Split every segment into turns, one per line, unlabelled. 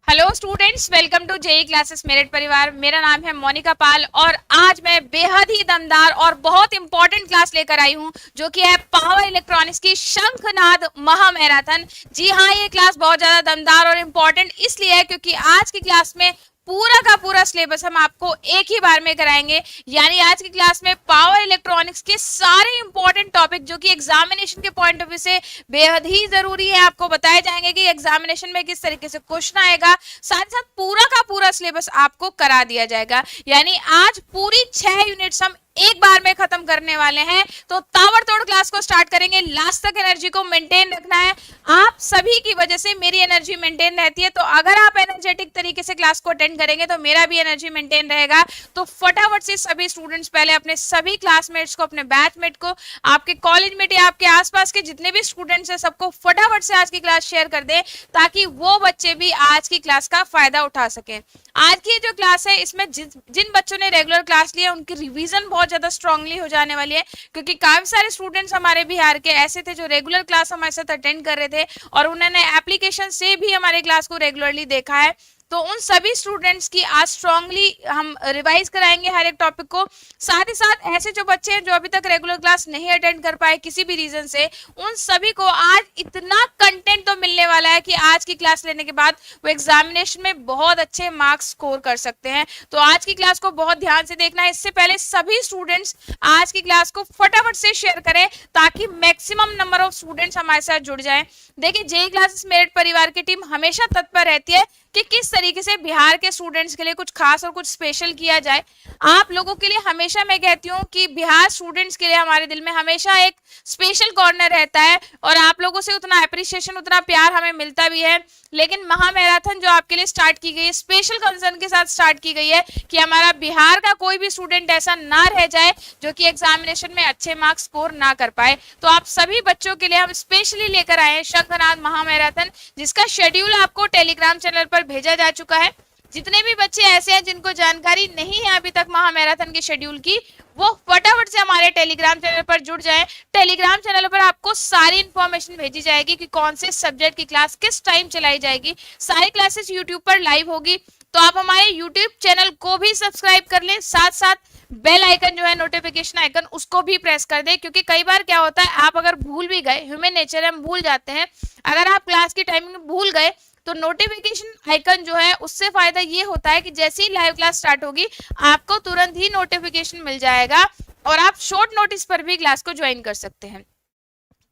Hello students, welcome to JEE classes merit परिवार। मेरा नाम है मोनिका पाल और आज मैं बेहद ही दमदार और बहुत इंपॉर्टेंट क्लास लेकर आई हूं जो कि है पावर इलेक्ट्रॉनिक्स की शंखनाद महा मैराथन। जी हाँ, ये क्लास बहुत ज्यादा दमदार और इम्पोर्टेंट इसलिए है क्योंकि आज की क्लास में पूरा का पूरा सिलेबस हम आपको एक ही बार में कराएंगे। यानी आज की क्लास में पावर इलेक्ट्रॉनिक्स के सारे इंपॉर्टेंट टॉपिक जो कि एग्जामिनेशन के पॉइंट ऑफ व्यू से बेहद ही जरूरी है आपको बताए जाएंगे कि एग्जामिनेशन में किस तरीके से क्वेश्चन आएगा। साथ ही साथ पूरा का पूरा सिलेबस आपको करा दिया जाएगा। यानी आज पूरी 6 यूनिट्स हम एक बार में खत्म करने वाले हैं। तो ताबड़तोड़ क्लास को स्टार्ट करेंगे। लास्ट तक एनर्जी को मेंटेन रखना है। आप सभी की वजह से मेरी एनर्जी मेंटेन रहती है, तो अगर आप एनर्जेटिक तरीके से क्लास को अटेंड करेंगे तो मेरा भी एनर्जी मेंटेन रहेगा। तो फटाफट से सभी स्टूडेंट्स पहले अपने सभी क्लासमेट्स को, अपने बैचमेट को, आपके कॉलेज में या आपके आसपास के जितने भी स्टूडेंट्स हैं सबको फटाफट से आज की क्लास शेयर कर दे ताकि वो बच्चे भी आज की क्लास का फायदा उठा सके। आज की जो क्लास है इसमें जिन बच्चों ने रेगुलर क्लास लिया उनकी रिवीजन बहुत ज्यादा स्ट्रांगली हो जाने वाली है, क्योंकि काफी सारे स्टूडेंट्स हमारे बिहार के ऐसे थे जो रेगुलर क्लास हमारे साथ अटेंड कर रहे थे और उन्होंने एप्लीकेशन से भी हमारे क्लास को रेगुलरली देखा है। तो उन सभी स्टूडेंट्स की आज स्ट्रांगली हम रिवाइज कराएंगे हर एक टॉपिक को। साथ ही साथ ऐसे जो बच्चे हैं जो अभी तक रेगुलर क्लास नहीं अटेंड कर पाए किसी भी रीजन से, उन सभी को आज इतना कंटेंट तो मिलने वाला है कि आज की क्लास लेने के बाद वो एग्जामिनेशन में बहुत अच्छे मार्क्स स्कोर कर सकते हैं। तो आज की क्लास को बहुत ध्यान से देखना है। इससे पहले सभी स्टूडेंट्स आज की क्लास को फटाफट से शेयर करें ताकि मैक्सिमम नंबर ऑफ स्टूडेंट्स हमारे साथ जुड़ जाएं। देखिए, जेई क्लासेस मेरिट परिवार की टीम हमेशा तत्पर रहती है कि किस तरीके से बिहार के स्टूडेंट्स के लिए कुछ खास और कुछ स्पेशल किया जाए। आप लोगों के लिए हमेशा मैं कहती हूँ कि बिहार स्टूडेंट्स के लिए हमारे दिल में हमेशा एक स्पेशल कॉर्नर रहता है और आप लोगों से उतना अप्रिसिएशन, उतना प्यार हमें मिलता भी है। लेकिन महा मैराथन जो आपके लिए स्टार्ट की गई है, स्पेशल कंसर्न के साथ स्टार्ट की गई है कि हमारा बिहार का कोई भी स्टूडेंट ऐसा ना रह जाए जो कि एग्जामिनेशन में अच्छे मार्क्स स्कोर ना कर पाए। तो आप सभी बच्चों के लिए हम स्पेशली लेकर आए हैं शंखनाद महा मैराथन, जिसका शेड्यूल आपको टेलीग्राम चैनल पर भेजा जा चुका है। जितने भी बच्चे ऐसे हैं जिनको जानकारी नहीं है अभी तक महा मैराथन के शेड्यूल की, वो फटाफट से हमारे टेलीग्राम चैनल पर जुड़ जाएं। टेलीग्राम चैनल पर आपको सारी इंफॉर्मेशन भेजी जाएगी कि कौन से सब्जेक्ट की क्लास किस टाइम चलाई जाएगी। सारी क्लासेस यूट्यूब पर लाइव होगी, तो आप हमारे यूट्यूब चैनल को भी सब्सक्राइब कर लें। साथ साथ बेल आइकन जो है, नोटिफिकेशन आइकन, उसको भी प्रेस कर दें, क्योंकि कई बार क्या होता है आप अगर भूल भी गए, ह्यूमन नेचर है हम भूल जाते हैं, अगर आप क्लास की टाइमिंग भूल गए तो नोटिफिकेशन आइकन जो है उससे फायदा ये होता है कि जैसे ही लाइव क्लास स्टार्ट होगी आपको तुरंत ही नोटिफिकेशन मिल जाएगा और आप शॉर्ट नोटिस पर भी क्लास को ज्वाइन कर सकते हैं।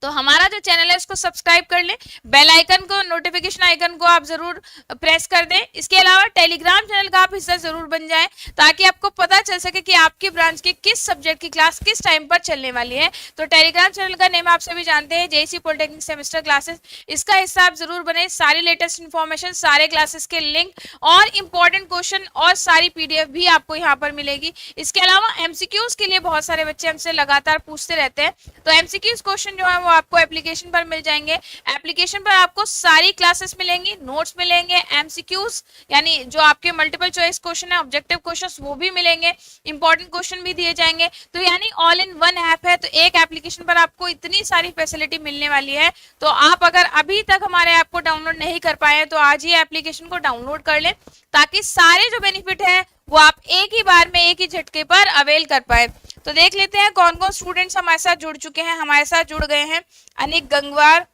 तो हमारा जो चैनल है उसको सब्सक्राइब कर लें, बेल आइकन को, नोटिफिकेशन आइकन को आप जरूर प्रेस कर दें। इसके अलावा टेलीग्राम चैनल का आप हिस्सा जरूर बन जाएं ताकि आपको पता चल सके कि आपकी ब्रांच की किस सब्जेक्ट की क्लास किस टाइम पर चलने वाली है। तो टेलीग्राम चैनल का नेम आप सभी जानते हैं, जेईसी पॉलिटेक्निक सेमेस्टर क्लासेस। इसका हिस्सा आप जरूर बने। सारी लेटेस्ट इन्फॉर्मेशन, सारे क्लासेस के लिंक और इंपॉर्टेंट क्वेश्चन और सारी पीडीएफ भी आपको यहाँ पर मिलेगी। इसके अलावा एमसीक्यूज के लिए बहुत सारे बच्चे हमसे लगातार पूछते रहते हैं, तो एमसीक्यूज क्वेश्चन जो है वो आपको एप्लीकेशन पर मिल जाएंगे। एप्लीकेशन पर आपको सारी क्लासेस मिलेंगी, नोट्स मिलेंगे, एमसीक्यूज यानी जो आपके मल्टीपल चॉइस क्वेश्चन है, ऑब्जेक्टिव क्वेश्चंस वो भी मिलेंगे, इंपॉर्टेंट क्वेश्चन भी दिए जाएंगे। तो यानी ऑल इन वन ऐप है, तो एक एप्लीकेशन पर आपको इतनी सारी फैसिलिटी मिलने वाली है। तो आप अगर अभी तक हमारे ऐप को डाउनलोड नहीं कर पाए हैं तो आज ही एप्लीकेशन को डाउनलोड कर लें ताकि सारे जो बेनिफिट है वो आप एक ही बार में, एक ही झटके पर अवेल कर पाए। तो देख लेते हैं कौन कौन स्टूडेंट्स हमारे साथ जुड़ चुके हैं। हमारे साथ जुड़ गए हैं अनिक गंगवार,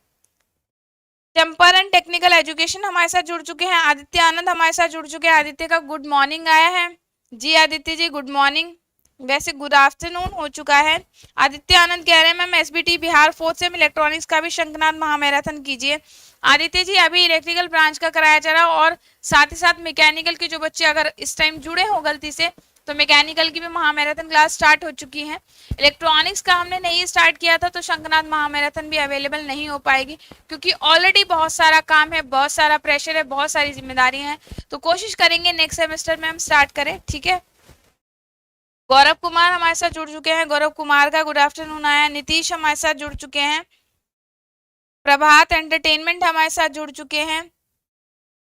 चंपारण टेक्निकल एजुकेशन हमारे साथ जुड़ चुके हैं। आदित्य आनंद हमारे साथ जुड़ चुके हैं। आदित्य का गुड मॉर्निंग आया है जी। आदित्य जी गुड मॉर्निंग, वैसे गुड आफ्टरनून हो चुका है। आदित्य आनंद कह रहे हैं ma'am SBT Bihar 4th same electronics का भी शंखनाद महा मैराथन कीजिए। आदित्य जी अभी इलेक्ट्रिकल ब्रांच का कराया जा रहा है और साथ ही साथ मैकेनिकल के जो बच्चे अगर इस टाइम जुड़े हो गलती से, तो मैकेनिकल की भी महा मैराथन क्लास स्टार्ट हो चुकी है। इलेक्ट्रॉनिक्स का हमने नहीं स्टार्ट किया था तो शंखनाद महा मैराथन भी अवेलेबल नहीं हो पाएगी, क्योंकि ऑलरेडी बहुत सारा काम है, बहुत सारा प्रेशर है, बहुत सारी जिम्मेदारी हैं। तो कोशिश करेंगे नेक्स्ट सेमेस्टर में हम स्टार्ट करें, ठीक है। गौरव कुमार हमारे साथ जुड़ चुके हैं। गौरव कुमार का गुड आफ्टरनून आया। नीतीश हमारे साथ जुड़ चुके हैं। प्रभात एंटरटेनमेंट हमारे साथ जुड़ चुके हैं।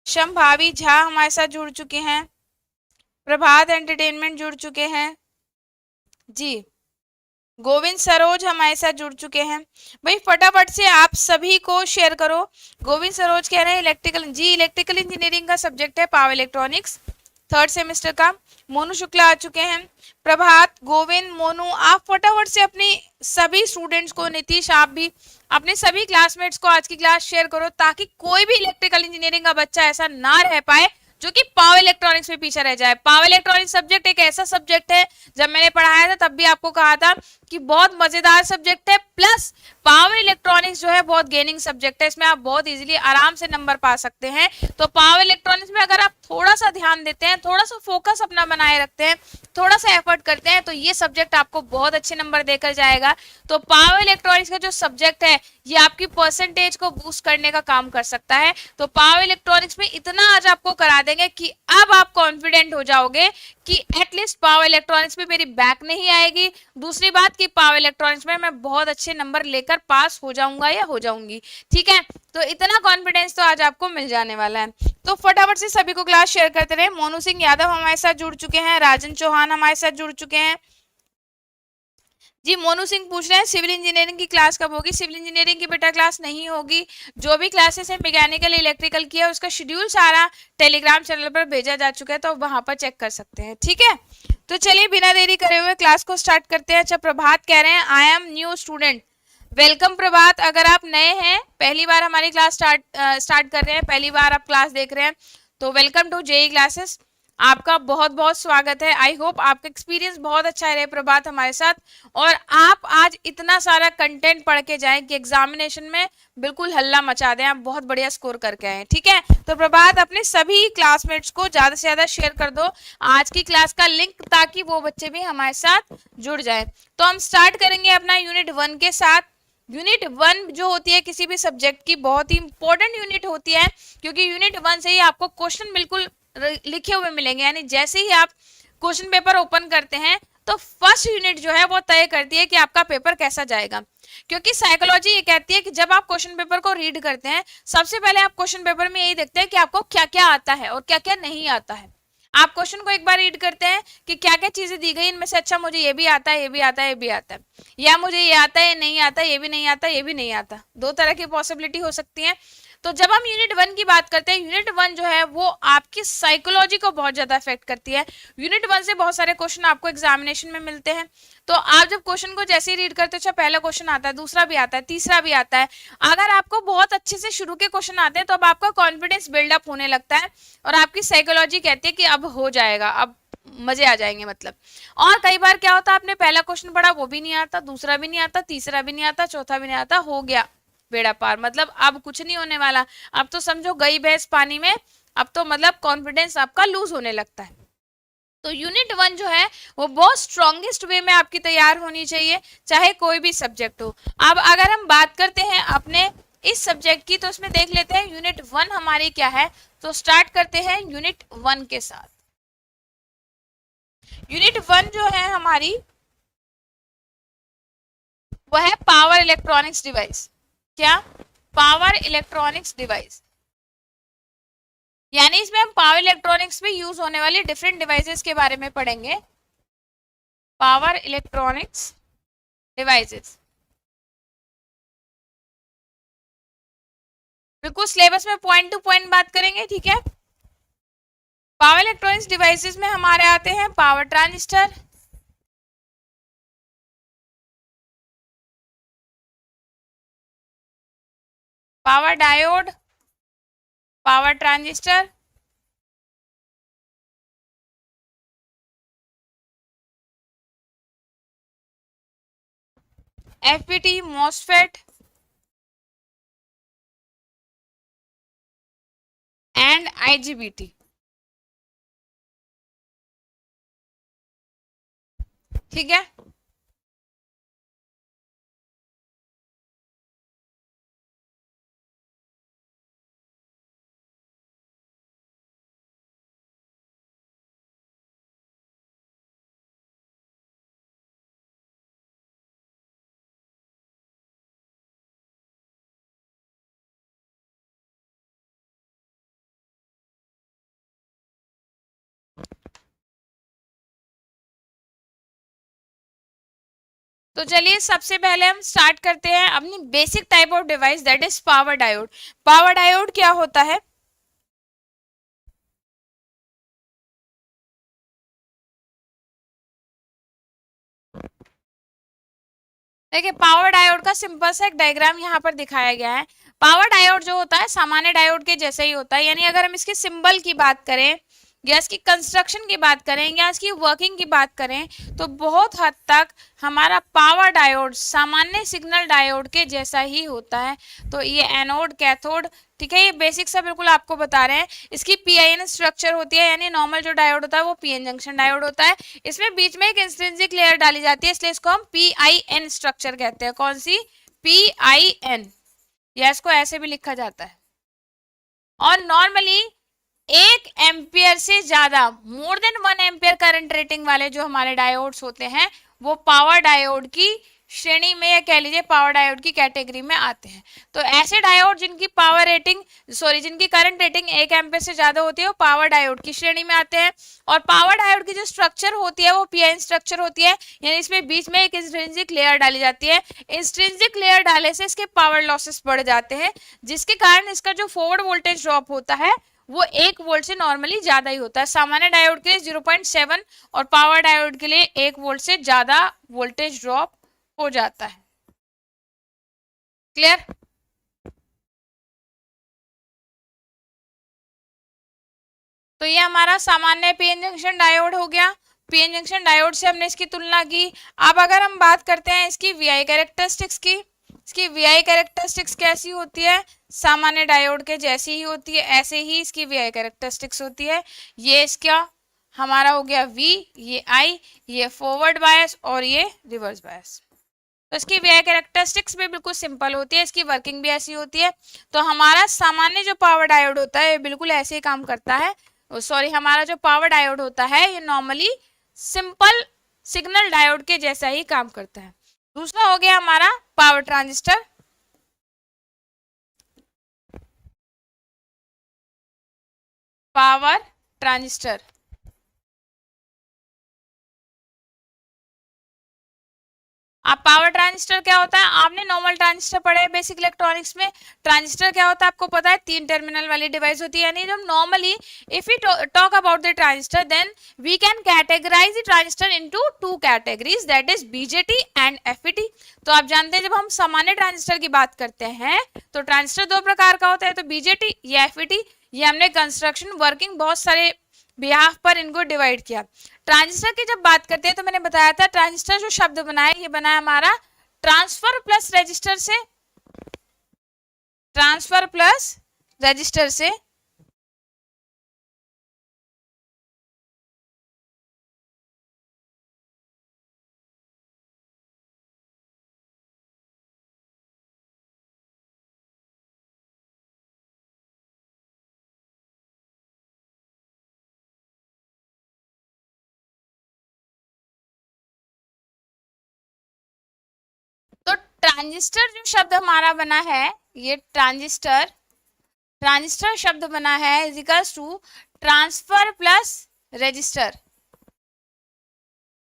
शंभावी झा हमारे साथ जुड़ चुके हैं। प्रभात एंटरटेनमेंट जुड़ चुके हैं जी। गोविंद सरोज हमारे साथ जुड़ चुके हैं। भाई फटाफट से आप सभी को शेयर करो। गोविंद सरोज कह रहे हैं इलेक्ट्रिकल जी, इलेक्ट्रिकल इंजीनियरिंग का सब्जेक्ट है पावर इलेक्ट्रॉनिक्स, थर्ड सेमेस्टर का। मोनू शुक्ला आ चुके हैं। प्रभात, गोविंद, मोनू, आप फटाफट से अपनी सभी स्टूडेंट्स को, नीतीश आप भी अपने सभी क्लासमेट्स को आज की क्लास शेयर करो, ताकि कोई भी इलेक्ट्रिकल इंजीनियरिंग का बच्चा ऐसा ना रह पाए जो कि पावर इलेक्ट्रॉनिक्स में पीछे रह जाए। पावर इलेक्ट्रॉनिक्स सब्जेक्ट एक ऐसा सब्जेक्ट है, जब मैंने पढ़ाया था तब भी आपको कहा था कि बहुत मजेदार सब्जेक्ट है, प्लस पावर इलेक्ट्रॉनिक्स जो है बहुत गेनिंग सब्जेक्ट है, इसमें आप बहुत इजीली आराम से नंबर पा सकते हैं। तो पावर इलेक्ट्रॉनिक्स में अगर आप थोड़ा सा ध्यान देते हैं, थोड़ा सा फोकस अपना बनाए रखते हैं, थोड़ा सा एफर्ट करते हैं, तो ये सब्जेक्ट आपको बहुत अच्छे नंबर देकर जाएगा। तो पावर इलेक्ट्रॉनिक्स का जो सब्जेक्ट है ये आपकी परसेंटेज को बूस्ट करने का काम कर सकता है। तो पावर इलेक्ट्रॉनिक्स में इतना आज आपको करा देंगे कि अब आप कॉन्फिडेंट हो जाओगे कि एटलीस्ट पावर इलेक्ट्रॉनिक्स में मेरी बैक नहीं आएगी। दूसरी बात कि पावर इलेक्ट्रॉनिक्स में मैं बहुत अच्छे नंबर लेकर पास हो जाऊंगा या हो जाऊंगी। ठीक है, तो इतना कॉन्फिडेंस तो आज आपको मिल जाने वाला है। तो फटाफट से सभी को क्लास शेयर करते रहे। मोनू सिंह यादव हमारे साथ जुड़ चुके हैं, राजन चौहान हमारे साथ जुड़ चुके हैं। जी मोनू सिंह पूछ रहे हैं सिविल इंजीनियरिंग की क्लास कब होगी। सिविल इंजीनियरिंग की बेटा क्लास नहीं होगी। जो भी क्लासेस है मैकेनिकल इलेक्ट्रिकल की है उसका शेड्यूल सारा टेलीग्राम चैनल पर भेजा जा चुका है, तो वहां पर चेक कर सकते हैं। ठीक है, तो चलिए बिना देरी करे हुए क्लास को स्टार्ट करते हैं। अच्छा प्रभात कह रहे हैं I am new student. Welcome Prabhat, अगर आप नए हैं, पहली बार हमारी क्लास स्टार्ट कर रहे हैं, पहली बार आप क्लास देख रहे हैं, तो वेलकम टू जेई क्लासेस, आपका बहुत बहुत स्वागत है। आई होप आपका एक्सपीरियंस बहुत अच्छा रहे प्रभात हमारे साथ, और आप आज इतना सारा कंटेंट पढ़ के जाएं कि एग्जामिनेशन में बिल्कुल हल्ला मचा दें, आप बहुत बढ़िया स्कोर करके आए। ठीक है, तो प्रभात अपने सभी क्लासमेट्स को ज्यादा से ज्यादा शेयर कर दो आज की क्लास का लिंक, ताकि वो बच्चे भी हमारे साथ जुड़ जाए। तो हम स्टार्ट करेंगे अपना यूनिट 1 के साथ। यूनिट 1 जो होती है किसी भी सब्जेक्ट की बहुत ही इंपॉर्टेंट यूनिट होती है, क्योंकि यूनिट 1 से ही आपको क्वेश्चन बिल्कुल लिखे हुए मिलेंगे। यानी जैसे ही आप क्वेश्चन पेपर ओपन करते हैं तो फर्स्ट यूनिट जो है वो तय करती है कि आपका पेपर कैसा जाएगा। क्योंकि साइकोलॉजी ये कहती है कि जब आप क्वेश्चन पेपर को रीड करते हैं, सबसे पहले आप क्वेश्चन पेपर में यही देखते हैं कि आपको क्या क्या आता है और क्या क्या नहीं आता है। आप क्वेश्चन को एक बार रीड करते हैं कि क्या क्या चीजें दी गई, इनमें से अच्छा मुझे ये भी आता है, ये भी आता है, ये भी आता है, या मुझे ये आता है, ये नहीं आता, ये भी नहीं आता, ये भी नहीं आता। दो तरह की पॉसिबिलिटी हो सकती है। तो जब हम यूनिट 1 की बात करते हैं, यूनिट 1 जो है वो आपकी साइकोलॉजी को बहुत ज्यादा अफेक्ट करती है। यूनिट 1 से बहुत सारे क्वेश्चन आपको एग्जामिनेशन में मिलते हैं। तो आप जब क्वेश्चन को जैसे ही रीड करते हो, अच्छा पहला क्वेश्चन आता है, दूसरा भी आता है, तीसरा भी आता है, अगर आपको बहुत अच्छे से शुरू के क्वेश्चन आते हैं तो अब आपका कॉन्फिडेंस बिल्डअप होने लगता है, और आपकी साइकोलॉजी कहती है कि अब हो जाएगा, अब मजे आ जाएंगे मतलब। और कई बार क्या होता है, आपने पहला क्वेश्चन पढ़ा वो भी नहीं आता, दूसरा भी नहीं आता, तीसरा भी नहीं आता, चौथा भी नहीं आता, हो गया बेड़ा पार, मतलब अब कुछ नहीं होने वाला, अब तो समझो गई भैंस पानी में, अब तो मतलब कॉन्फिडेंस आपका लूज होने लगता है। तो यूनिट 1 जो है वो बहुत स्ट्रॉन्गेस्ट वे में आपकी तैयार होनी चाहिए, चाहे कोई भी सब्जेक्ट हो। अब अगर हम बात करते हैं अपने इस सब्जेक्ट की, तो उसमें देख लेते हैं यूनिट 1 हमारी क्या है। तो स्टार्ट करते हैं यूनिट 1 के साथ। यूनिट 1 जो है हमारी वह है पावर इलेक्ट्रॉनिक्स डिवाइस। क्या? Power electronics device. यानी इसमें हम पावर इलेक्ट्रॉनिक्स में यूज होने वाली डिफरेंट डिवाइसेस के बारे में पढ़ेंगे। पावर इलेक्ट्रॉनिक्स डिवाइसेस बिल्कुल सिलेबस में पॉइंट टू पॉइंट बात करेंगे। ठीक है, पावर इलेक्ट्रॉनिक्स डिवाइसेस में हमारे आते हैं power transistor, power diode, power transistor, FPT, MOSFET and IGBT. ठीक है, तो चलिए सबसे पहले हम स्टार्ट करते हैं अपनी basic type of device, that is power diode. Power diode क्या होता है? देखिए, पावर डायोड का सिंपल सा एक डायग्राम यहाँ पर दिखाया गया है। पावर डायोड जो होता है सामान्य डायोड के जैसे ही होता है, यानी अगर हम इसके सिंबल की बात करें या इसकी कंस्ट्रक्शन की बात करें या इसकी वर्किंग की बात करें तो बहुत हद तक हमारा पावर डायोड सामान्य सिग्नल डायोड के जैसा ही होता है। तो ये एनोड कैथोड, ठीक है, ये बेसिक सा बिल्कुल आपको बता रहे हैं। इसकी पीआईएन स्ट्रक्चर होती है, यानी नॉर्मल जो डायोड होता है वो पीएन जंक्शन डायोड होता है। इसमें बीच में एक इंट्रिंसिक लेयर डाली जाती है, इसलिए इसको हम पीआईएन स्ट्रक्चर कहते हैं। कौन सी? पीआईएन, या इसको ऐसे भी लिखा जाता है। और नॉर्मली 1 एम्पियर से ज्यादा, more than 1 ampere current rating वाले जो हमारे डायोड्स होते हैं वो पावर डायोड की श्रेणी में या कह लीजिए पावर डायोड की कैटेगरी में आते हैं। तो ऐसे डायोड जिनकी पावर रेटिंग, सॉरी, जिनकी करंट रेटिंग 1 एम्पियर से ज्यादा होती है वो पावर डायोड की श्रेणी में आते हैं। और पावर डायोड की जो स्ट्रक्चर होती है वो पीआईएन स्ट्रक्चर होती है, यानी इसमें बीच में एक इंट्रिंसिक लेयर डाली जाती है। इंट्रिंसिक लेयर डालने से इसके पावर लॉसेस बढ़ जाते हैं, जिसके कारण इसका जो फॉरवर्ड वोल्टेज ड्रॉप होता है वो 1 वोल्ट से नॉर्मली ज्यादा ही होता है। सामान्य डायोड के लिए 0.7 और पावर डायोड के लिए 1 वोल्ट से ज्यादा वोल्टेज ड्रॉप हो जाता है। क्लियर? तो ये हमारा सामान्य पीएन जंक्शन डायोड हो गया। पीएन जंक्शन डायोड से हमने इसकी तुलना की। अब अगर हम बात करते हैं इसकी वीआई कैरेक्टरिस्टिक्स की, इसकी वीआई कैरेक्टरिस्टिक्स कैसी होती है? सामान्य डायोड के जैसी ही होती है, ऐसे ही इसकी वीआई कैरेक्टरिस्टिक्स होती है। ये इसका हमारा हो गया वी, ये आई, ये फॉरवर्ड बायस और ये रिवर्स बायस। तो इसकी वीआई कैरेक्टरिस्टिक्स भी बिल्कुल सिंपल होती है, इसकी वर्किंग भी ऐसी होती है। तो हमारा सामान्य जो पावर डायोड होता है ये बिल्कुल ऐसे ही काम करता है। सॉरी, हमारा जो पावर डायोड होता है ये नॉर्मली सिंपल सिग्नल डायोड के जैसा ही काम करता है। दूसरा हो गया हमारा पावर ट्रांजिस्टर। पावर ट्रांजिस्टर अब पावर ट्रांजिस्टर क्या होता है? आपने नॉर्मल ट्रांजिस्टर पढ़े हैं बेसिक इलेक्ट्रॉनिक्स में। ट्रांजिस्टर क्या होता है आपको पता है? 3 टर्मिनल वाली डिवाइस होती है। यानी जब normally if we talk about the transistor then we can categorise the transistor into 2 categories, that is BJT and FET. तो आप जानते हैं जब हम सामान्य ट्रांजिस्टर की बात करते हैं तो ट्रांजिस्टर 2 प्रकार का होता है, तो बीजेटी या एफईटी। ये हमने कंस्ट्रक्शन, वर्किंग, बहुत सारे बिहाफ पर इनको डिवाइड किया। ट्रांजिस्टर की जब बात करते हैं तो मैंने बताया था ट्रांजिस्टर जो शब्द बना है ये बना है हमारा ट्रांसफर प्लस रजिस्टर से, ट्रांसफर प्लस रजिस्टर से। तो ट्रांजिस्टर जो शब्द हमारा बना है ये ट्रांजिस्टर, ट्रांजिस्टर शब्द बना है is equals to transfer plus resistor.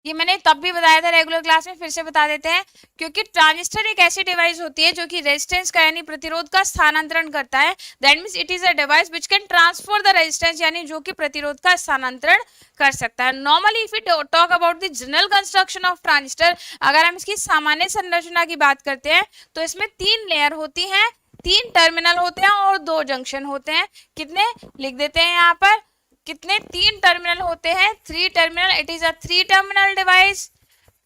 ये मैंने तब भी बताया था रेगुलर क्लास में, फिर से बता देते हैं, क्योंकि ट्रांजिस्टर एक ऐसी डिवाइस होती है जो कि रेजिस्टेंस का यानी प्रतिरोध का स्थानांतरण करता है। That means it is a device which can transfer the resistance, यानी जो कि प्रतिरोध का स्थानांतरण कर सकता है। Normally if you talk about the general construction of transistor, अगर हम इसकी सामान्य संरचना की बात करते हैं तो इसमें 3 लेयर होती हैं, 3 टर्मिनल होते हैं और 2 जंक्शन होते हैं। कितने लिख देते हैं यहाँ पर? कितने? 3 टर्मिनल होते हैं, 3 terminal. It is a 3 terminal device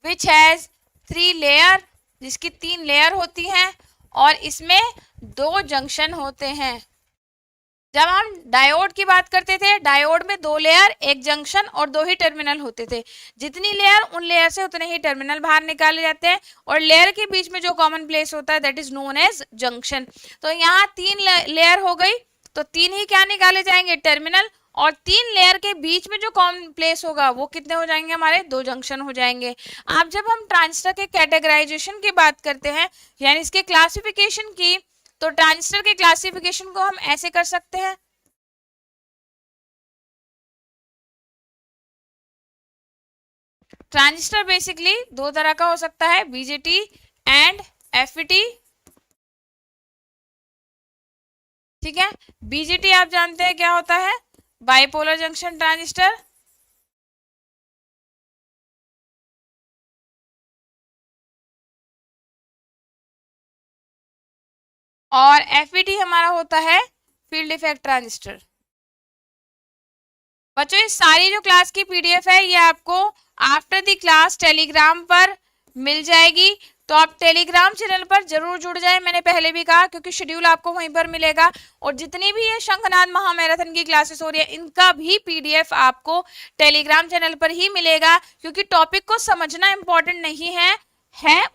which has 3 layer, जिसकी 3 लेयर होती हैं और इसमें 2 जंक्शन होते हैं। जब हम डायोड की बात करते थे, डायोड में 2 लेयर, 1 जंक्शन और 2 ही टर्मिनल होते थे। जितनी लेयर, उन लेयर से उतने ही टर्मिनल बाहर निकाले जाते हैं और लेयर के बीच में जो कॉमन प्लेस होता है that is known as junction. तो यहाँ 3 लेयर हो गई तो 3 ही क्या निकाले जाएंगे? टर्मिनल। और 3 लेयर के बीच में जो कॉमन प्लेस होगा वो कितने हो जाएंगे? हमारे 2 जंक्शन हो जाएंगे। अब जब हम ट्रांजिस्टर के कैटेगराइजेशन की बात करते हैं यानी इसके क्लासिफिकेशन की, तो ट्रांजिस्टर के क्लासिफिकेशन को हम ऐसे कर सकते हैं। ट्रांजिस्टर बेसिकली दो तरह का हो सकता है, बीजेटी एंड एफईटी। ठीक है, बीजेटी आप जानते हैं क्या होता है, बाइपोलर जंक्शन ट्रांजिस्टर। और एफईटी हमारा होता है फील्ड इफेक्ट ट्रांजिस्टर। बच्चों इस सारी जो क्लास की पीडीएफ है ये आपको आफ्टर द क्लास टेलीग्राम पर मिल जाएगी, तो आप टेलीग्राम चैनल पर जरूर जुड़ जाए। मैंने पहले भी कहा क्योंकि शेड्यूल आपको वहीं पर मिलेगा, और जितनी भी ये शंखनाद महामैराथन की क्लासेस हो रही है इनका भी पीडीएफ आपको टेलीग्राम चैनल पर ही मिलेगा, क्योंकि टॉपिक को समझना इंपॉर्टेंट नहीं है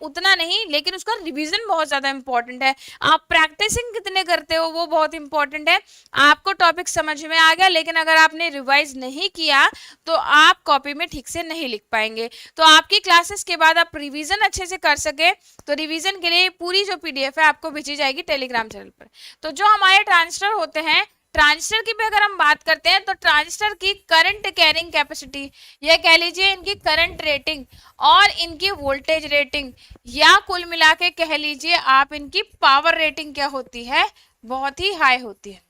उतना नहीं, लेकिन उसका रिवीजन बहुत ज्यादा इंपॉर्टेंट है। आप प्रैक्टिसिंग कितने करते हो वो बहुत इंपॉर्टेंट है। आपको टॉपिक समझ में आ गया, लेकिन अगर आपने रिवाइज नहीं किया तो आप कॉपी में ठीक से नहीं लिख पाएंगे। तो आपकी क्लासेस के बाद आप रिवीजन अच्छे से कर सके, तो रिवीजन के लिए पूरी जो पीडीएफ है आपको भेजी जाएगी टेलीग्राम चैनल पर। तो जो हमारे ट्रांजिस्टर होते हैं, ट्रांजिस्टर की भी अगर हम बात करते हैं तो ट्रांजिस्टर की करंट कैरिंग कैपेसिटी, या कह लीजिए इनकी करंट रेटिंग और इनकी वोल्टेज रेटिंग, या कुल मिला के कह लीजिए आप इनकी पावर रेटिंग क्या होती है, बहुत ही हाई होती है।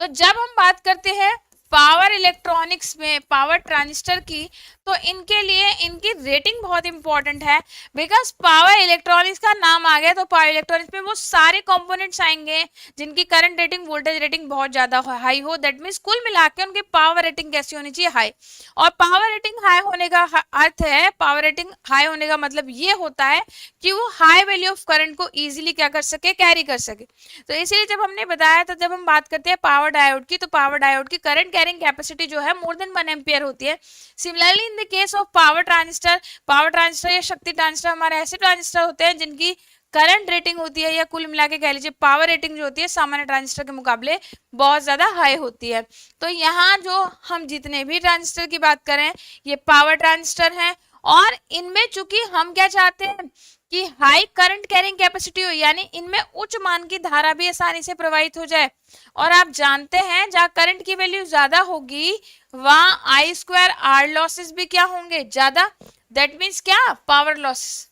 तो जब हम बात करते हैं पावर इलेक्ट्रॉनिक्स में पावर ट्रांजिस्टर की, तो इनके लिए इनकी रेटिंग बहुत इंपॉर्टेंट है, बिकॉज पावर इलेक्ट्रॉनिक्स का नाम आ गया तो पावर इलेक्ट्रॉनिक्स में वो सारे कंपोनेंट्स आएंगे जिनकी करंट रेटिंग वोल्टेज रेटिंग बहुत ज्यादा हाई हो। दैट मीन्स कुल मिला के उनकी पावर रेटिंग कैसी होनी चाहिए, हाई। और पावर रेटिंग हाई होने का अर्थ है, पावर रेटिंग हाई होने का मतलब ये होता है कि वो हाई वैल्यू ऑफ करंट को इजिली क्या कर सके, कैरी कर सके। तो इसीलिए जब हमने बताया, तो जब हम बात करते हैं पावर डायोड की, तो पावर डायोड की करंट कैरिंग कैपेसिटी जो है मोर देन 1 एम्पियर होती है। Similarly in the case of power transistor या शक्ति ट्रांजिस्टर हमारे ऐसे ट्रांजिस्टर होते हैं जिनकी करंट रेटिंग होती है, या कुल मिला के कह लीजिए पावर रेटिंग जो होती है सामान्य ट्रांजिस्टर के मुकाबले बहुत ज्यादा हाई होती है। तो यहाँ जो हम जितने भी ट्रांजिस्टर की बात करें ये पावर ट्रांजिस्टर हैं, और इनमें चूंकि हम क्या चाहते हैं कि हाई करंट कैरिंग कैपेसिटी हो, यानी इनमें उच्च मान की धारा भी आसानी से प्रवाहित हो जाए। और आप जानते हैं जहाँ करंट की वैल्यू ज्यादा होगी वहां आई स्क्वायर आर लॉसेस भी क्या होंगे, ज्यादा। दैट मीन्स क्या, पावर लॉसेस।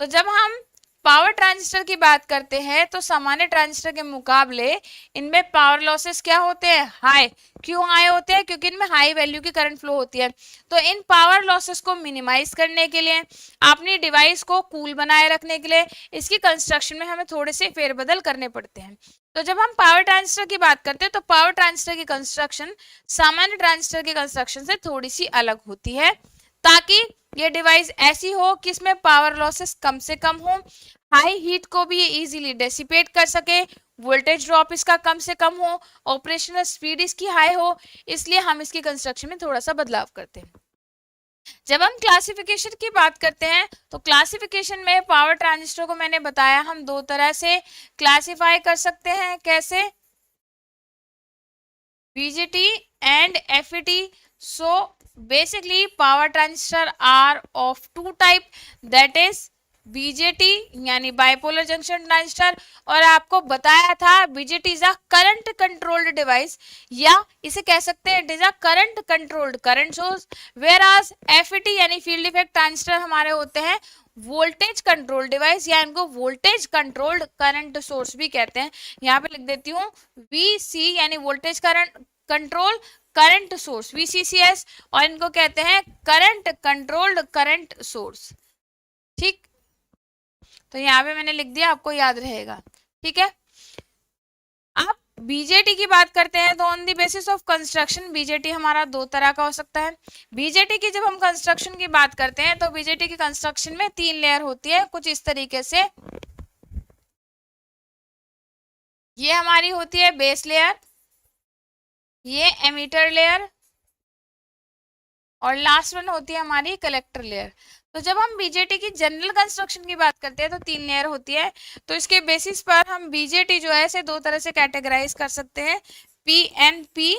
तो जब हम पावर ट्रांजिस्टर की बात करते हैं तो सामान्य ट्रांजिस्टर के मुकाबले इनमें पावर लॉसेस क्या होते हैं, हाई। क्यों हाई होते हैं, क्योंकि इनमें हाई वैल्यू की करंट फ्लो होती है। तो इन पावर लॉसेस को मिनिमाइज करने के लिए, अपनी डिवाइस को कूल बनाए रखने के लिए, इसकी कंस्ट्रक्शन में हमें थोड़े से फेरबदल करने पड़ते हैं। तो जब हम पावर ट्रांजिस्टर की बात करते हैं तो पावर ट्रांजिस्टर की कंस्ट्रक्शन सामान्य ट्रांजिस्टर की कंस्ट्रक्शन से थोड़ी सी अलग होती है, ताकि ये डिवाइस ऐसी हो कि इसमें पावर लॉसेस कम से कम हो, हाई हीट को भी ये इजीली डेसिपेट कर सके, वोल्टेज ड्रॉप इसका कम से कम हो, ऑपरेशनल स्पीड इसकी हाई हो। इसलिए हम इसकी कंस्ट्रक्शन में थोड़ा सा बदलाव करते हैं। जब हम क्लासिफिकेशन की बात करते हैं तो क्लासिफिकेशन में पावर ट्रांजिस्टर को मैंने बताया हम दो तरह से क्लासिफाई कर सकते हैं। कैसे, BJT and FET. So basically power transistor are of two type, that is BJT यानी बाइपोलर जंक्शन ट्रांजिस्टर, और आपको बताया था BJT is a current controlled device, या इसे कह सकते हैं it is a current controlled current source, where आज FET यानी फील्ड इफेक्ट ट्रांजिस्टर हमारे होते हैं वोल्टेज कंट्रोल डिवाइस, या इनको वोल्टेज कंट्रोल्ड करंट सोर्स भी कहते हैं। यहाँ पे लिख देती हूँ VC यानी voltage current control current source VCCS, और इनको कहते हैं करंट कंट्रोल्ड करंट सोर्स। ठीक, तो यहाँ पे मैंने लिख दिया, आपको याद रहेगा। ठीक है, आप बीजेटी की बात करते हैं तो on the basis of construction BJT हमारा दो तरह का हो सकता है। बीजेटी की जब हम कंस्ट्रक्शन की बात करते हैं तो बीजेटी की कंस्ट्रक्शन में 3 लेयर होती है, कुछ इस तरीके से। ये हमारी होती है बेस लेयर, ये एमीटर लेयर, और लास्ट वन होती है हमारी कलेक्टर लेयर। तो जब हम बीजेटी की जनरल कंस्ट्रक्शन की बात करते हैं तो 3 लेयर होती है। तो इसके बेसिस पर हम बीजेटी जो है इसे दो तरह से कैटेगराइज कर सकते हैं, PNP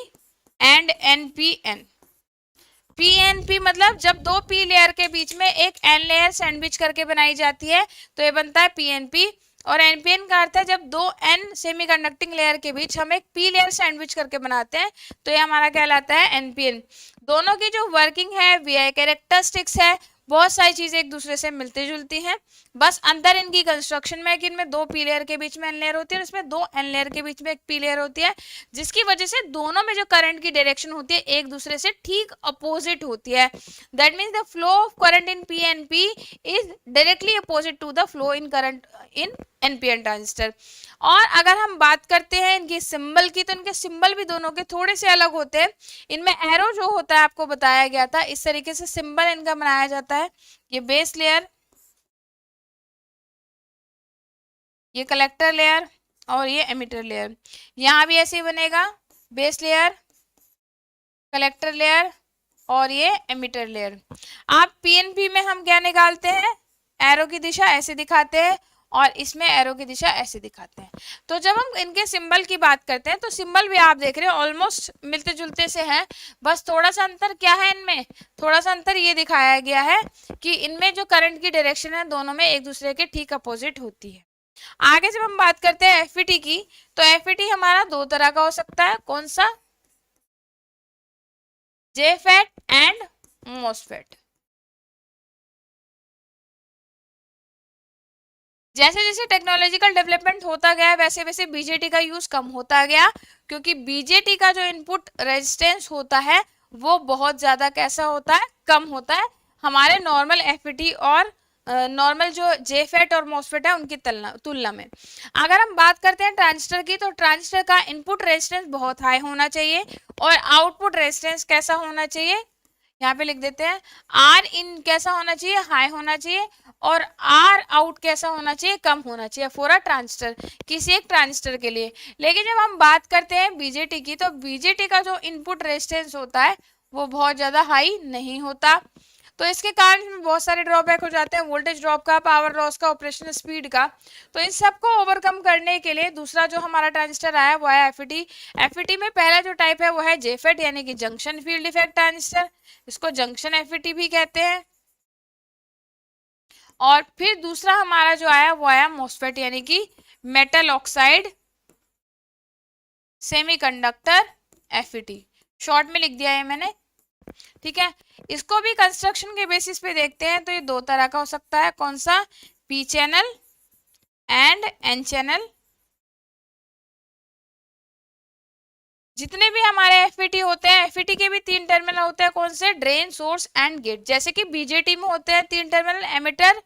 एंड NPN। PNP मतलब जब दो P लेयर के बीच में एक N लेयर सैंडविच करके बनाई जाती है तो ये बनता है PNP, और NPN का अर्थ है जब दो N सेमीकंडक्टिंग लेयर के बीच हम एक P लेयर सैंडविच करके बनाते हैं तो ये हमारा कहलाता है NPN। दोनों की जो वर्किंग है, वी कैरेक्टरिस्टिक्स है, बहुत सारी चीजें एक दूसरे से मिलती जुलती हैं। बस अंतर इनकी कंस्ट्रक्शन में है कि इनमें दो पी लेयर के बीच में एन लेयर होती है और इसमें दो एन लेयर के बीच में एक पी लेयर होती है, जिसकी वजह से दोनों में जो करंट की डायरेक्शन होती है एक दूसरे से ठीक अपोजिट होती है। That means the flow of current in P N P is directly opposite to the flow in current in NPN transistor. और अगर हम बात करते हैं इनकी सिंबल की, तो इनके सिंबल भी दोनों के थोड़े से अलग होते हैं। इनमें एरो जो होता है आपको बताया गया था, इस तरीके से सिंबल इनका बनाया जाता है। ये बेस लेयर, ये कलेक्टर लेयर और ये एमिटर लेयर। यहाँ भी ऐसे ही बनेगा, बेस लेयर, कलेक्टर लेयर और ये एमिटर लेयर। आप पीएनपी में हम क्या निकालते हैं, एरो की दिशा ऐसे दिखाते हैं और इसमें एरो की दिशा ऐसे दिखाते हैं। तो जब हम इनके सिंबल की बात करते हैं तो सिंबल भी आप देख रहे हैं ऑलमोस्ट मिलते जुलते से हैं, बस थोड़ा सा अंतर क्या है इनमें, थोड़ा सा अंतर ये दिखाया गया है कि इनमें जो करंट की डायरेक्शन है दोनों में एक दूसरे के ठीक अपोजिट होती है। आगे जब हम बात करते हैं एफईटी की, तो एफईटी हमारा दो तरह का हो सकता है। कौन सा? JFET and MOSFET. जैसे जैसे टेक्नोलॉजिकल डेवलपमेंट होता गया वैसे वैसे बीजेटी का यूज कम होता गया, क्योंकि बीजेटी का जो इनपुट रेजिस्टेंस होता है वो बहुत ज्यादा कैसा होता है, कम होता है हमारे नॉर्मल एफईटी और नॉर्मल जो जेफेट और मोसफेट है उनकी तुलना में। अगर हम बात करते हैं ट्रांजिस्टर की, तो ट्रांजिस्टर का इनपुट रेजिस्टेंस बहुत हाई होना चाहिए और आउटपुट रेजिस्टेंस कैसा होना चाहिए, यहाँ पे लिख देते हैं, आर इन कैसा होना चाहिए, हाई होना चाहिए, और आर आउट कैसा होना चाहिए, कम होना चाहिए फॉर अ ट्रांजिस्टर, किसी एक ट्रांजिस्टर के लिए। लेकिन जब हम बात करते हैं बीजेटी की, तो बीजेटी का जो इनपुट रेजिस्टेंस होता है वो बहुत ज्यादा हाई नहीं होता। तो इसके कारण बहुत सारे ड्रॉबैक हो जाते हैं, वोल्टेज ड्रॉप का, पावर लॉस का, ऑपरेशनल स्पीड का। तो इन सबको ओवरकम करने के लिए दूसरा जो हमारा ट्रांजिस्टर आया वो है एफईटी। एफईटी में पहला जो टाइप है वो है जेफेट यानी कि जंक्शन फील्ड इफेक्ट ट्रांजिस्टर, इसको जंक्शन एफईटी भी कहते हैं। और फिर दूसरा हमारा जो आया वो आया मोसफेट यानी कि metal oxide semiconductor FET, short में लिख दिया है मैंने, ठीक है। इसको भी कंस्ट्रक्शन के बेसिस पे देखते हैं तो ये दो तरह का हो सकता है। कौन सा? P channel and N channel. जितने भी हमारे एफईटी होते हैं, एफईटी के भी तीन टर्मिनल होते हैं। कौन से? Drain, source and gate. जैसे कि बीजेटी में होते हैं तीन टर्मिनल, एमिटर,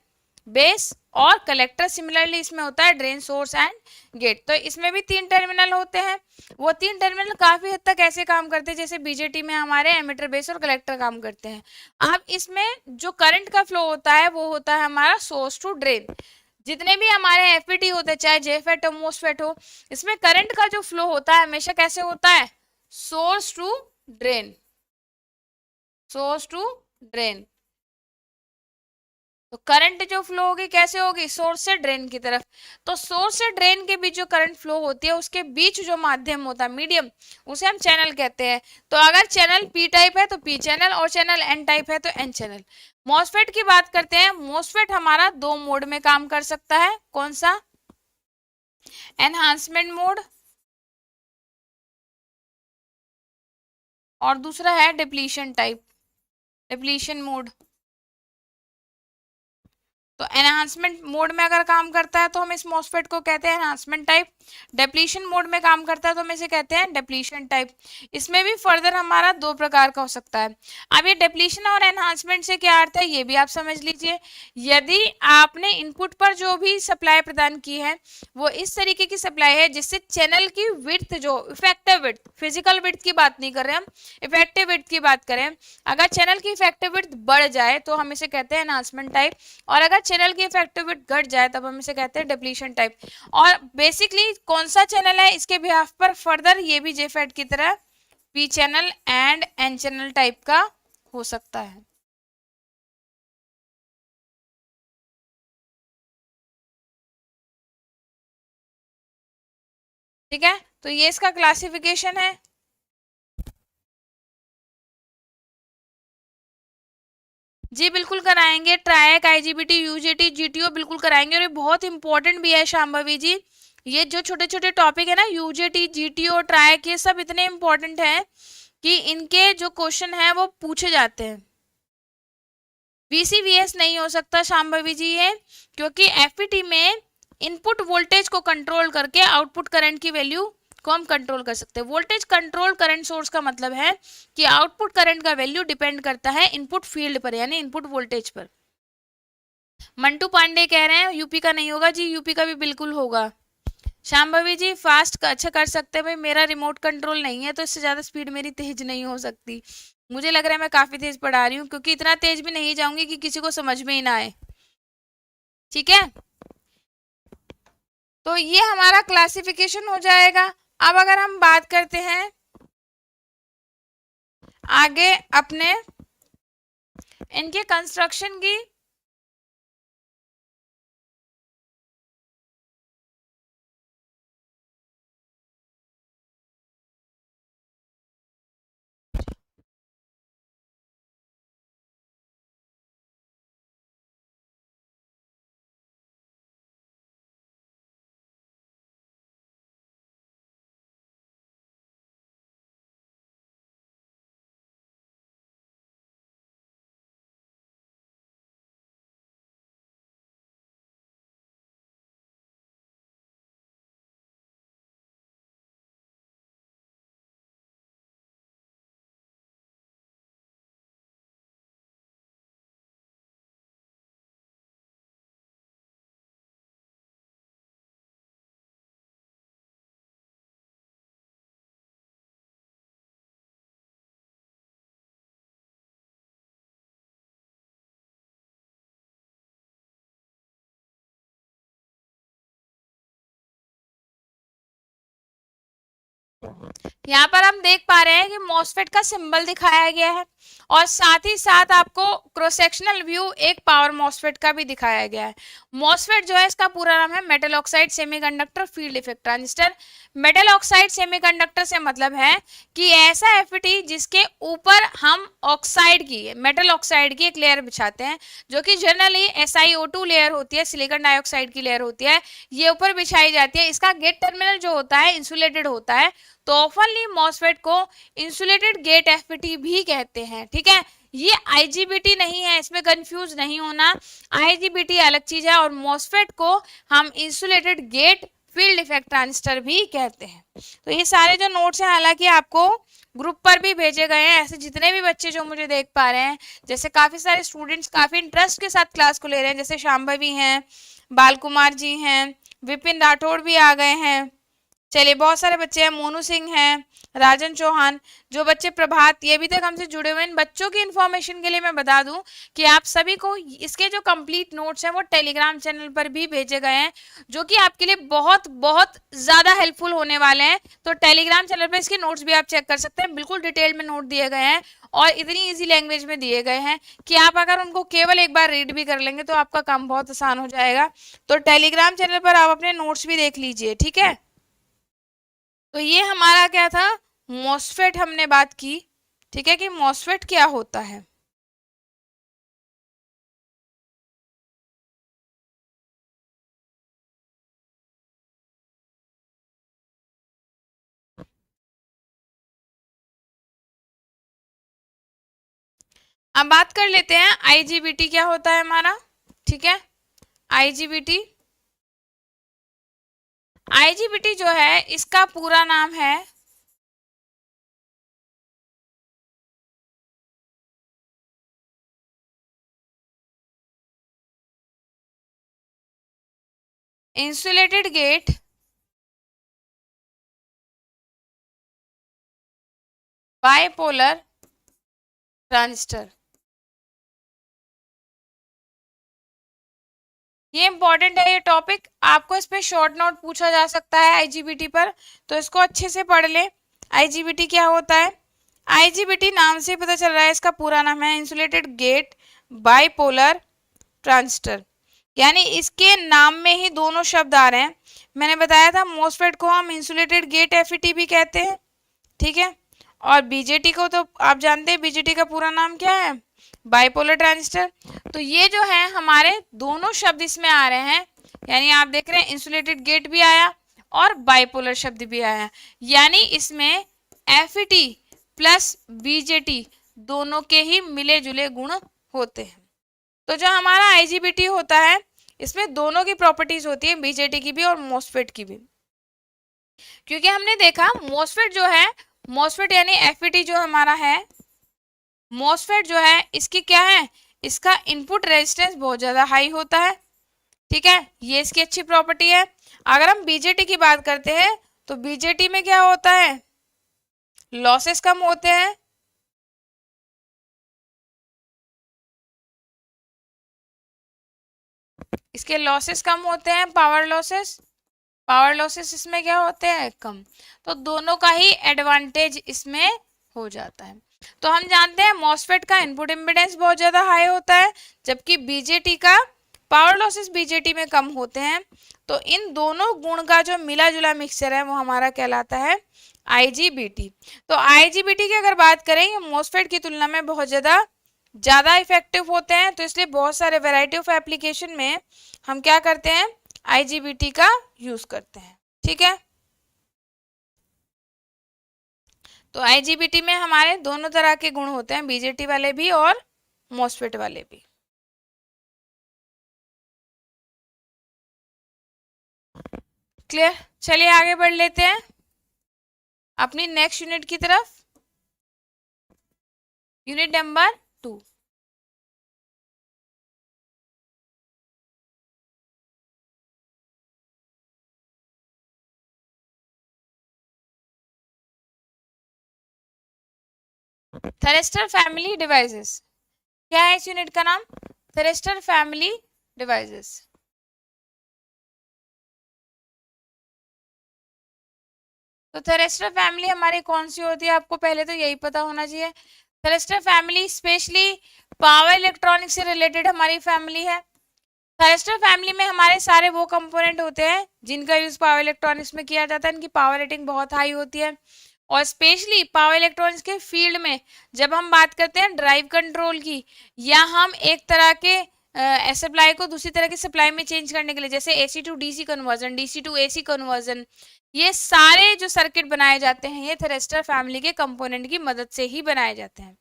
बेस और कलेक्टर। सिमिलरली इसमें होता है ड्रेन, सोर्स एंड गेट। तो इसमें भी तीन टर्मिनल होते हैं। वो तीन टर्मिनल काफी हद तक ऐसे काम करते हैं जैसे बीजेटी में हमारे एमिटर, बेस और कलेक्टर काम करते हैं। अब इसमें जो करंट का फ्लो होता है वो होता है हमारा सोर्स टू ड्रेन। जितने भी हमारे एफईटी होते हैं, चाहे जेफेट हो, मोसफेट हो, इसमें करंट का जो फ्लो होता है हमेशा कैसे होता है? Source to drain, source to drain. तो करंट जो फ्लो होगी कैसे होगी? सोर्स से ड्रेन की तरफ। तो सोर्स से ड्रेन के बीच जो करंट फ्लो होती है उसके बीच जो माध्यम होता है, मीडियम, उसे हम चैनल कहते हैं। तो अगर चैनल पी टाइप है तो पी चैनल और चैनल एन टाइप है तो एन चैनल। मॉसफेट की बात करते हैं, मॉसफेट हमारा दो मोड में काम कर सकता है। कौन सा? एनहांसमेंट मोड और दूसरा है डिप्लीशन टाइप, डिप्लीशन मोड। तो एनहांसमेंट मोड में अगर काम करता है तो हम इस मॉसफेट को कहते हैं एनहांसमेंट टाइप। डिप्लीशन मोड में काम करता है तो हम इसे कहते हैं डिप्लीशन टाइप। इसमें भी फर्दर हमारा दो प्रकार का हो सकता है। अब ये डिप्लीशन और एनहांसमेंट से क्या अर्थ है ये भी आप समझ लीजिए। यदि आपने इनपुट पर जो भी सप्लाई प्रदान की है वो इस तरीके की सप्लाई है जिससे चैनल की विड्थ, जो इफेक्टिव विड्थ, फिजिकल विड्थ की बात नहीं कर रहे हम, इफेक्टिव विड्थ की बात करें, अगर चैनल की इफेक्टिव विड्थ बढ़ जाए तो हम इसे कहते हैं एनहांसमेंट टाइप, और अगर चैनल की इफेक्टिव विड्थ घट जाए तब हम इसे कहते हैं डिप्लीशन टाइप। और बेसिकली कौन सा चैनल है इसके बिहाफ पर फर्दर ये भी जेफेट की तरह P channel and N channel type का हो सकता है। ठीक है, तो ये इसका क्लासिफिकेशन है। जी बिल्कुल कराएंगे, ट्रायक, आईजीबीटी, यूजेटी, जीटीओ बिल्कुल कराएंगे। और ये बहुत इंपॉर्टेंट भी है शांभवी जी। ये जो छोटे छोटे टॉपिक है ना, यूजेटी, जीटीओ, ट्रायक, ये सब इतने इंपॉर्टेंट हैं कि इनके जो क्वेश्चन है वो पूछे जाते हैं। VCVS नहीं हो सकता शांभवी जी ये, क्योंकि FET में इनपुट वोल्टेज को कंट्रोल करके आउटपुट करंट की वैल्यू को हम कंट्रोल कर सकते हैं। वोल्टेज कंट्रोल करंट सोर्स का मतलब है कि आउटपुट करंट का वैल्यू डिपेंड करता है इनपुट फील्ड पर, यानी इनपुट वोल्टेज पर। मंटू पांडे कह रहे हैं यूपी का नहीं होगा जी, यूपी का भी बिल्कुल होगा। शांभवी जी फास्ट अच्छा कर सकते हैं भाई, मेरा रिमोट कंट्रोल नहीं है तो इससे ज्यादा स्पीड मेरी तेज नहीं हो सकती। मुझे लग रहा है मैं काफी तेज पढ़ा रही हूँ, क्योंकि इतना तेज भी नहीं जाऊंगी कि किसी को समझ में ही ना आए। ठीक है, तो ये हमारा क्लासिफिकेशन हो जाएगा। अब अगर हम बात करते हैं आगे अपने इनके कंस्ट्रक्शन की, यहाँ पर हम देख पा रहे हैं कि मॉसफेट का सिंबल दिखाया गया है और साथ ही साथ आपको क्रॉस सेक्शनल व्यू एक पावर मॉसफेट का भी दिखाया गया है। मॉसफेट जो है इसका पूरा नाम है metal oxide semiconductor field effect transistor. Metal oxide semiconductor से मतलब है कि ऐसा FET जिसके ऊपर हम ऑक्साइड की, मेटल ऑक्साइड की एक लेयर बिछाते हैं, जो कि जनरली SiO2 लेयर होती है, सिलिकॉन डाइऑक्साइड की लेयर होती है, ये ऊपर बिछाई जाती है। इसका गेट टर्मिनल जो होता है इंसुलेटेड होता है, तो ऑफनली मॉसफेट को इंसुलेटेड गेट FET भी कहते हैं। ठीक है, ये IGBT नहीं है, इसमें कंफ्यूज नहीं होना। IGBT अलग चीज है और मॉसफेट को हम insulated gate field effect transistor भी कहते हैं। तो ये सारे जो नोट्स हैं हालांकि आपको ग्रुप पर भी भेजे गए हैं। ऐसे जितने भी बच्चे जो मुझे देख पा रहे हैं, जैसे काफी सारे स्टूडेंट्स काफी इंटरेस्ट के साथ क्लास को ले रहे हैं, जैसे शांभवी हैं, बाल कुमार जी हैं, विपिन राठौड़ भी आ गए हैं, चलिए बहुत सारे बच्चे हैं, मोनू सिंह हैं, राजन चौहान, जो बच्चे प्रभात ये अभी तक हमसे जुड़े हुए हैं। इन बच्चों की इन्फॉर्मेशन के लिए मैं बता दूं कि आप सभी को इसके जो कंप्लीट नोट्स हैं वो टेलीग्राम चैनल पर भी भेजे गए हैं, जो कि आपके लिए बहुत बहुत ज़्यादा हेल्पफुल होने वाले हैं। तो टेलीग्राम चैनल पर इसके नोट्स भी आप चेक कर सकते हैं, बिल्कुल डिटेल में नोट दिए गए हैं और इतनी ईजी लैंग्वेज में दिए गए हैं कि आप अगर उनको केवल एक बार रीड भी कर लेंगे तो आपका काम बहुत आसान हो जाएगा। तो टेलीग्राम चैनल पर आप अपने नोट्स भी देख लीजिए। ठीक है, तो ये हमारा क्या था, मॉसफेट हमने बात की। ठीक है, कि मॉसफेट क्या होता है। अब बात कर लेते हैं IGBT क्या होता है हमारा। ठीक है, IGBT जो है इसका पूरा नाम है इंसुलेटेड गेट बाइपोलर ट्रांजिस्टर। ये इंपॉर्टेंट है, ये टॉपिक आपको इस पे शॉर्ट नोट पूछा जा सकता है IGBT पर, तो इसको अच्छे से पढ़ ले। IGBT क्या होता है, IGBT नाम से पता चल रहा है, इसका पूरा नाम है इंसुलेटेड गेट बाइपोलर ट्रांजिस्टर, यानी इसके नाम में ही दोनों शब्द आ रहे हैं। मैंने बताया था मॉसफेट को हम इंसुलेटेड गेट FET भी कहते हैं। ठीक है, और BJT को तो आप जानते हैं, BJT का पूरा नाम क्या है, बाइपोलर ट्रांजिस्टर। तो ये जो है हमारे दोनों शब्द इसमें आ रहे हैं, यानी आप देख रहे हैं इंसुलेटेड गेट भी आया और बाइपोलर शब्द भी आया, यानी इसमें FET प्लस बीजेटी दोनों के ही मिले जुले गुण होते हैं। तो जो हमारा आईजीबीटी होता है इसमें दोनों की प्रॉपर्टीज होती है, बीजेटी की भी और मॉसफेट की भी। क्योंकि हमने देखा मॉसफेट जो है, मॉसफेट यानी एफईटी जो हमारा है, मॉसफेट जो है इसकी क्या है, इसका इनपुट रेजिस्टेंस बहुत ज्यादा हाई होता है। ठीक है, ये इसकी अच्छी प्रॉपर्टी है। अगर हम बीजेटी की बात करते हैं तो बीजेटी में क्या होता है, लॉसेस कम होते हैं। इसके लॉसेस कम होते हैं, पावर लॉसेस, पावर लॉसेस इसमें क्या होते हैं, कम। तो दोनों का ही एडवांटेज इसमें हो जाता है। तो हम जानते हैं मॉसफेट का इनपुट इम्पीडेंस बहुत ज्यादा हाई होता है, जबकि बीजेटी का पावर लॉसेस बीजेटी में कम होते हैं। तो इन दोनों गुण का जो मिला जुला मिक्सचर है वो हमारा कहलाता है आईजीबीटी। तो आईजीबीटी की अगर बात करें, ये मॉसफेट की तुलना में बहुत ज्यादा इफेक्टिव होते हैं। तो इसलिए बहुत सारे वैरायटी ऑफ एप्लीकेशन में हम क्या करते हैं, आईजीबीटी का यूज करते हैं। ठीक है, तो आईजीबीटी में हमारे दोनों तरह के गुण होते हैं, बीजेटी वाले भी और मॉसफेट वाले भी। क्लियर, चलिए आगे बढ़ लेते हैं अपनी नेक्स्ट यूनिट की तरफ, यूनिट नंबर 2। थेरेस्टर फैमिली डिवाइसेस, क्या है इस यूनिट का नाम, थेरेस्टर फैमिली डिवाइसेस। तो थेरेस्टर फैमिली हमारी कौन सी होती है, आपको पहले तो यही पता होना चाहिए। थेरेस्टर फैमिली स्पेशली पावर इलेक्ट्रॉनिक्स से रिलेटेड हमारी फैमिली है। थेरेस्टर फैमिली में हमारे सारे वो कंपोनेंट होते हैं जिनका यूज पावर इलेक्ट्रॉनिक्स में किया जाता है, इनकी पावर रेटिंग बहुत हाई होती है। और स्पेशली पावर इलेक्ट्रॉनिक्स के फील्ड में जब हम बात करते हैं ड्राइव कंट्रोल की, या हम एक तरह के सप्लाई को दूसरी तरह की सप्लाई में चेंज करने के लिए, जैसे AC to DC conversion, DC to AC conversion, ये सारे जो सर्किट बनाए जाते हैं ये थेरेस्टर फैमिली के कंपोनेंट की मदद से ही बनाए जाते हैं।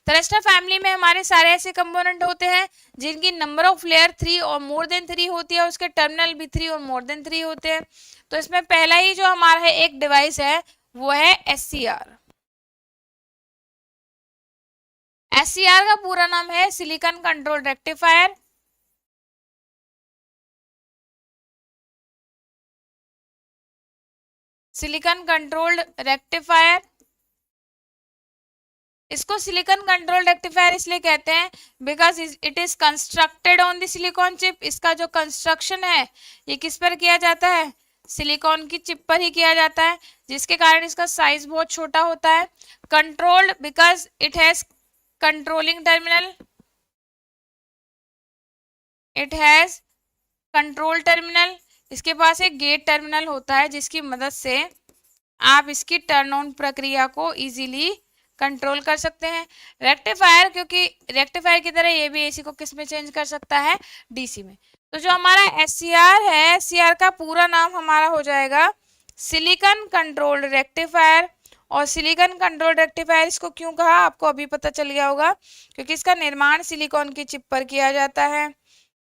थेरेस्टर फैमिली में हमारे सारे ऐसे कंपोनेंट होते हैं जिनकी नंबर ऑफ लेयर 3 और मोर देन 3 होती है, उसके टर्मिनल भी 3 और मोर देन 3 होते हैं। तो इसमें पहला ही जो हमारा है एक डिवाइस है वो है एससीआर। एससीआर का पूरा नाम है silicon control rectifier. Silicon controlled rectifier, इसको सिलिकॉन कंट्रोल रेक्टिफायर इसलिए कहते हैं because it is constructed on the silicon chip. इसका जो कंस्ट्रक्शन है ये किस पर किया जाता है, सिलिकॉन की चिप पर ही किया जाता है, जिसके कारण इसका साइज बहुत छोटा होता है। Controlled because it has controlling terminal, it has control terminal, इसके पास एक गेट टर्मिनल होता है जिसकी मदद से आप इसकी टर्न ऑन प्रक्रिया को इजीली कंट्रोल कर सकते हैं। रेक्टिफायर, क्योंकि रेक्टिफायर की तरह ये भी एसी को किस में चेंज कर सकता है, डीसी में। तो जो हमारा एससीआर है, एससीआर का पूरा नाम हमारा हो जाएगा सिलिकॉन कंट्रोल्ड रेक्टिफायर। और सिलिकॉन कंट्रोल्ड रेक्टिफायर इसको क्यों कहा, आपको अभी पता चल गया होगा, क्योंकि इसका निर्माण सिलिकॉन की चिप पर किया जाता है।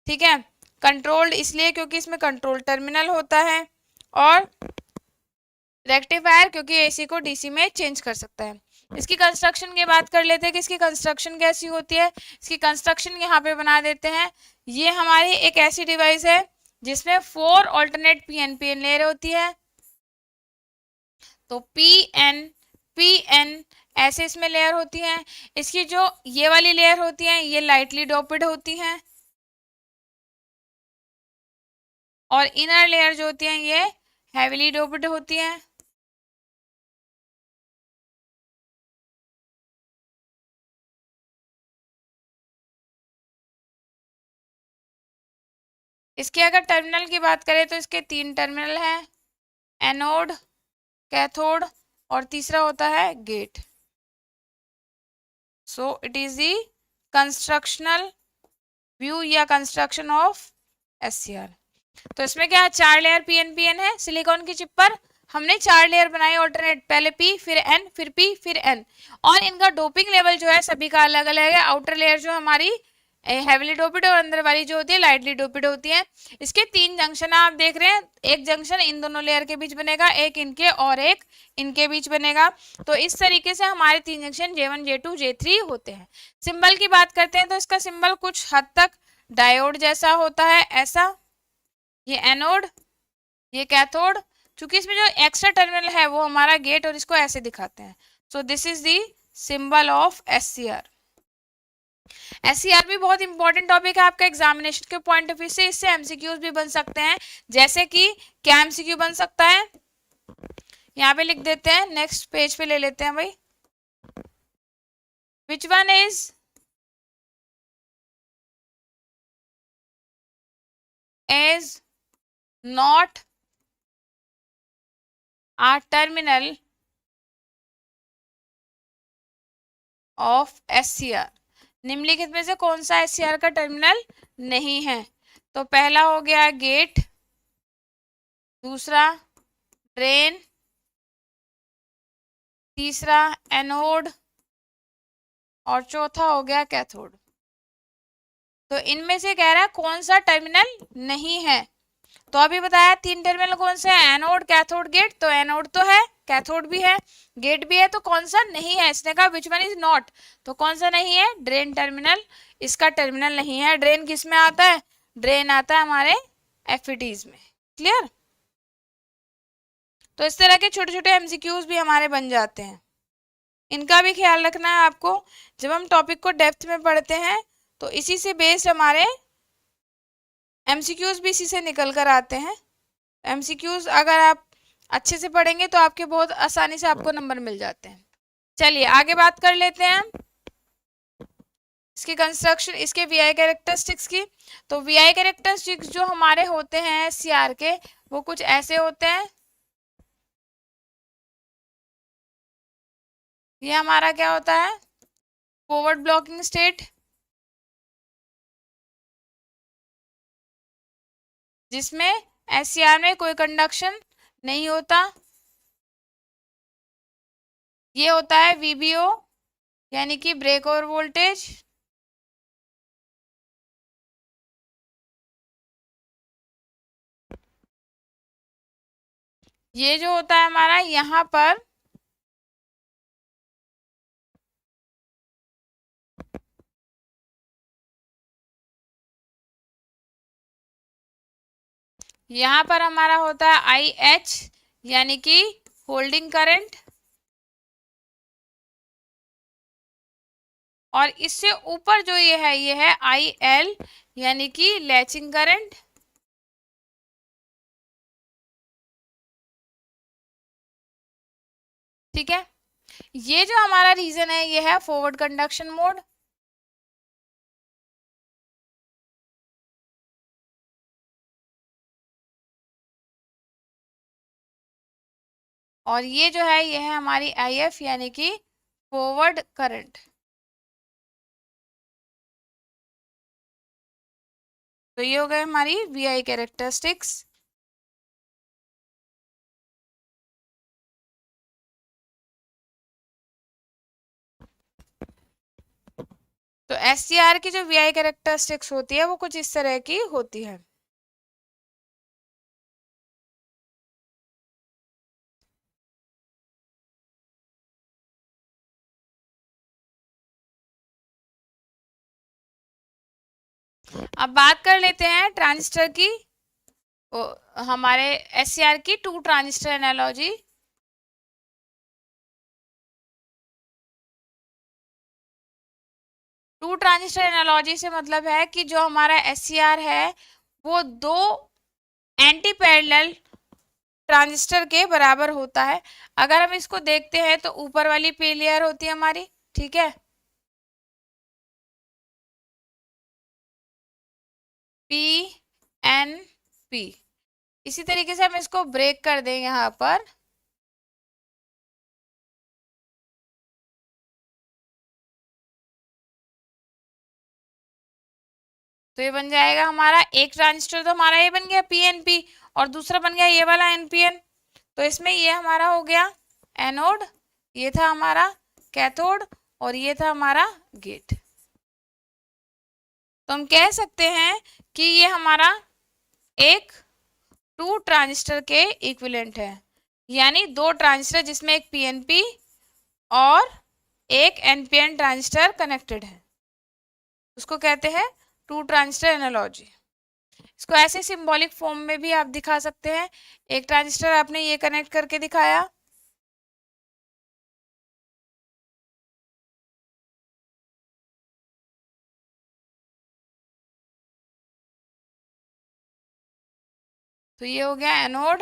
ठीक है, कंट्रोल्ड इसलिए क्योंकि इसमें कंट्रोल टर्मिनल होता है, और रेक्टिफायर क्योंकि एसी को डीसी में चेंज कर सकता है। इसकी कंस्ट्रक्शन की बात कर लेते हैं कि इसकी कंस्ट्रक्शन कैसी होती है। इसकी कंस्ट्रक्शन यहाँ पे बना देते हैं। ये हमारी एक ऐसी डिवाइस है जिसमें 4 ऑल्टरनेट पीएन लेयर होती है। तो पीएन ऐसे इसमें लेयर होती हैं। इसकी जो ये वाली लेयर होती हैं ये लाइटली डोप्ड होती हैं, और इनर लेयर जो होती हैं ये हैवीली डोप्ड होती हैं। इसके अगर टर्मिनल की बात करें तो इसके 3 टर्मिनल हैं, एनोड, कैथोड और तीसरा होता है gate. So it is the constructional view या कंस्ट्रक्शन ऑफ एससीआर। तो इसमें क्या 4 लेयर पीएन है सिलिकॉन की चिप पर, हमने 4 लेयर बनाई ऑल्टरनेट, पहले पी फिर एन फिर पी फिर एन, और इनका डोपिंग लेवल जो है सभी का अलग अलग है। आउटर लेयर जो हमारी हेविली डोपिड और अंदर वाली जो होती है लाइटली डोपिड होती है। इसके 3 जंक्शन आप देख रहे हैं, एक जंक्शन इन दोनों लेयर के बीच बनेगा, एक इनके और एक इनके बीच बनेगा। तो इस तरीके से हमारे 3 जंक्शन J1 J2 J3 होते हैं। सिंबल की बात करते हैं तो इसका सिंबल कुछ हद तक डायोड जैसा होता है, ऐसा, ये एनोड ये कैथोड, क्योंकि इसमें जो एक्स्ट्रा टर्मिनल है वो हमारा गेट, और इसको ऐसे दिखाते हैं। So this is the symbol of SCR। SCR भी बहुत इंपॉर्टेंट टॉपिक है आपका एग्जामिनेशन के पॉइंट ऑफ व्यू से, इससे MCQs भी बन सकते हैं। जैसे कि क्या MCQ बन सकता है, यहाँ पे लिख देते हैं, नेक्स्ट पेज पे ले लेते हैं भाई। Which one is not a terminal of SCR। निम्नलिखित में से कौन सा SCR का टर्मिनल नहीं है? तो पहला हो गया गेट, दूसरा ड्रेन, तीसरा एनोड, और चौथा हो गया कैथोड। तो इनमें से कह रहा है कौन सा टर्मिनल नहीं है। तो अभी बताया 3 टर्मिनल कौन से हैं, एनोड कैथोड गेट। तो एनोड तो है, कैथोड भी है, गेट भी है, तो कौन सा नहीं है? इसने कहा विच वन इज नॉट, तो कौन सा नहीं है? ड्रेन टर्मिनल इसका टर्मिनल नहीं है। ड्रेन किस में आता है? ड्रेन आता है हमारे FETs में। क्लियर? तो इस तरह के छोटे छोटे MCQs भी हमारे बन जाते हैं, इनका भी ख्याल रखना है आपको। जब हम टॉपिक को डेप्थ में पढ़ते हैं तो इसी से बेस्ड हमारे MCQs भी इसी से निकल कर आते हैं। MCQs अगर आप अच्छे से पढ़ेंगे तो आपके बहुत आसानी से आपको नंबर मिल जाते हैं। चलिए आगे बात कर लेते हैं इसकी कंस्ट्रक्शन, इसके VI कैरेक्टरिस्टिक्स की। तो VI कैरेक्टरिस्टिक्स जो हमारे होते हैं SCR के, वो कुछ ऐसे होते हैं। ये हमारा क्या होता है? फॉरवर्ड ब्लॉकिंग स्टेट, जिसमें SCR में कोई कंडक्शन नहीं होता। ये होता है VBO यानी कि ब्रेक ओवर वोल्टेज। ये जो होता है हमारा यहाँ पर हमारा होता है IH यानी कि होल्डिंग करंट, और इससे ऊपर जो ये है IL यानी कि लैचिंग करंट। ठीक है, ये जो हमारा रीजन है ये है फॉरवर्ड कंडक्शन मोड। और ये जो है ये है हमारी IF यानी कि फॉरवर्ड करंट। तो ये हो गए हमारी VI कैरेक्टरिस्टिक्स। तो SCR की जो VI कैरेक्टरिस्टिक्स होती है वो कुछ इस तरह की होती है। अब बात कर लेते हैं ट्रांजिस्टर की, हमारे SCR की 2 transistor analogy. Two transistor analogy से मतलब है कि जो हमारा SCR है वो 2 एंटी पैरेलल ट्रांजिस्टर के बराबर होता है। अगर हम इसको देखते हैं तो ऊपर वाली पी लेयर होती है हमारी, ठीक है, PNP। इसी तरीके से हम इसको ब्रेक कर दें यहाँ पर, तो ये बन जाएगा हमारा एक ट्रांजिस्टर, तो हमारा ये बन गया PNP और दूसरा बन गया ये वाला NPN। तो इसमें ये हमारा हो गया एनोड, ये था हमारा कैथोड और ये था हमारा गेट। तो हम कह सकते हैं कि ये हमारा एक टू ट्रांजिस्टर के इक्विवेलेंट है, यानी दो ट्रांजिस्टर जिसमें एक पीएनपी और एक एनपीएन ट्रांजिस्टर कनेक्टेड है, उसको कहते हैं टू ट्रांजिस्टर एनालॉजी। इसको ऐसे सिंबॉलिक फॉर्म में भी आप दिखा सकते हैं। एक ट्रांजिस्टर आपने ये कनेक्ट करके दिखाया, तो ये हो गया एनोड,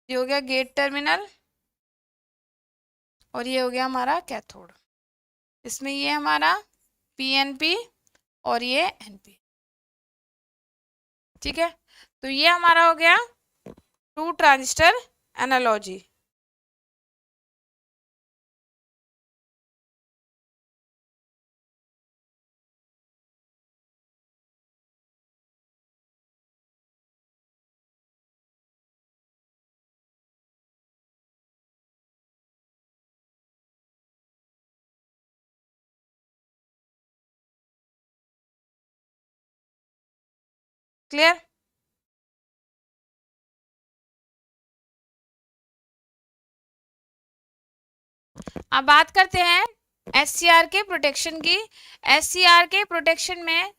ये हो गया गेट टर्मिनल और ये हो गया हमारा कैथोड। इसमें ये हमारा पीएनपी और ये एनपी, ठीक है। तो ये हमारा हो गया टू ट्रांजिस्टर एनालॉजी। क्लियर? अब बात करते हैं एससीआर के प्रोटेक्शन की। एससीआर के प्रोटेक्शन में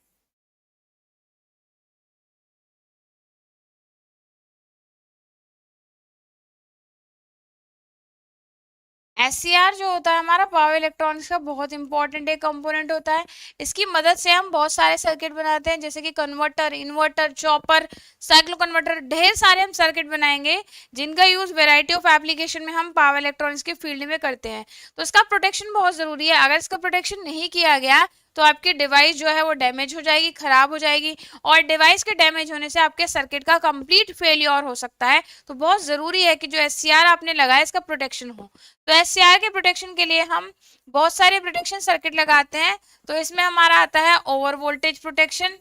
एससीआर जो होता है हमारा पावर इलेक्ट्रॉनिक्स का बहुत इंपॉर्टेंट एक कंपोनेंट होता है। इसकी मदद से हम बहुत सारे सर्किट बनाते हैं, जैसे कि converter, inverter, chopper, cyclo converter, ढेर सारे हम सर्किट बनाएंगे जिनका यूज वेराइटी ऑफ एप्लीकेशन में हम पावर इलेक्ट्रॉनिक्स के फील्ड में करते हैं। तो इसका प्रोटेक्शन बहुत जरूरी है। अगर इसका प्रोटेक्शन नहीं किया गया तो आपकी डिवाइस जो है वो डैमेज हो जाएगी, खराब हो जाएगी, और डिवाइस के डैमेज होने से आपके सर्किट का कंप्लीट फेलियर हो सकता है। तो बहुत जरूरी है कि जो एससीआर आपने लगाया इसका प्रोटेक्शन हो। तो एससीआर के प्रोटेक्शन के लिए हम बहुत सारे प्रोटेक्शन सर्किट लगाते हैं। तो इसमें हमारा आता है over voltage protection.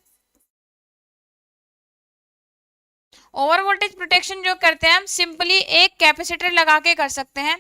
Over voltage protection जो करते हैं हम सिंपली एक कैपेसिटर लगा के कर सकते हैं।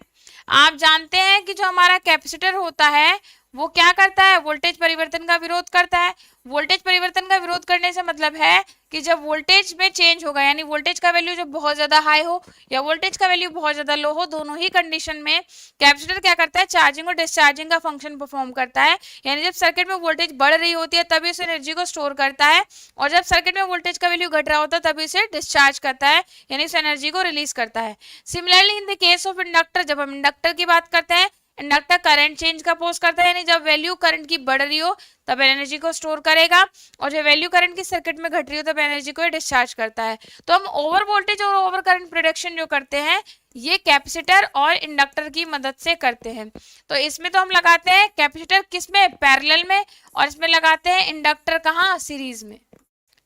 आप जानते हैं कि जो हमारा कैपेसिटर होता है वो क्या करता है, वोल्टेज परिवर्तन का विरोध करता है। वोल्टेज परिवर्तन का विरोध करने से मतलब है कि जब वोल्टेज में चेंज होगा, यानी वोल्टेज का वैल्यू जब बहुत ज्यादा हाई हो या वोल्टेज का वैल्यू बहुत ज्यादा लो हो, दोनों ही कंडीशन में कैपेसिटर क्या करता है, चार्जिंग और डिस्चार्जिंग का फंक्शन परफॉर्म करता है। यानी जब सर्किट में वोल्टेज बढ़ रही होती है तभी उस एनर्जी को स्टोर करता है, और जब सर्किट में वोल्टेज का वैल्यू घट रहा होता है तभी उसे डिस्चार्ज करता है, यानी इस एनर्जी को रिलीज करता है। Similarly in the case of inductor, जब हम इंडक्टर की बात करते हैं, इंडक्टर करंट चेंज का पोज करता है, यानी जब वैल्यू करंट की बढ़ रही हो तब एनर्जी को स्टोर करेगा, और जब वैल्यू करंट की सर्किट में घट रही हो तब एनर्जी को डिस्चार्ज करता है। तो हम ओवर वोल्टेज और ओवर करंट प्रोटेक्शन जो करते हैं ये कैपेसिटर और इंडक्टर की मदद से करते हैं। तो इसमें तो हम लगाते हैं कैपेसिटर किसमें, पैरेलल में, और इसमें लगाते हैं इंडक्टर कहाँ, सीरीज में,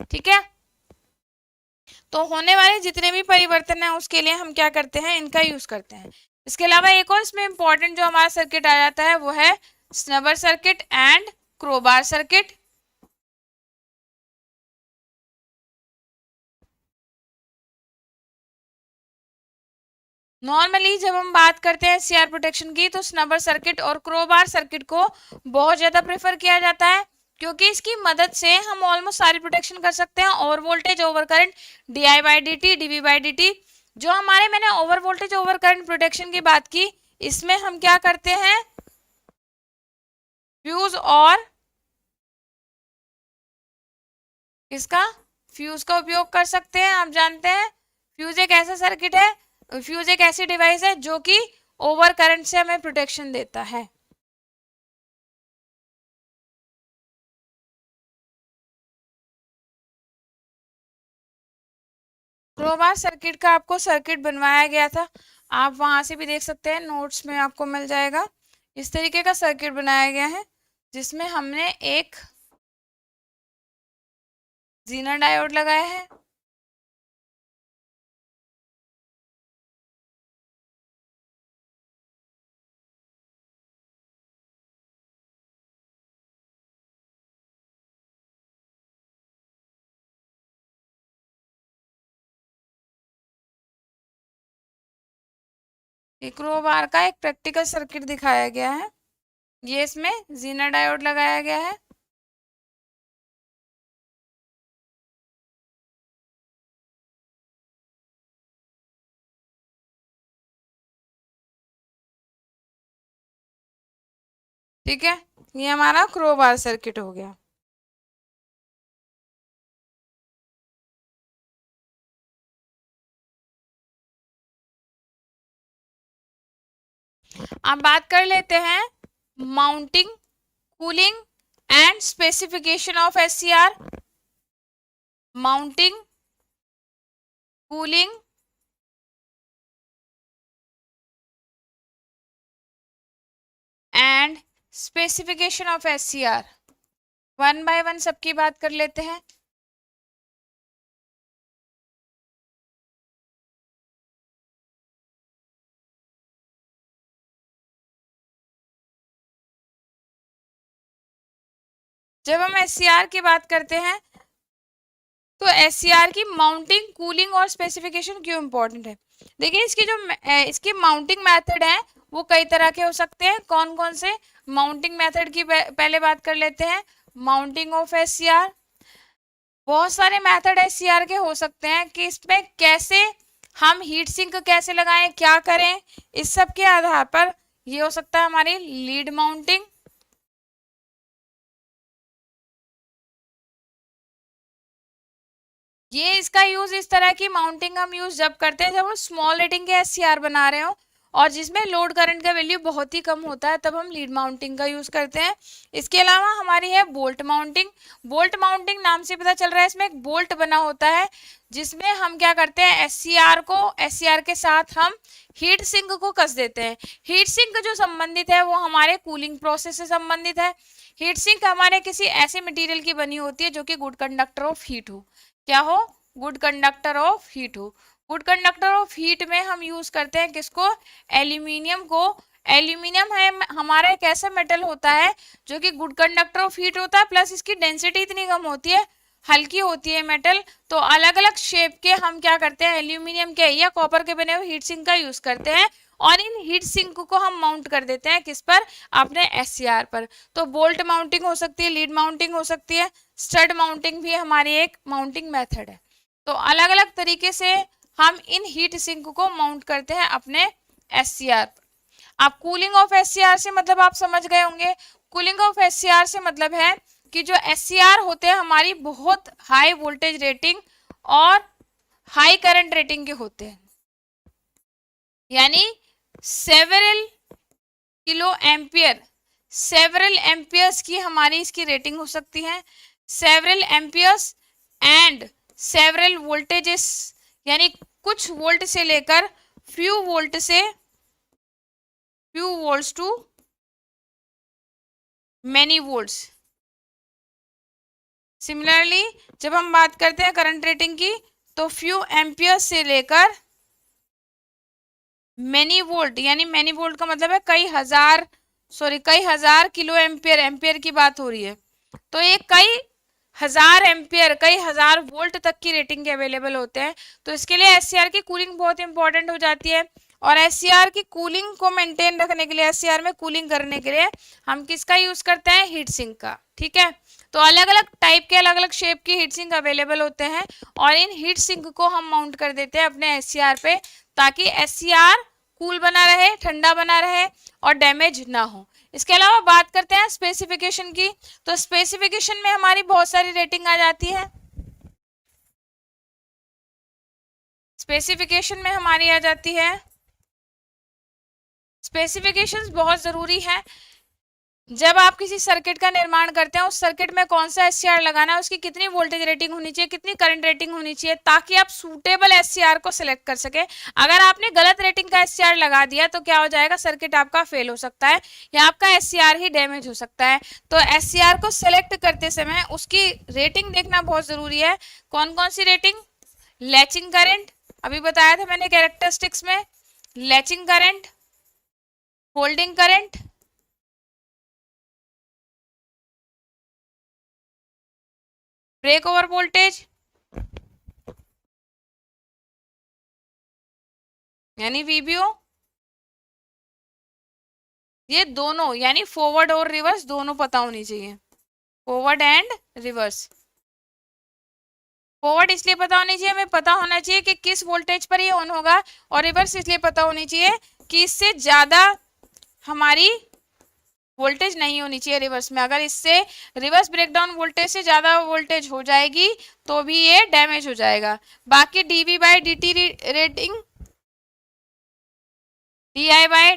ठीक है। तो होने वाले जितने भी परिवर्तन है उसके लिए हम क्या करते हैं, इनका यूज करते हैं। इसके अलावा एक और इसमें इंपॉर्टेंट जो हमारा सर्किट आ जाता है वो है snubber circuit and crowbar circuit. Normally जब हम बात करते हैं सीआर प्रोटेक्शन की तो स्नबर सर्किट और क्रोबार सर्किट को बहुत ज्यादा प्रेफर किया जाता है, क्योंकि इसकी मदद से हम ऑलमोस्ट सारी प्रोटेक्शन कर सकते हैं। Over voltage over current, DI by D T, DV by D T. जो हमारे मैंने over voltage over current protection की बात की, इसमें हम क्या करते हैं, फ्यूज और इसका फ्यूज का उपयोग कर सकते हैं। आप जानते हैं फ्यूज एक ऐसा सर्किट है, फ्यूज एक ऐसी डिवाइस है जो कि ओवर करंट से हमें प्रोटेक्शन देता है। क्रोबार सर्किट का आपको सर्किट बनवाया गया था, आप वहां से भी देख सकते हैं, नोट्स में आपको मिल जाएगा। इस तरीके का सर्किट बनाया गया है जिसमें हमने एक जीना डायोड लगाया है, पिको बार का एक प्रैक्टिकल सर्किट दिखाया गया है। ये इसमें जीना डायोड लगाया गया है। ठीक है, ये हमारा क्रोबार सर्किट हो गया। अब बात कर लेते हैं mounting, cooling and specification of SCR. Mounting, cooling and specification of SCR, one by one सबकी बात कर लेते हैं। जब हम एससीआर की बात करते हैं तो एससीआर की माउंटिंग, कूलिंग और स्पेसिफिकेशन क्यों इंपॉर्टेंट है? देखिए, इसकी जो इसकी माउंटिंग मेथड है वो कई तरह के हो सकते हैं। कौन कौन से? माउंटिंग मेथड की पहले बात कर लेते हैं। माउंटिंग ऑफ एससीआर, बहुत सारे मेथड एससीआर के हो सकते हैं कि इसमें कैसे हम हीट सिंक कैसे लगाएं, क्या करें, इस सब के आधार पर ये हो सकता है हमारी लीड माउंटिंग। ये इसका यूज, इस तरह की माउंटिंग हम यूज जब करते हैं जब हम स्मॉल रेटिंग के एससीआर बना रहे हो और जिसमें लोड करंट का वैल्यू बहुत ही कम होता है, तब हम लीड माउंटिंग का यूज करते हैं। इसके अलावा हमारी है बोल्ट माउंटिंग। बोल्ट माउंटिंग नाम से पता चल रहा है, इसमें एक बोल्ट बना होता है जिसमें हम क्या करते हैं, एससीआर को, एससीआर के साथ हम हीट सिंक को कस देते हैं। हीट सिंक जो संबंधित है वो हमारे कूलिंग प्रोसेस से संबंधित है। हीट सिंक हमारे किसी ऐसे मटेरियल की बनी होती है जो कि गुड कंडक्टर ऑफ हीट हो। क्या हो? गुड कंडक्टर ऑफ हीट हो। गुड कंडक्टर ऑफ हीट में हम यूज करते हैं किसको? एल्यूमिनियम को। एल्यूमिनियम है हमारा एक ऐसा मेटल होता है जो कि गुड कंडक्टर ऑफ हीट होता है, प्लस इसकी डेंसिटी इतनी कम होती है, हल्की होती है मेटल। तो अलग अलग शेप के हम क्या करते हैं, एल्यूमिनियम के या कॉपर के बने हुए हीट सिंक का यूज करते हैं और इन हीट सिंक को हम माउंट कर देते हैं किस पर? अपने एससीआर पर। तो बोल्ट माउंटिंग हो सकती है, लीड माउंटिंग हो सकती है, स्टड माउंटिंग भी हमारी एक माउंटिंग मेथड है। तो अलग अलग तरीके से हम इन हीट सिंक को माउंट करते हैं अपने एससीआर पर। आप कूलिंग ऑफ एससीआर से मतलब आप समझ गए होंगे। कूलिंग ऑफ एससीआर से मतलब है कि जो एससीआर होते हैं हमारी बहुत हाई वोल्टेज रेटिंग और हाई करंट रेटिंग के होते हैं, यानी several kilo ampere, several amperes की हमारी इसकी रेटिंग हो सकती है। Several amperes and several voltages, यानी कुछ वोल्ट से लेकर फ्यू वोल्ट से few volts to many volts. Similarly जब हम बात करते हैं करंट रेटिंग की तो फ्यू एम्पियर से लेकर मैनी वोल्ट, यानी मैनी वोल्ट का मतलब है कई हजार, कई हजार किलो एम्पियर, एम्पियर की बात हो रही है। तो ये कई हजार एम्पियर, कई हजार वोल्ट तक की रेटिंग के अवेलेबल होते हैं। तो इसके लिए एससीआर की कूलिंग बहुत इंपॉर्टेंट हो जाती है। और एससीआर की कूलिंग को मेंटेन रखने के लिए, एससीआर में कूलिंग करने के लिए हम किसका यूज करते हैं? हीट सिंक का। ठीक है, तो अलग अलग टाइप के, अलग अलग शेप के हीट सिंक अवेलेबल होते हैं और इन हीट सिंक को हम माउंट कर देते हैं अपने एससीआर पे, ताकि एससीआर कूल बना रहे, ठंडा बना रहे और डैमेज ना हो। इसके अलावा बात करते हैं स्पेसिफिकेशन की। तो स्पेसिफिकेशन में हमारी बहुत सारी रेटिंग आ जाती है। स्पेसिफिकेशन में हमारी आ जाती है, स्पेसिफिकेशंस बहुत जरूरी है। जब आप किसी सर्किट का निर्माण करते हैं, उस सर्किट में कौन सा एससीआर लगाना है, उसकी कितनी वोल्टेज रेटिंग होनी चाहिए, कितनी करंट रेटिंग होनी चाहिए, ताकि आप सूटेबल एससीआर को सिलेक्ट कर सके। अगर आपने गलत रेटिंग का एससीआर लगा दिया तो क्या हो जाएगा, सर्किट आपका फेल हो सकता है या आपका एससीआर ही डैमेज हो सकता है। तो एससीआर को सिलेक्ट करते समय उसकी रेटिंग देखना बहुत जरूरी है। कौन कौन सी रेटिंग? लैचिंग करंट, अभी बताया था मैंने कैरेक्टरिस्टिक्स में, latching current, holding current, break over voltage यानी वीबीओ, ये दोनों यानी फॉरवर्ड और रिवर्स दोनों पता होनी चाहिए, फॉरवर्ड एंड रिवर्स। फॉरवर्ड इसलिए पता होनी चाहिए, हमें पता होना चाहिए कि किस वोल्टेज पर ये ऑन होगा, और रिवर्स इसलिए पता होनी चाहिए कि इससे ज्यादा हमारी वोल्टेज नहीं होनी चाहिए रिवर्स में। अगर इससे रिवर्स ब्रेकडाउन वोल्टेज से ज्यादा वोल्टेज हो जाएगी तो भी ये डैमेज हो जाएगा। बाकी DV by D T rating, D I by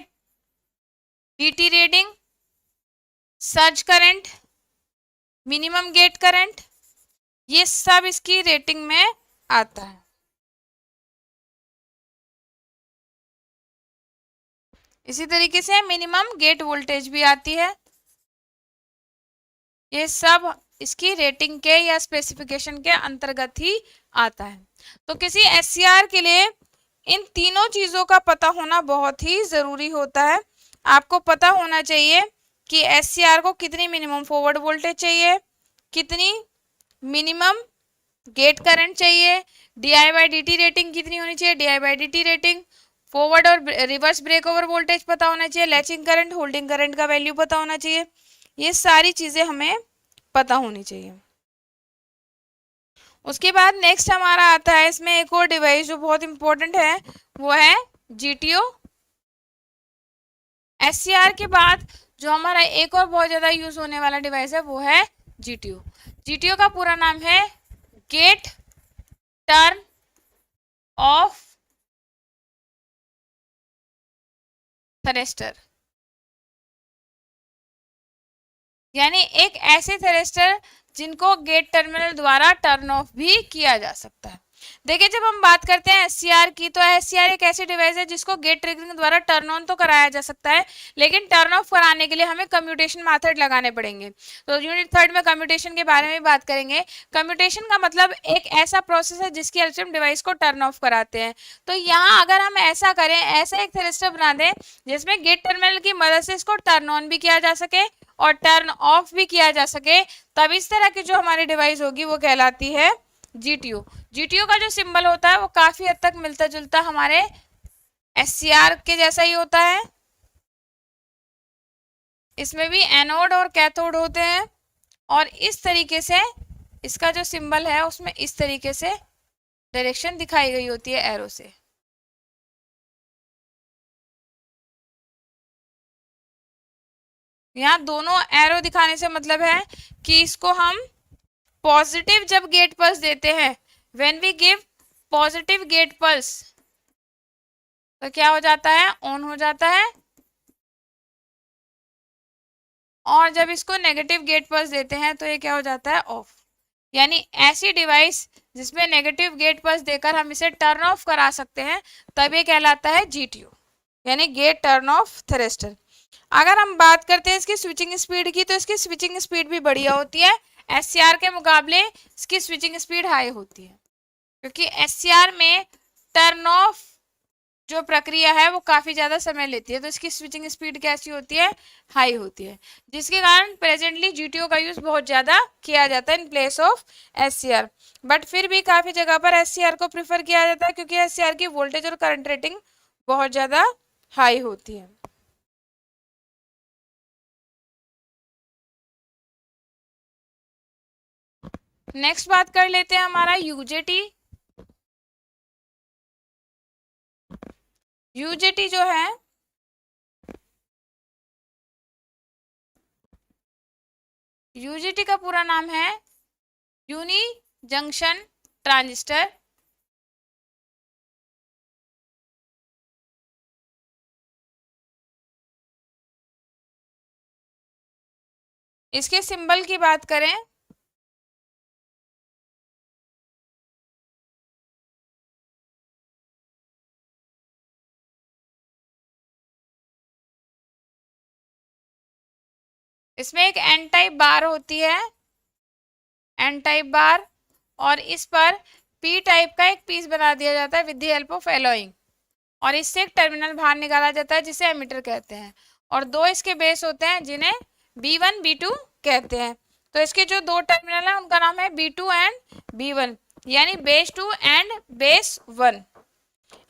D T rating, surge current, minimum gate current, ये सब इसकी रेटिंग में आता है। इसी तरीके से मिनिमम गेट वोल्टेज भी आती है। ये सब इसकी रेटिंग के या स्पेसिफिकेशन के अंतर्गत ही आता है। तो किसी एससीआर के लिए इन तीनों चीजों का पता होना बहुत ही जरूरी होता है। आपको पता होना चाहिए कि एससीआर को कितनी मिनिमम फॉरवर्ड वोल्टेज चाहिए, कितनी मिनिमम गेट करंट चाहिए, DI by D T rating कितनी होनी चाहिए, DI by D T rating, forward और रिवर्स ब्रेक ओवर वोल्टेज पता होना चाहिए, लैचिंग करंट, होल्डिंग करंट का वैल्यू पता होना चाहिए। ये सारी चीजें हमें पता होनी चाहिए। उसके बाद नेक्स्ट हमारा आता है इसमें एक और डिवाइस जो बहुत इंपॉर्टेंट है, वो है जीटीओ। एससीआर के बाद जो हमारा एक और बहुत ज्यादा यूज होने वाला डिवाइस है वो है जीटीओ। जीटीओ का पूरा नाम है गेट टर्न ऑफ थ्रेस्टर, यानी एक ऐसे थ्रेस्टर जिनको गेट टर्मिनल द्वारा टर्न ऑफ भी किया जा सकता है। देखिए जब हम बात करते हैं एससीआर की, तो एससीआर एक ऐसी डिवाइस है जिसको गेट ट्रिगरिंग द्वारा टर्न ऑन तो कराया जा सकता है, लेकिन टर्न ऑफ कराने के लिए हमें कम्यूटेशन मेथड लगाने पड़ेंगे। तो यूनिट 3 में कम्यूटेशन के बारे में बात करेंगे। कम्यूटेशन का मतलब एक ऐसा प्रोसेस है जिसकी हेल्प से हम डिवाइस को टर्न ऑफ कराते हैं। तो यहाँ अगर हम ऐसा करें, ऐसा एक थ्रेस्टर बना दें जिसमें गेट टर्मिनल की मदद से इसको टर्न ऑन भी किया जा सके और टर्न ऑफ भी किया जा सके, तब इस तरह की जो हमारी डिवाइस होगी वो कहलाती है जीटीओ। जीटीओ का जो सिंबल होता है वो काफी हद तक मिलता जुलता हमारे एससीआर के जैसा ही होता है। इसमें भी एनोड और कैथोड होते हैं, और इस तरीके से इसका जो सिंबल है उसमें इस तरीके से डायरेक्शन दिखाई गई होती है एरो से। यहाँ दोनों एरो दिखाने से मतलब है कि इसको हम पॉजिटिव जब गेट पल्स देते हैं, when we give positive gate pulse, तो क्या हो जाता है, ऑन हो जाता है। और जब इसको नेगेटिव गेट पल्स देते हैं तो ये क्या हो जाता है, ऑफ। यानी ऐसी डिवाइस जिसमें नेगेटिव गेट पल्स देकर हम इसे टर्न ऑफ करा सकते हैं, तब ये कहलाता है जीटीओ, यानी गेट टर्न ऑफ थ्रेस्टर। अगर हम बात करते हैं इसकी स्विचिंग स्पीड की, तो इसकी स्विचिंग स्पीड भी बढ़िया होती है। एससीआर के मुकाबले इसकी स्विचिंग स्पीड हाई होती है, क्योंकि एससीआर में टर्न ऑफ जो प्रक्रिया है वो काफी ज्यादा समय लेती है, तो इसकी स्विचिंग स्पीड कैसी होती है, हाई होती है, जिसके कारण प्रेजेंटली जीटीओ का यूज बहुत ज्यादा किया जाता है in place of SCR. But फिर भी काफी जगह पर एससीआर को प्रिफर किया जाता है, क्योंकि एससीआर की वोल्टेज और करंट रेटिंग बहुत ज्यादा हाई होती है। नेक्स्ट बात कर लेते हैं हमारा यूजेटी। यूजेटी जो है यूजेटी का पूरा नाम है यूनी जंक्शन ट्रांजिस्टर। इसके सिंबल की बात करें इसमें एक एन टाइप बार होती है, एन टाइप बार, और इस पर पी टाइप का एक पीस बना दिया जाता है with the help of allowing, और इससे एक टर्मिनल बाहर निकाला जाता है जिसे एमीटर कहते हैं, और दो इसके बेस होते हैं जिन्हें B1 B2 कहते हैं। तो इसके जो दो टर्मिनल है उनका नाम है B2 एंड B1, यानी बेस 2 एंड बेस 1।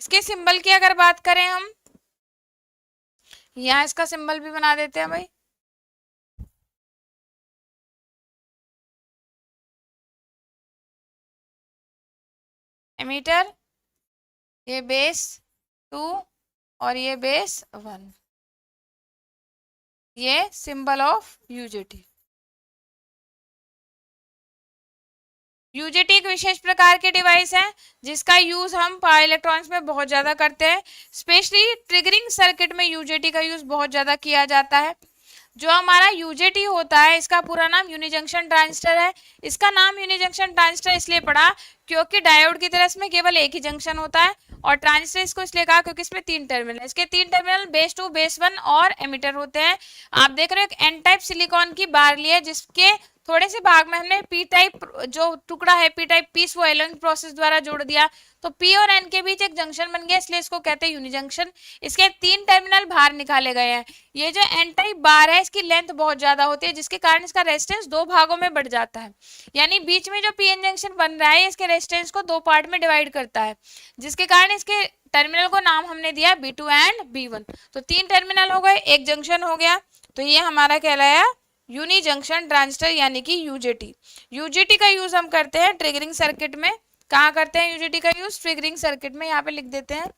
इसके सिंबल की अगर बात करें हम, यहाँ इसका सिंबल भी बना देते हैं भाई। एमीटर, ये बेस 2 और ये बेस 1, ये सिंबल ऑफ यूजेटी। यूजेटी एक विशेष प्रकार के डिवाइस है जिसका यूज हम पावर इलेक्ट्रॉनिक्स में बहुत ज्यादा करते हैं। स्पेशली ट्रिगरिंग सर्किट में यूजेटी का यूज बहुत ज्यादा किया जाता है। जो हमारा यूजेटी होता है इसका पूरा नाम यूनि जंक्शन ट्रांजिस्टर है। इसका नाम यूनि जंक्शन ट्रांजिस्टर इसलिए पड़ा क्योंकि डायोड की तरह इसमें केवल एक ही जंक्शन होता है, और ट्रांजिस्टर इसको इसलिए कहा क्योंकि इसमें 3 टर्मिनल है। इसके 3 टर्मिनल बेस 2, बेस 1 और एमीटर होते हैं। आप देख रहे हो एक एन टाइप सिलिकॉन की बार ली है जिसके थोड़े से भाग में हमने पी टाइप जो टुकड़ा है, पी टाइप पीस, वो एलोइंग प्रोसेस द्वारा जोड़ दिया, तो पी और एन के बीच एक जंक्शन बन गया, इसलिए इसको कहते हैं यूनि जंक्शन। इसके 3 टर्मिनल बाहर निकाले गए हैं। ये जो एन टाइप बार है इसकी लेंथ बहुत ज्यादा होती है जिसके कारण इसका रेजिस्टेंस 2 भागों में बढ़ जाता है। यानी बीच में जो पी एन जंक्शन बन रहा है इसके रेजिस्टेंस को 2 पार्ट में डिवाइड करता है, जिसके कारण इसके टर्मिनल को नाम हमने दिया B2 एंड B1। तो 3 टर्मिनल हो गए, एक जंक्शन हो गया, तो ये हमारा कहलाया यूनि जंक्शन ट्रांजिस्टर यानी कि यूजेटी। यूजेटी का यूज हम करते हैं ट्रिगरिंग सर्किट में। कहाँ करते हैं यूजेटी का यूज? ट्रिगरिंग सर्किट में। यहाँ पे लिख देते हैं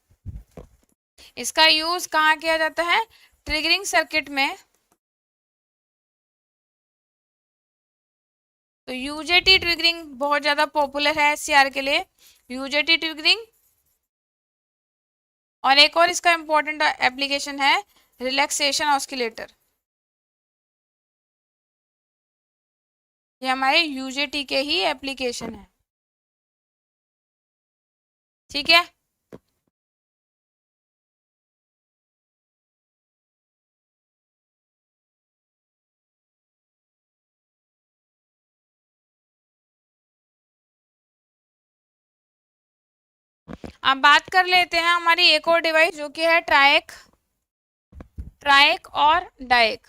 इसका यूज कहाँ किया जाता है, ट्रिगरिंग सर्किट में। तो यूजेटी ट्रिगरिंग बहुत ज्यादा पॉपुलर है एससीआर के लिए, यूजेटी ट्रिगरिंग। और एक और इसका इंपॉर्टेंट एप्लीकेशन है रिलैक्सेशन ऑस्किलेटर। ये हमारे यूजेटी के ही एप्लीकेशन है, ठीक है। अब बात कर लेते हैं हमारी एक और डिवाइस जो कि है ट्रायक, ट्रायक और डायक।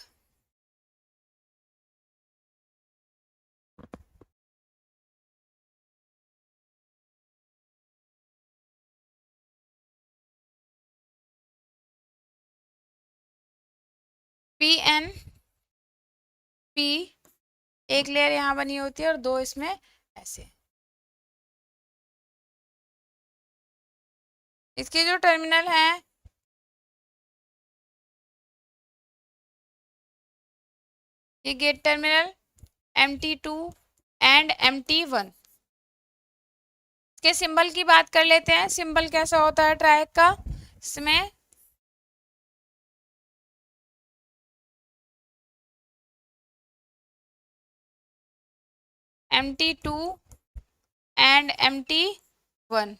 पी एन पी एक लेयर यहाँ बनी होती है और 2 इसमें ऐसे। इसके जो टर्मिनल हैं ये gate terminal MT2 and MT1। इसके सिंबल की बात कर लेते हैं। सिंबल कैसा होता है ट्रायक का? इसमें MT2 एंड MT1।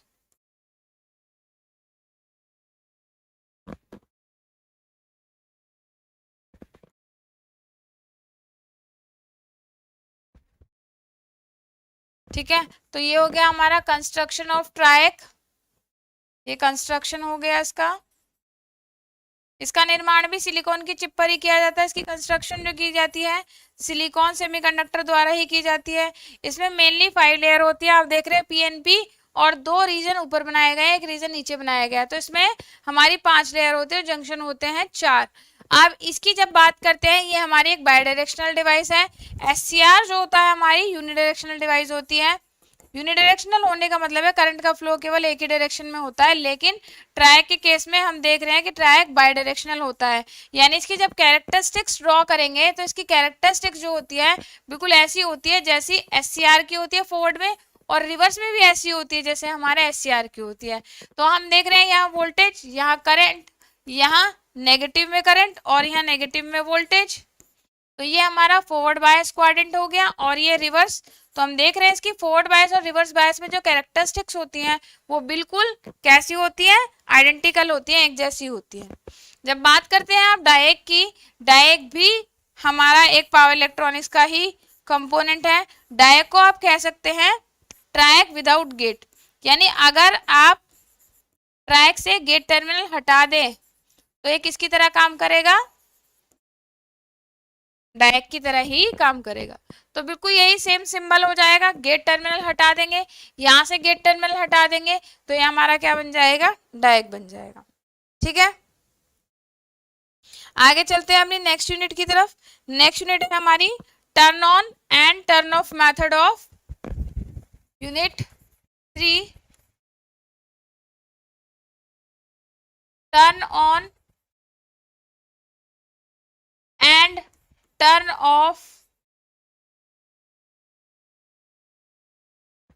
ठीक है, तो ये हो गया हमारा कंस्ट्रक्शन ऑफ ट्रायक। ये कंस्ट्रक्शन हो गया इसका। इसका निर्माण भी सिलिकॉन की चिप पर ही किया जाता है। इसकी कंस्ट्रक्शन जो की जाती है सिलिकॉन सेमीकंडक्टर द्वारा ही की जाती है। इसमें मेनली 5 लेयर होती है। आप देख रहे हैं पीएनपी, और 2 रीजन ऊपर बनाए गए, एक रीजन नीचे बनाया गया, तो इसमें हमारी 5 लेयर होते हैं, जंक्शन होते हैं 4। अब इसकी जब बात करते हैं, ये हमारी एक बायडायरेक्शनल डिवाइस है। एससीआर जो होता है हमारी यूनिडायरेक्शनल डिवाइस होती है। यूनिडायरेक्शनल होने का मतलब है करंट का फ्लो केवल एक ही डायरेक्शन में होता है, लेकिन ट्रायक के केस में हम देख रहे हैं कि ट्रायक बायडायरेक्शनल होता है। यानी इसकी जब कैरेक्टरिस्टिक्स ड्रॉ करेंगे तो इसकी कैरेक्टरिस्टिक्स जो होती है बिल्कुल ऐसी होती है जैसी एससीआर की होती है फॉरवर्ड में, और रिवर्स में भी ऐसी होती है जैसे हमारे एससीआर की होती है। तो हम देख रहे हैं यहाँ वोल्टेज, यहाँ करंट, यहाँ नेगेटिव में करंट और यहाँ नेगेटिव में वोल्टेज। तो ये हमारा फॉरवर्ड बायस क्वाड्रेंट हो गया, और ये रिवर्स। तो हम देख रहे हैं इसकी फॉरवर्ड बायस और रिवर्स बायस में जो कैरेक्टरिस्टिक्स होती हैं वो बिल्कुल कैसी होती है, आइडेंटिकल होती है, एक जैसी होती है। जब बात करते हैं आप डायक की, डायक भी हमारा एक पावर इलेक्ट्रॉनिक्स का ही कंपोनेंट है। डायक को आप कह सकते हैं ट्रायक विदाउट गेट। यानी अगर आप ट्रायक से गेट टर्मिनल हटा दें तो ये किसकी तरह काम करेगा? डायक की तरह ही काम करेगा। तो बिल्कुल यही सेम सिंबल हो जाएगा। गेट टर्मिनल हटा देंगे, यहां से गेट टर्मिनल हटा देंगे, तो ये हमारा क्या बन जाएगा? डायक बन जाएगा। ठीक है, आगे चलते हैं अपनी नेक्स्ट यूनिट की तरफ। नेक्स्ट यूनिट है हमारी turn on and turn off method of unit 3, turn on and turn off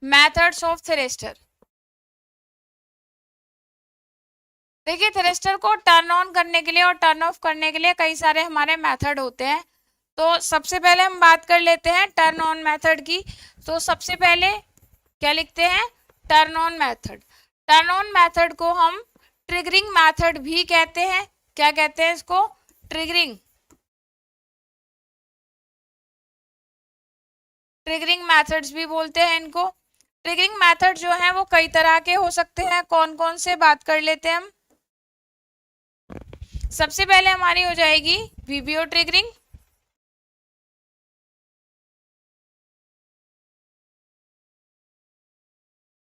methods of thyristor. देखिए थ्रेस्टर को टर्न ऑन करने के लिए और टर्न ऑफ करने के लिए कई सारे हमारे मेथड होते हैं। तो सबसे पहले हम बात कर लेते हैं टर्न ऑन मेथड की। तो सबसे पहले क्या लिखते हैं, turn on method. Turn on method को हम ट्रिगरिंग मेथड भी कहते हैं। क्या कहते हैं इसको, ट्रिगरिंग। ट्रिगरिंग मेथड्स भी बोलते हैं इनको। ट्रिगरिंग मेथड जो है वो कई तरह के हो सकते हैं। कौन कौन से बात कर लेते हैं हम। सबसे पहले हमारी हो जाएगी VBO triggering,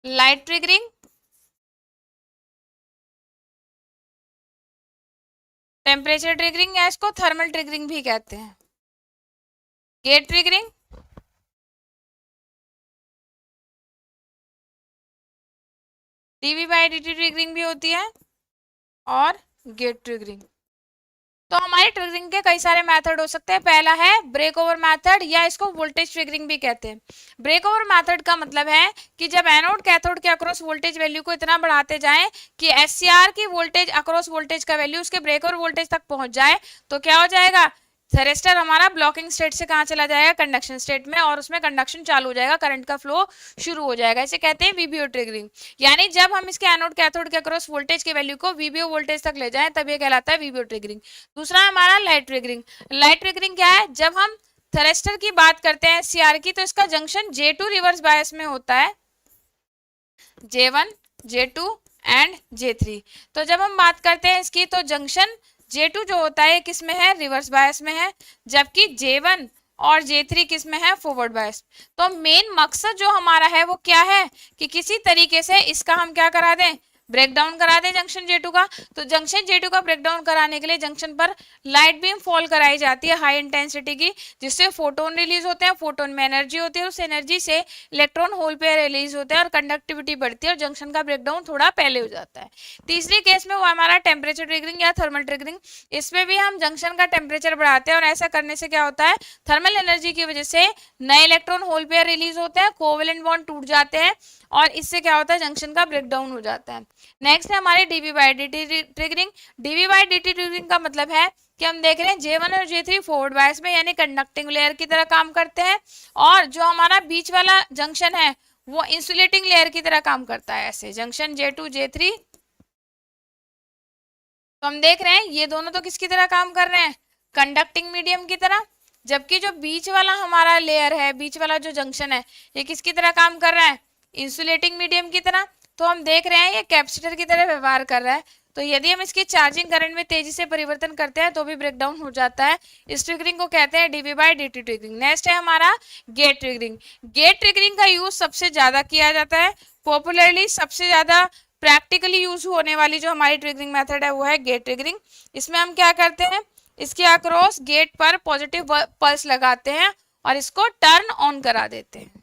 light triggering, temperature triggering या इसको थर्मल ट्रिगरिंग भी कहते हैं, gate triggering, DV by DT triggering भी होती है और गेट ट्रिगरिंग। तो हमारे ट्रिगरिंग के कई सारे मेथड हो सकते हैं। पहला है ब्रेक ओवर मेथड या इसको वोल्टेज ट्रिगरिंग भी कहते हैं। ब्रेक ओवर मेथड का मतलब है कि जब एनोड कैथोड के अक्रॉस वोल्टेज वैल्यू को इतना बढ़ाते जाएं कि एससीआर की वोल्टेज अक्रॉस वोल्टेज का वैल्यू उसके ब्रेक ओवर वोल्टेज तक पहुंच जाए तो क्या हो जाएगा, थेरेस्टर हमारा ब्लॉकिंग स्टेट से कहाँ चला जाएगा, कंडक्शन स्टेट में, और उसमें कंडक्शन चालू हो जाएगा, करंट का फ्लो शुरू हो जाएगा। इसे कहते हैं वीबीओ ट्रिगरिंग। यानी जब हम इसके एनोड कैथोड के अक्रॉस वोल्टेज के वैल्यू को वीबीओ वोल्टेज तक ले जाएं तब ये कहलाता है वीबीओ ट्रिगरिंग। दूसरा हमारा लाइट ट्रिगरिंग। लाइट ट्रिगरिंग क्या है, जब हम थेरेस्टर की बात करते हैं सीआर की तो इसका जंक्शन J2 रिवर्स बायस में होता है, J1, J2 एंड J3। तो जब हम बात करते हैं इसकी तो जंक्शन J2 जो होता है किस में है, रिवर्स बायस में है, जबकि J1 और J3 किस में है, फॉरवर्ड बायस। तो मेन मकसद जो हमारा है वो क्या है कि किसी तरीके से इसका हम क्या करा दें, ब्रेक डाउन करा दें जंक्शन J2 का। तो जंक्शन J2 का ब्रेक डाउन कराने के लिए जंक्शन पर लाइट बीम फॉल कराई जाती है हाई इंटेंसिटी की, जिससे फोटोन रिलीज होते हैं। फोटोन में एनर्जी होती है, उस एनर्जी से इलेक्ट्रॉन होल पे रिलीज होते हैं और कंडक्टिविटी बढ़ती है और जंक्शन का ब्रेकडाउन थोड़ा पहले हो जाता है। तीसरी केस में वो हमारा टेम्परेचर ट्रिगरिंग या थर्मल ट्रिगरिंग। इसमें भी हम जंक्शन का टेम्परेचर बढ़ाते हैं और ऐसा करने से क्या होता है, थर्मल एनर्जी की वजह से नए इलेक्ट्रॉन होल पेयर रिलीज होते हैं, कोवेलेंट बॉन्ड टूट जाते हैं और इससे क्या होता है, जंक्शन का ब्रेकडाउन हो जाता है। नेक्स्ट है हमारी DV by DT triggering. DV by DT triggering का मतलब है कि हम देख रहे हैं J1 और J3 फॉरवर्ड बायस में यानी कंडक्टिंग लेयर की तरह काम करते हैं और जो हमारा बीच वाला जंक्शन है वो इंसुलेटिंग लेयर की तरह काम करता है। ऐसे जंक्शन J2 J3 तो हम देख रहे हैं ये दोनों तो किसकी तरह काम कर रहे हैं, कंडक्टिंग मीडियम की तरह, जबकि जो बीच वाला हमारा लेयर है, बीच वाला जो जंक्शन है ये किसकी तरह काम कर रहा है, इंसुलेटिंग मीडियम की तरह। तो हम देख रहे हैं ये कैपेसिटर की तरह व्यवहार कर रहा है। तो यदि हम इसकी चार्जिंग करंट में तेजी से परिवर्तन करते हैं तो भी ब्रेकडाउन हो जाता है। इस ट्रिगरिंग को कहते हैं DV by DT triggering. Next है हमारा गेट ट्रिगरिंग। गेट ट्रिगरिंग का यूज सबसे ज्यादा किया जाता है, पॉपुलरली सबसे ज्यादा प्रैक्टिकली यूज होने वाली जो हमारी ट्रिगरिंग मेथड है वो है गेट ट्रिगरिंग। इसमें हम क्या करते हैं, इसके अक्रॉस गेट पर पॉजिटिव पल्स लगाते हैं और इसको टर्न ऑन करा देते हैं।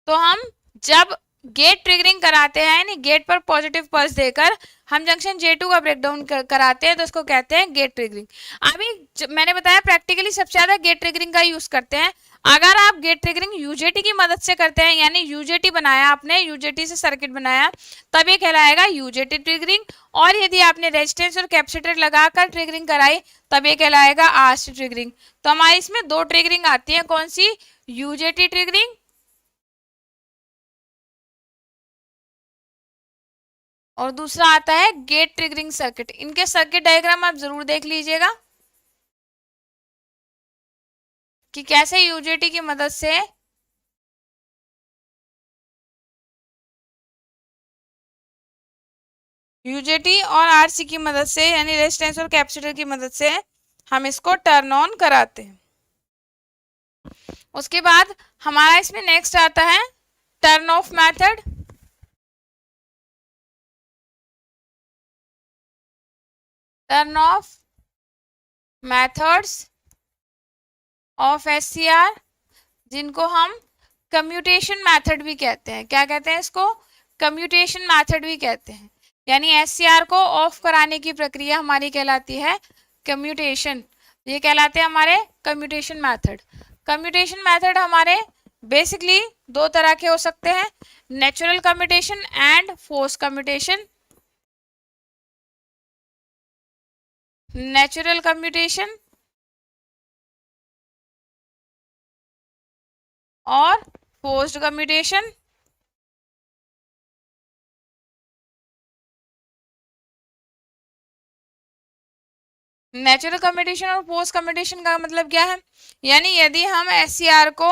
तो हम जब गेट ट्रिगरिंग कराते हैं यानी गेट पर पॉजिटिव पल्स देकर हम जंक्शन J2 का ब्रेकडाउन कराते हैं तो इसको कहते हैं गेट ट्रिगरिंग। अभी मैंने बताया प्रैक्टिकली सबसे ज्यादा गेट ट्रिगरिंग का यूज करते हैं। अगर आप गेट ट्रिगरिंग यूजेटी की मदद से करते हैं यानी यूजेटी बनाया आपने, यूजेटी से सर्किट बनाया, तब ये कहलाएगा यूजेटी ट्रिगरिंग। और यदि आपने रेजिस्टेंस और कैपेसिटर लगाकर ट्रिगरिंग कराई तब ये कहलाएगा आरसी ट्रिगरिंग। तो हमारी इसमें दो ट्रिगरिंग आती है, कौन सी, यूजेटी ट्रिगरिंग और दूसरा आता है गेट ट्रिगरिंग सर्किट। इनके सर्किट डायग्राम आप जरूर देख लीजिएगा कि कैसे यूजेटी की मदद से यूजेटी और आरसी की मदद से यानी रेजिस्टेंस और कैपेसिटर की मदद से हम इसको टर्न ऑन कराते हैं। उसके बाद हमारा इसमें नेक्स्ट आता है turn off method. Turn off methods of SCR, जिनको हम कम्यूटेशन मेथड भी कहते हैं। क्या कहते हैं इसको? कम्यूटेशन मेथड भी कहते हैं। यानी एससीआर को ऑफ कराने की प्रक्रिया हमारी कहलाती है कम्यूटेशन। ये कहलाते हैं हमारे कम्यूटेशन मेथड। कम्यूटेशन मेथड हमारे बेसिकली दो तरह के हो सकते हैं, natural commutation and force commutation. Natural commutation और फोर्स्ड कम्यूटेशन। नेचुरल कम्यूटेशन और फोर्स कम्यूटेशन का मतलब क्या है? यानी यदि हम एससीआर को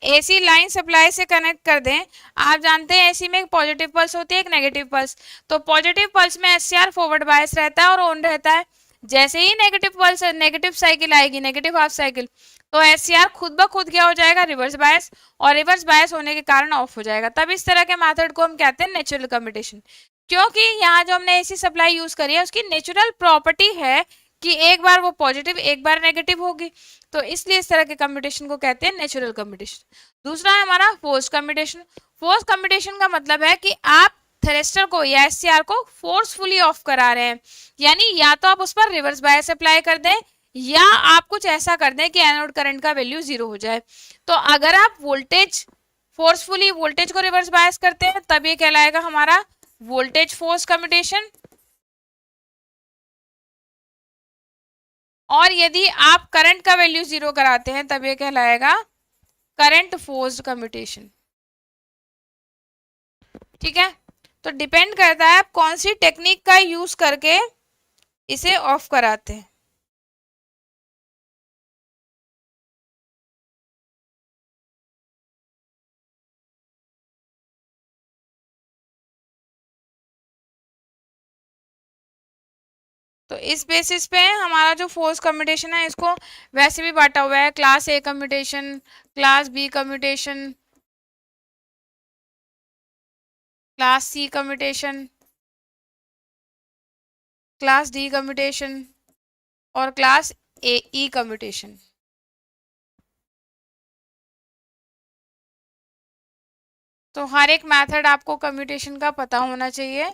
एसी लाइन सप्लाई से कनेक्ट कर दें, आप जानते हैं एसी में एक पॉजिटिव पल्स होती है, एक नेगेटिव पल्स। तो पॉजिटिव पल्स में एससीआर फॉरवर्ड बायस रहता है और ऑन रहता है। जैसे ही नेगेटिव पल्स, नेगेटिव साइकिल आएगी, नेगेटिव हाफ साइकिल, तो एससीआर खुद ब खुद क्या हो जाएगा? रिवर्स बायस, और रिवर्स बायस होने के कारण ऑफ हो जाएगा। तब इस तरह के मेथड को हम कहते हैं नेचुरल कम्यूटेशन। क्योंकि यहाँ जो हमने एसी सप्लाई यूज करी है उसकी नेचुरल प्रॉपर्टी है कि एक बार वो पॉजिटिव एक बार नेगेटिव होगी, तो इसलिए इस तरह के कम्यूटेशन को कहते हैं नेचुरल कम्यूटेशन। दूसरा है हमारा फोर्स कम्यूटेशन। फोर्स कम्यूटेशन का मतलब है कि आप थ्रेस्टर को या एससीआर को फोर्सफुली ऑफ करा रहे हैं। यानी या तो आप उस पर रिवर्स बायस अप्लाई कर दें या आप कुछ ऐसा कर दें कि एनोड करंट का वैल्यू 0 हो जाए। तो अगर आप वोल्टेज फोर्सफुली वोल्टेज को रिवर्स बायस करते हैं तब ये कहलाएगा हमारा वोल्टेज फोर्स कम्यूटेशन। और यदि आप करंट का वैल्यू 0 कराते हैं तब ये कहलाएगा करंट फोर्स्ड कम्यूटेशन। ठीक है, तो डिपेंड करता है आप कौन सी टेक्निक का यूज करके इसे ऑफ कराते हैं। तो इस बेसिस पे हमारा जो फोर्स कम्यूटेशन है इसको वैसे भी बांटा हुआ है, class A commutation, class B commutation, class C commutation, class D commutation और क्लास ए ई कम्यूटेशन। तो हर एक मेथड आपको कम्यूटेशन का पता होना चाहिए।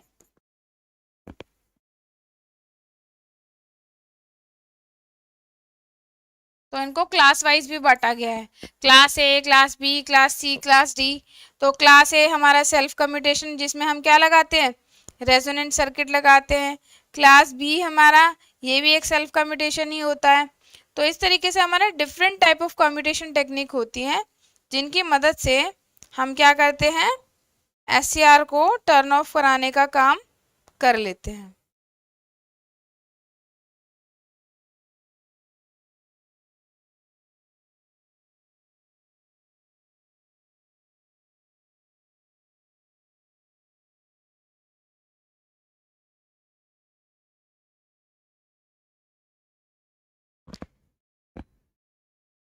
तो इनको क्लास वाइज भी बांटा गया है, class A, class B, class C, class D. तो क्लास ए हमारा सेल्फ कम्यूटेशन, जिसमें हम क्या लगाते हैं? रेजोनेंट सर्किट लगाते हैं। क्लास बी हमारा ये भी एक सेल्फ कम्यूटेशन ही होता है। तो इस तरीके से हमारे different type of commutation technique होती हैं जिनकी मदद से हम क्या करते हैं? एससीआर को टर्न ऑफ कराने का काम कर लेते हैं।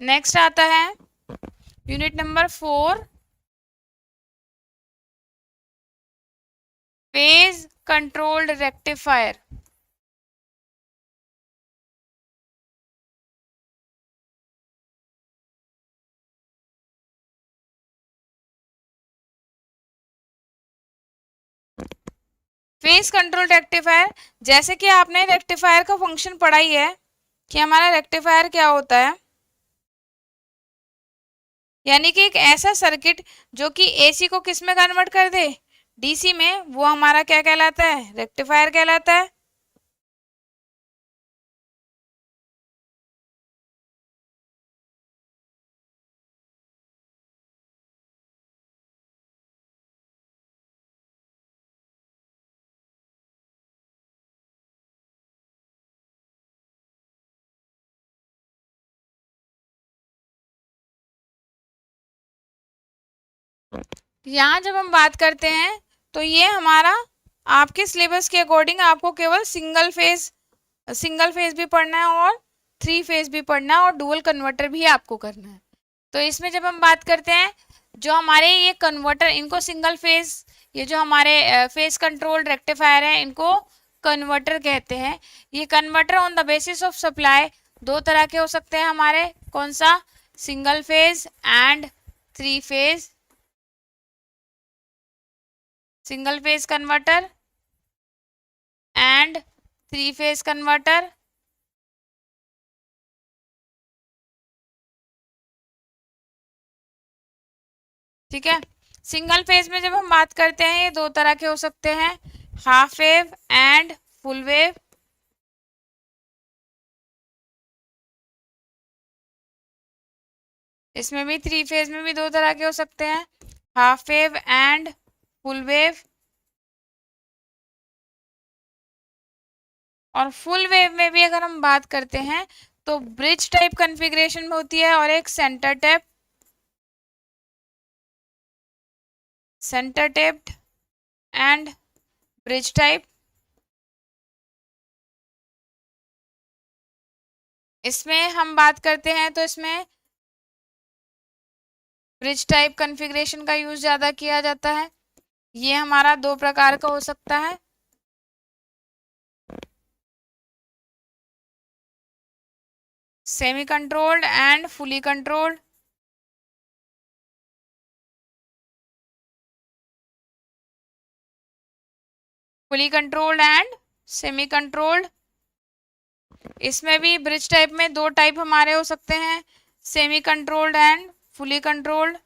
नेक्स्ट आता है unit number 4, phase controlled rectifier. Phase control rectifier, जैसे कि आपने रेक्टिफायर का फंक्शन पढ़ा ही है कि हमारा रेक्टिफायर क्या होता है। यानी कि एक ऐसा सर्किट जो कि एसी को किस में कन्वर्ट कर दे? डीसी में। वो हमारा क्या कहलाता है? रेक्टिफायर कहलाता है। यहाँ जब हम बात करते हैं तो ये हमारा आपके सिलेबस के अकॉर्डिंग आपको केवल सिंगल फेज भी पढ़ना है और थ्री फेज भी पढ़ना है और डुअल कन्वर्टर भी आपको करना है। तो इसमें जब हम बात करते हैं, जो हमारे ये कन्वर्टर, इनको सिंगल फेज, ये जो हमारे फेज कंट्रोल रेक्टिफायर है इनको कन्वर्टर कहते हैं। ये converter on the basis of supply दो तरह के हो सकते हैं हमारे, कौन सा, single phase and three phase, single phase converter and three phase converter. ठीक है, सिंगल फेज में जब हम बात करते हैं ये दो तरह के हो सकते हैं, half wave and full wave. इसमें भी थ्री फेज में भी दो तरह के हो सकते हैं, half wave and full wave. और फुल वेव में भी अगर हम बात करते हैं तो ब्रिज टाइप कॉन्फ़िगरेशन में होती है और एक centre taped and bridge type. इसमें हम बात करते हैं तो इसमें ब्रिज टाइप कॉन्फ़िगरेशन का यूज ज्यादा किया जाता है। ये हमारा दो प्रकार का हो सकता है, semi controlled and fully controlled. Fully controlled and semi controlled. इसमें भी ब्रिज टाइप में दो टाइप हमारे हो सकते हैं, semi controlled and fully controlled.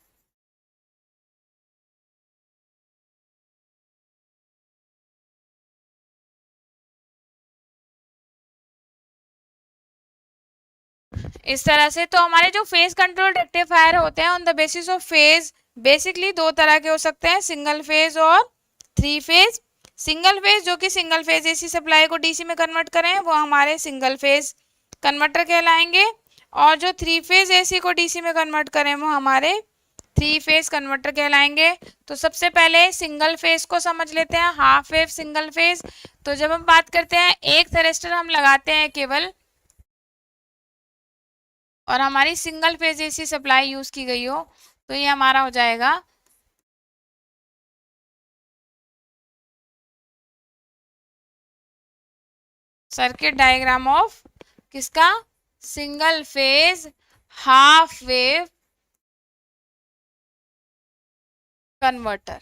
इस तरह से तो हमारे जो फेज कंट्रोल रेक्टिफायर होते हैं on the basis of phase, basically दो तरह के हो सकते हैं, सिंगल फेज और थ्री फेज। सिंगल फेज जो कि सिंगल फेज एसी सप्लाई को डीसी में कन्वर्ट करें वो हमारे सिंगल फेज कन्वर्टर कहलाएंगे, और जो थ्री फेज एसी को डीसी में कन्वर्ट करें वो हमारे थ्री फेज कन्वर्टर कहलाएंगे। तो सबसे पहले सिंगल फेज को समझ लेते हैं, हाफ वेव सिंगल फेज। तो जब हम बात करते हैं एक थ्रिस्टर हम लगाते हैं केवल, और हमारी single phase AC supply use की गई हो, तो ये हमारा हो जाएगा सर्किट डायग्राम ऑफ किसका, single phase half wave converter.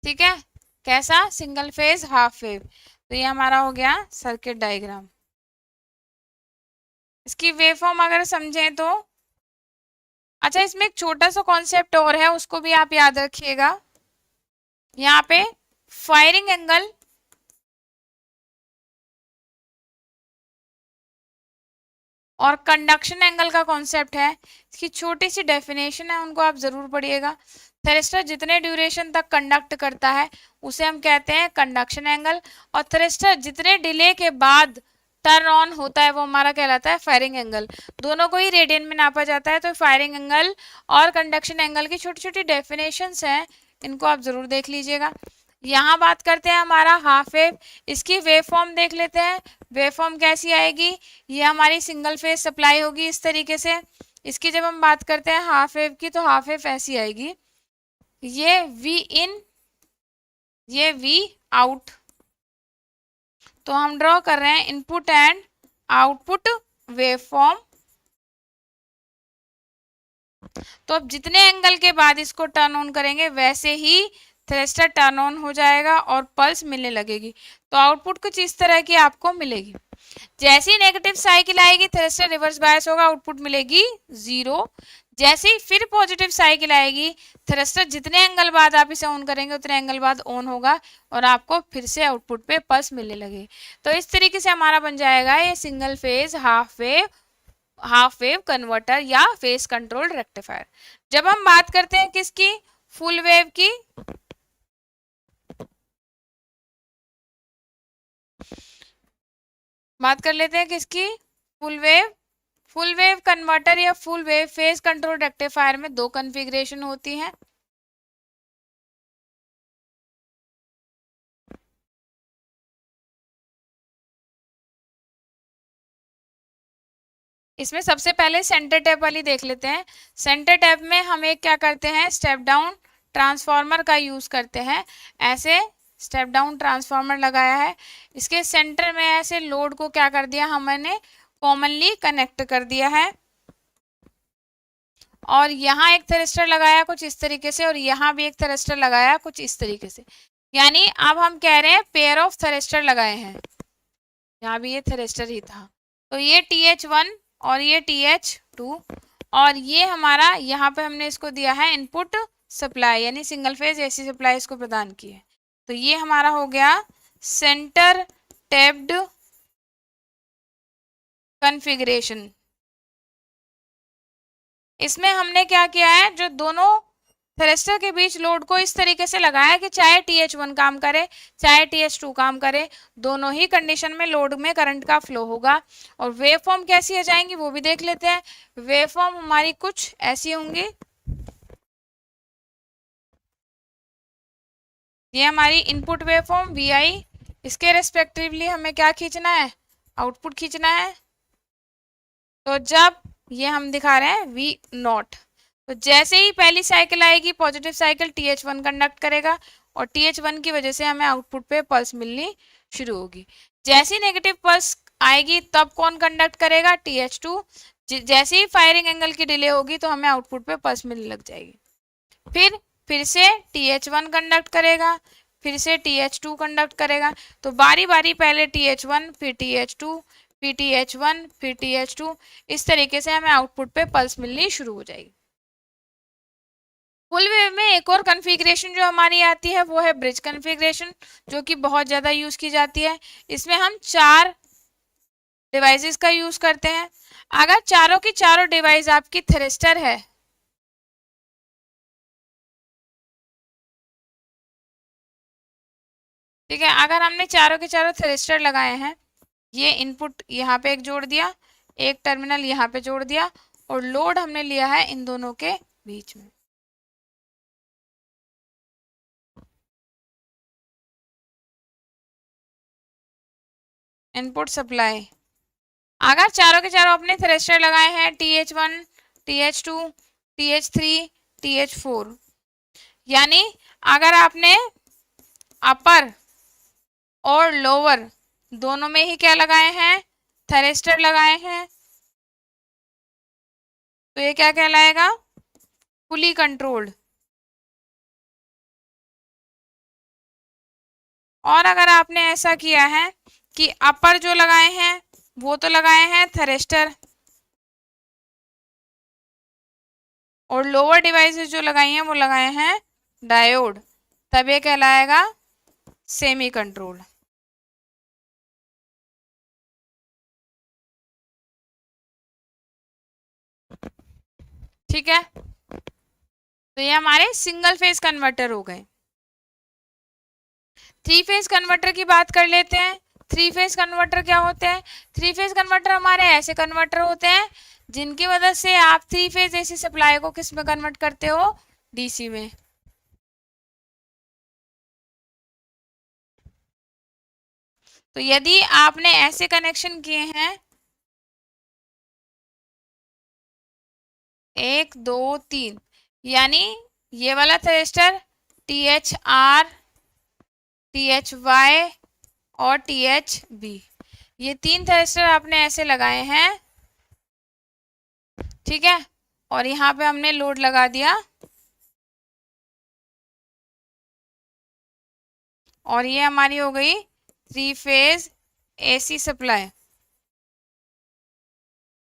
ठीक है, कैसा, सिंगल फेज हाफ वेव। तो ये हमारा हो गया सर्किट डायग्राम। इसकी वेवफॉर्म अगर समझें तो, अच्छा इसमें एक छोटा सा कॉन्सेप्ट और है उसको भी आप याद रखिएगा। यहाँ पे फायरिंग एंगल और कंडक्शन एंगल का कॉन्सेप्ट है, इसकी छोटी सी डेफिनेशन है, उनको आप जरूर पढ़िएगा। थ्रिस्टर जितने ड्यूरेशन तक कंडक्ट करता है उसे हम कहते हैं कंडक्शन एंगल, और थ्रिस्टर जितने डिले के बाद टर्न ऑन होता है वो हमारा कहलाता है फायरिंग एंगल। दोनों को ही रेडियन में नापा जाता है। तो फायरिंग एंगल और कंडक्शन एंगल की छोटी छोटी डेफिनेशंस हैं, इनको आप जरूर देख लीजिएगा। यहाँ बात करते हैं हमारा हाफ वेव, इसकी वेव फॉर्म देख लेते हैं। वेव फॉर्म कैसी आएगी, ये हमारी सिंगल फेज सप्लाई होगी इस तरीके से। इसकी जब हम बात करते हैं हाफ वेव की, तो हाफ वेव ऐसी आएगी, ये वी इन, ये वी आउट। तो हम ड्रॉ कर रहे हैं input and output wave form. तो अब जितने एंगल के बाद इसको टर्न ऑन करेंगे वैसे ही थ्रस्टर टर्न ऑन हो जाएगा और पल्स मिलने लगेगी। तो आउटपुट कुछ इस तरह की आपको मिलेगी। जैसे ही नेगेटिव साइकिल आएगी थ्रस्टर रिवर्स बायस होगा, आउटपुट मिलेगी 0। जैसे ही फिर पॉजिटिव साइकिल आएगी, थ्रस्टर जितने एंगल बाद आप इसे ऑन करेंगे उतने एंगल बाद ऑन होगा और आपको फिर से आउटपुट पे पल्स मिलने लगे। तो इस तरीके से हमारा बन जाएगा ये single phase half wave converter या फेज कंट्रोल रेक्टिफायर। जब हम बात करते हैं किसकी, फुल वेव की, बात कर लेते हैं किसकी, फुल वेव कन्वर्टर या full wave phase control rectifier में दो कॉन्फ़िगरेशन होती हैं। इसमें सबसे पहले सेंटर टैप वाली देख लेते हैं। सेंटर टैप में हम एक क्या करते हैं, स्टेप डाउन ट्रांसफार्मर का यूज करते हैं। ऐसे स्टेप डाउन ट्रांसफार्मर लगाया है, इसके सेंटर में ऐसे लोड को क्या कर दिया हमने, कॉमनली कनेक्ट कर दिया है। और यहाँ एक थ्रिस्टर लगाया कुछ इस तरीके से, और यहाँ भी एक थ्रिस्टर लगाया कुछ इस तरीके से। यानी अब हम कह रहे हैं पेयर ऑफ थ्रिस्टर लगाए हैं। यहाँ भी ये थ्रिस्टर ही था, तो ये TH1 और ये TH2, और ये हमारा यहाँ पे हमने इसको दिया है इनपुट सप्लाई, यानी सिंगल फेज AC सप्लाई इसको प्रदान की है। तो ये हमारा हो गया सेंटर टैप्ड कॉन्फ़िगरेशन। इसमें हमने क्या किया है, जो दोनों थ्रस्टर के बीच लोड को इस तरीके से लगाया कि चाहे TH1 काम करे चाहे TH2 काम करे, दोनों ही कंडीशन में लोड में करंट का फ्लो होगा। और वेव फॉर्म कैसी हो जाएंगी वो भी देख लेते हैं। वेव फॉर्म हमारी कुछ ऐसी होंगी, ये हमारी इनपुट वेव फॉर्म VI, इसके रेस्पेक्टिवली हमें क्या खींचना है, आउटपुट खींचना है। तो जब ये हम दिखा रहे हैं V0, तो जैसे ही पहली साइकिल आएगी पॉजिटिव साइकिल TH1 कंडक्ट करेगा, और TH1 की वजह से हमें आउटपुट पे पल्स मिलनी शुरू होगी। जैसी नेगेटिव पल्स आएगी तब कौन कंडक्ट करेगा, TH2। जैसे ही फायरिंग एंगल की डिले होगी तो हमें आउटपुट पे पल्स मिलने लग जाएगी। फिर से TH1 कंडक्ट करेगा, फिर से TH2 कंडक्ट करेगा। तो बारी बारी पहले TH1 फिर TH2 फिर TH1 फिर TH2, इस तरीके से हमें आउटपुट पे पल्स मिलनी शुरू हो जाएगी। फुल वेव में एक और कॉन्फ़िगरेशन जो हमारी आती है वो है ब्रिज कॉन्फ़िगरेशन, जो कि बहुत ज़्यादा यूज़ की जाती है। इसमें हम 4 डिवाइसेस का यूज़ करते हैं। अगर चारों की चारों डिवाइस आपकी थ्रिस्टर है, ठीक है, अगर हमने चारों के चारों थ्रिस्टर लगाए हैं, ये इनपुट यहाँ पे एक जोड़ दिया, एक टर्मिनल यहाँ पे जोड़ दिया, और लोड हमने लिया है इन दोनों के बीच में। इनपुट सप्लाई, अगर चारों के चारों अपने थ्रेशर लगाए हैं TH1 TH2 TH3 TH4, यानी अगर आपने अपर और लोअर दोनों में ही क्या लगाए हैं, थ्रेस्टर लगाए हैं, तो ये क्या कहलाएगा, फुली कंट्रोल्ड। और अगर आपने ऐसा किया है कि अपर जो लगाए हैं वो तो लगाए हैं थ्रेस्टर, और लोअर डिवाइसेस जो लगाई हैं वो लगाए हैं डायोड, तब ये कहलाएगा सेमी कंट्रोल। ठीक है, तो ये हमारे सिंगल फेज कन्वर्टर हो गए। 3 फेज कन्वर्टर की बात कर लेते हैं। 3 फेज कन्वर्टर क्या होते हैं, 3 फेज कन्वर्टर हमारे ऐसे कन्वर्टर होते हैं जिनकी वजह से आप 3 फेज AC सप्लाई को किस में कन्वर्ट करते हो, DC में। तो यदि आपने ऐसे कनेक्शन किए हैं 1 2 3, यानी ये वाला थ्रिस्टर THR THY और THB, ये 3 थ्रिस्टर आपने ऐसे लगाए हैं, ठीक है, और यहाँ पे हमने लोड लगा दिया, और ये हमारी हो गई 3 फेज AC सप्लाई।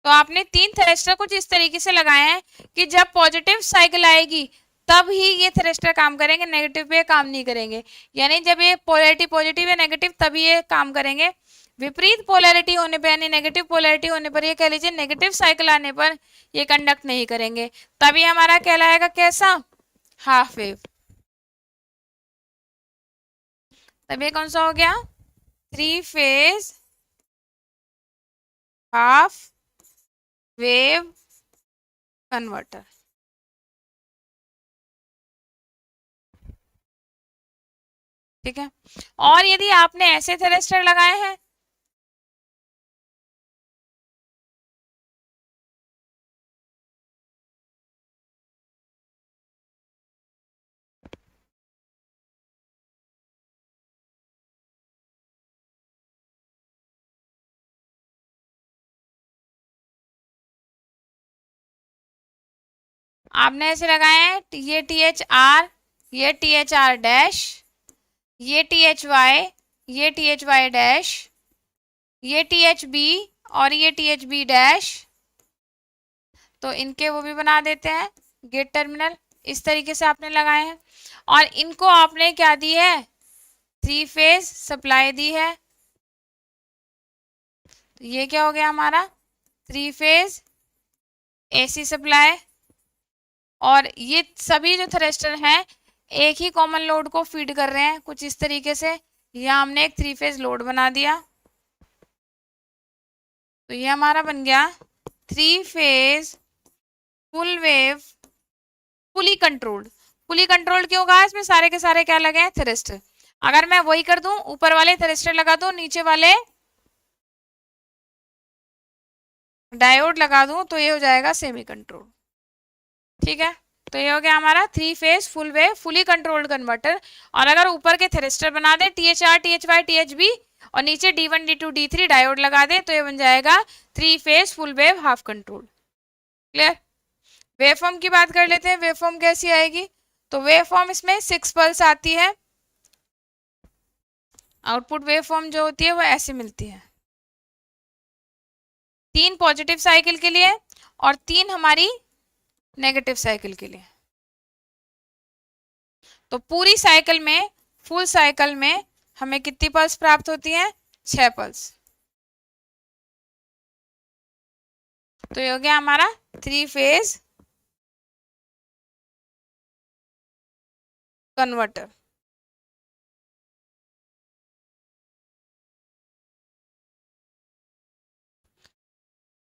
तो आपने 3 थ्रिस्टर कुछ इस तरीके से लगाए हैं कि जब पॉजिटिव साइकिल आएगी तब ही ये थ्रिस्टर काम करेंगे, नेगेटिव पे काम नहीं करेंगे। यानी जब ये पोलैरिटी पॉजिटिव या नेगेटिव तभी ये काम करेंगे। विपरीत पोलैरिटी होने पर यानी नेगेटिव पोलैरिटी होने पर, ये कह लीजिए नेगेटिव साइकिल आने पर ये कंडक्ट नहीं करेंगे, तभी हमारा कहलाएगा कैसा, हाफ वेव। तब ये कौन सा हो गया, 3 फेज हाफ वेव कन्वर्टर। ठीक है, और यदि आपने ऐसे थ्रिस्टर लगाए हैं, आपने ऐसे लगाए हैं, ये THR, ये THR डैश, ये THY, ये THY डैश, ये THB और ये THB डैश। तो इनके वो भी बना देते हैं गेट टर्मिनल। इस तरीके से आपने लगाए हैं और इनको आपने क्या दी है, 3 फेज सप्लाई दी है। तो ये क्या हो गया हमारा, 3 फेज AC सप्लाई। और ये सभी जो थ्रस्टर हैं एक ही कॉमन लोड को फीड कर रहे हैं कुछ इस तरीके से। यहाँ हमने एक 3 फेज लोड बना दिया। तो ये हमारा बन गया 3 phase full wave fully controlled. Fully controlled क्यों कहा, इसमें सारे के सारे क्या लगे हैं, थ्रस्टर। अगर मैं वही कर दूं, ऊपर वाले थ्रस्टर लगा दूं, नीचे वाले डायोड लगा दूं, तो ये हो जाएगा सेमी कंट्रोल। ठीक है, तो ये हो गया हमारा 3 phase full wave fully controlled converter. और अगर ऊपर के थ्रस्टर बना दे THR, THY, THB और नीचे D1, D2, D3 डायोड लगा दे, तो ये बन जाएगा 3 phase full wave half control. Clear. Waveform की बात कर लेते हैं, वेवफॉर्म कैसी आएगी। तो वेवफॉर्म इसमें 6 पल्स आती है। आउटपुट वेवफॉर्म जो होती है वो ऐसे मिलती है, 3 पॉजिटिव साइकिल के लिए और 3 हमारी नेगेटिव साइकिल के लिए। तो पूरी साइकिल में, फुल साइकिल में हमें कितनी पल्स प्राप्त होती हैं, 6 पल्स। तो ये हो गया हमारा 3 फेज कन्वर्टर।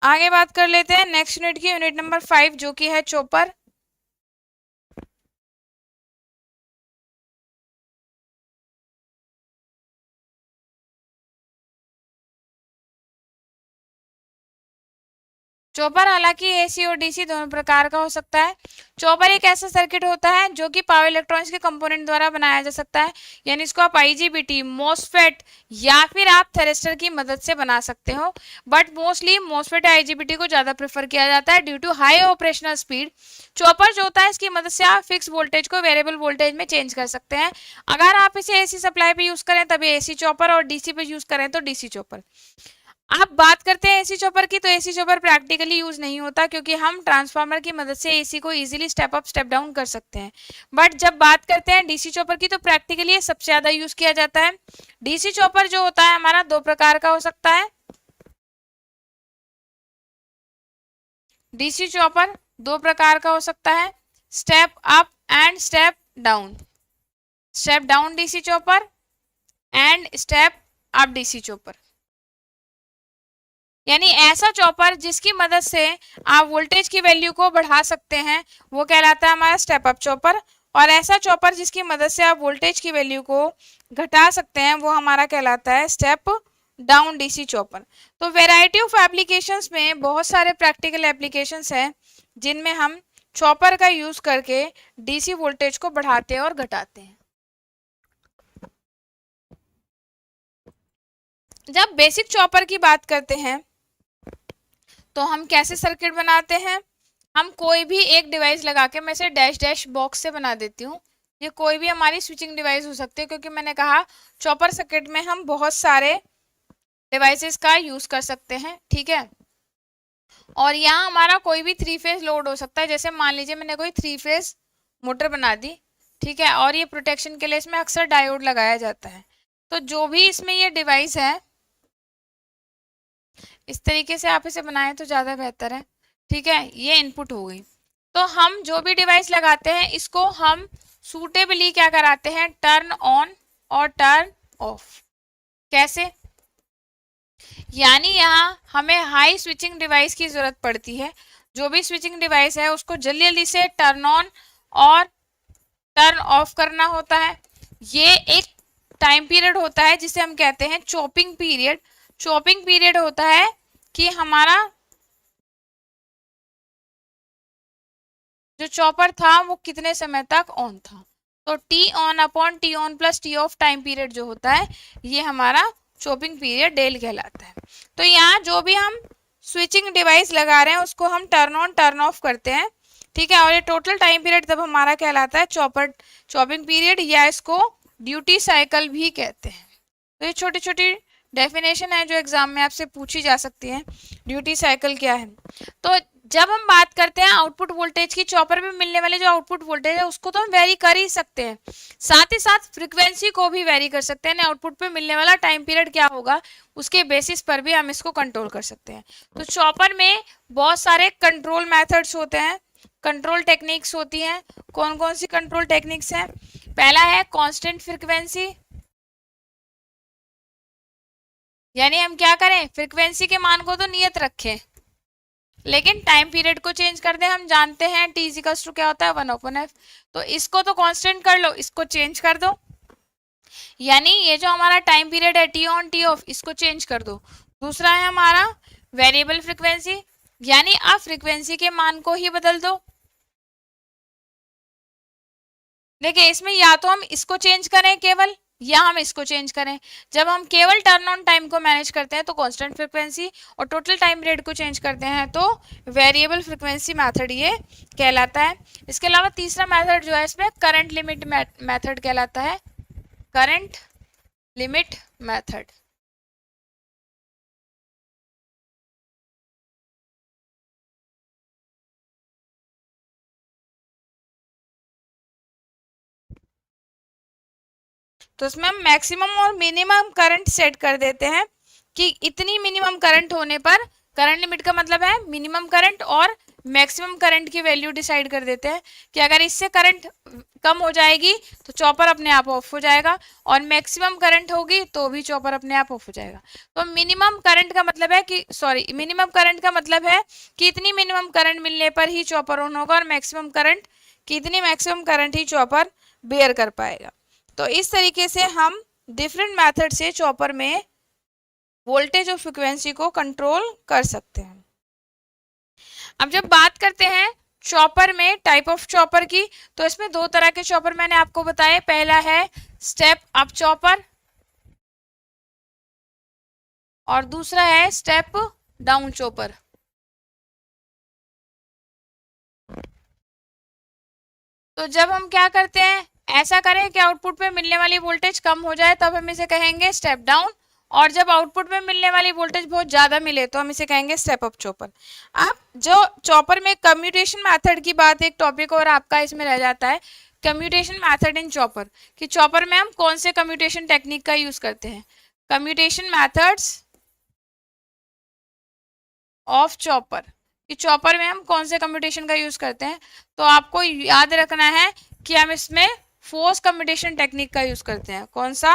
आगे बात कर लेते हैं नेक्स्ट यूनिट की, यूनिट नंबर 5 जो कि है चॉपर। चॉपर हालांकि AC और DC दोनों प्रकार का हो सकता है। चॉपर एक ऐसा सर्किट होता है जो कि पावर इलेक्ट्रॉनिक्स के कंपोनेंट द्वारा बनाया जा सकता है, यानी इसको आप IGBT, MOSFET या फिर आप थेरेस्टर की मदद से बना सकते हो। बट मोस्टली MOSFET या IGBT को ज़्यादा प्रेफर किया जाता है due to high operational speed. Chopper जो होता है इसकी मदद से आप फिक्स वोल्टेज को वेरिएबल वोल्टेज में चेंज कर सकते हैं। अगर आप इसे AC सप्लाई पे यूज़ करें तभी AC चॉपर, और DC पे यूज़ करें तो DC चॉपर। आप बात करते हैं AC चॉपर की, तो AC चॉपर प्रैक्टिकली यूज नहीं होता क्योंकि हम ट्रांसफार्मर की मदद से AC को easily step up step down कर सकते हैं। बट जब बात करते हैं DC चॉपर की, तो प्रैक्टिकली ये सबसे ज्यादा यूज किया जाता है। DC चॉपर जो होता है हमारा 2 प्रकार का हो सकता है। DC चॉपर 2 प्रकार का हो सकता है, step up and step down. Step down DC chopper and step up DC chopper. यानी ऐसा चॉपर जिसकी मदद से आप वोल्टेज की वैल्यू को बढ़ा सकते हैं वो कहलाता है हमारा स्टेप अप चॉपर, और ऐसा चॉपर जिसकी मदद से आप वोल्टेज की वैल्यू को घटा सकते हैं वो हमारा कहलाता है स्टेप डाउन DC चॉपर। तो वैरायटी ऑफ एप्लीकेशंस में बहुत सारे प्रैक्टिकल एप्लीकेशंस हैं जिनमें हम चॉपर का यूज करके DC वोल्टेज को बढ़ाते हैं और घटाते हैं। जब बेसिक चॉपर की बात करते हैं तो हम कैसे सर्किट बनाते हैं, हम कोई भी एक डिवाइस लगा के, मैं इसे डैश डैश बॉक्स से बना देती हूँ। ये कोई भी हमारी स्विचिंग डिवाइस हो सकती है क्योंकि मैंने कहा चॉपर सर्किट में हम बहुत सारे डिवाइसेस का यूज कर सकते हैं। ठीक है, और यहाँ हमारा कोई भी 3 फेज लोड हो सकता है। जैसे मान लीजिए मैंने कोई 3 फेज मोटर बना दी, ठीक है, और ये प्रोटेक्शन के लिए इसमें अक्सर डायोड लगाया जाता है। तो जो भी इसमें ये डिवाइस है इस तरीके से आप इसे बनाएं तो ज़्यादा बेहतर है। ठीक है, ये इनपुट हो गई। तो हम जो भी डिवाइस लगाते हैं इसको हम सूटेबली क्या कराते हैं, टर्न ऑन और टर्न ऑफ। कैसे, यानी यहाँ हमें हाई स्विचिंग डिवाइस की जरूरत पड़ती है। जो भी स्विचिंग डिवाइस है उसको जल्दी जल्दी से टर्न ऑन और टर्न ऑफ करना होता है। ये एक टाइम पीरियड होता है जिसे हम कहते हैं चॉपिंग पीरियड। चॉपिंग पीरियड होता है कि हमारा जो चॉपर था वो कितने समय तक ऑन था। तो T on upon T on plus T of time period जो होता है ये हमारा चॉपिंग पीरियड डेल कहलाता है। तो यहाँ जो भी हम स्विचिंग डिवाइस लगा रहे हैं उसको हम टर्न ऑन टर्न ऑफ करते हैं। ठीक है। और ये टोटल टाइम पीरियड तब हमारा कहलाता है चॉपिंग पीरियड, या इसको ड्यूटी साइकिल भी कहते हैं। तो ये छोटी छोटी डेफिनेशन है जो एग्जाम में आपसे पूछी जा सकती है। ड्यूटी साइकिल क्या है? तो जब हम बात करते हैं आउटपुट वोल्टेज की, चॉपर में मिलने वाले जो आउटपुट वोल्टेज है उसको तो हम वेरी कर ही सकते हैं, साथ ही साथ फ्रीक्वेंसी को भी वेरी कर सकते हैं। आउटपुट पे मिलने वाला टाइम पीरियड क्या होगा उसके बेसिस पर भी हम इसको कंट्रोल कर सकते हैं। तो चॉपर में बहुत सारे कंट्रोल मेथड्स होते हैं, कंट्रोल टेक्निक्स होती हैं। कौन कौन सी कंट्रोल टेक्निक्स हैं? पहला है कांस्टेंट फ्रीक्वेंसी, यानी हम क्या करें, फ्रीक्वेंसी के मान को तो नियत रखें लेकिन टाइम पीरियड को चेंज कर दें। हम जानते हैं टी इज इक्वल्स टू क्या होता है, 1/f। तो इसको तो कांस्टेंट कर लो, इसको चेंज कर दो, यानी ये जो हमारा टाइम पीरियड है टी ऑन टी ऑफ, इसको चेंज कर दो। दूसरा है हमारा वेरिएबल फ्रीक्वेंसी, यानी आप फ्रीक्वेंसी के मान को ही बदल दो। देखिए इसमें या तो हम इसको चेंज करें केवल, या हम इसको चेंज करें। जब हम केवल टर्न ऑन टाइम को मैनेज करते हैं तो कांस्टेंट फ्रीक्वेंसी, और टोटल टाइम पीरियड को चेंज करते हैं तो वेरिएबल फ्रीक्वेंसी मेथड ये कहलाता है। इसके अलावा तीसरा मेथड जो है इसमें करंट लिमिट मेथड कहलाता है, करंट लिमिट मेथड। तो इसमें हम मैक्सिमम और मिनिमम करंट सेट कर देते हैं कि इतनी मिनिमम करंट होने पर, करंट लिमिट का मतलब है मिनिमम करंट, और मैक्सिमम करंट की वैल्यू डिसाइड कर देते हैं कि अगर इससे करंट कम हो जाएगी तो चॉपर अपने आप ऑफ हो जाएगा, और मैक्सिमम करंट होगी तो भी चॉपर अपने आप ऑफ हो जाएगा। तो मिनिमम करंट का मतलब है कि मिनिमम करंट का मतलब है कि इतनी मिनिमम करंट मिलने पर ही चॉपर ऑन होगा, और मैक्सिमम करंट कि इतनी मैक्सिमम करंट ही चॉपर बेयर कर पाएगा। तो इस तरीके से हम डिफरेंट मेथड से चॉपर में वोल्टेज और फ्रीक्वेंसी को कंट्रोल कर सकते हैं। अब जब बात करते हैं चॉपर में टाइप ऑफ चॉपर की, तो इसमें दो तरह के चॉपर मैंने आपको बताए। पहला है स्टेप अप चॉपर और दूसरा है स्टेप डाउन चॉपर। तो जब हम क्या करते हैं, ऐसा करें कि आउटपुट पे मिलने वाली वोल्टेज कम हो जाए तब हम इसे कहेंगे स्टेप डाउन, और जब आउटपुट में मिलने वाली वोल्टेज बहुत ज्यादा मिले तो हम इसे कहेंगे स्टेप अप चॉपर। अब जो चॉपर में कम्यूटेशन मेथड की बात, एक टॉपिक और आपका इसमें रह जाता है, कम्यूटेशन मेथड इन चॉपर, कि चॉपर में हम कौन से कम्यूटेशन टेक्निक का यूज करते हैं। कम्यूटेशन मेथड्स ऑफ चॉपर, कि चॉपर में हम कौन से कम्यूटेशन का यूज करते हैं। तो आपको याद रखना है कि हम इसमें फोर्स कम्यूटेशन टेक्निक का यूज करते हैं। कौन सा?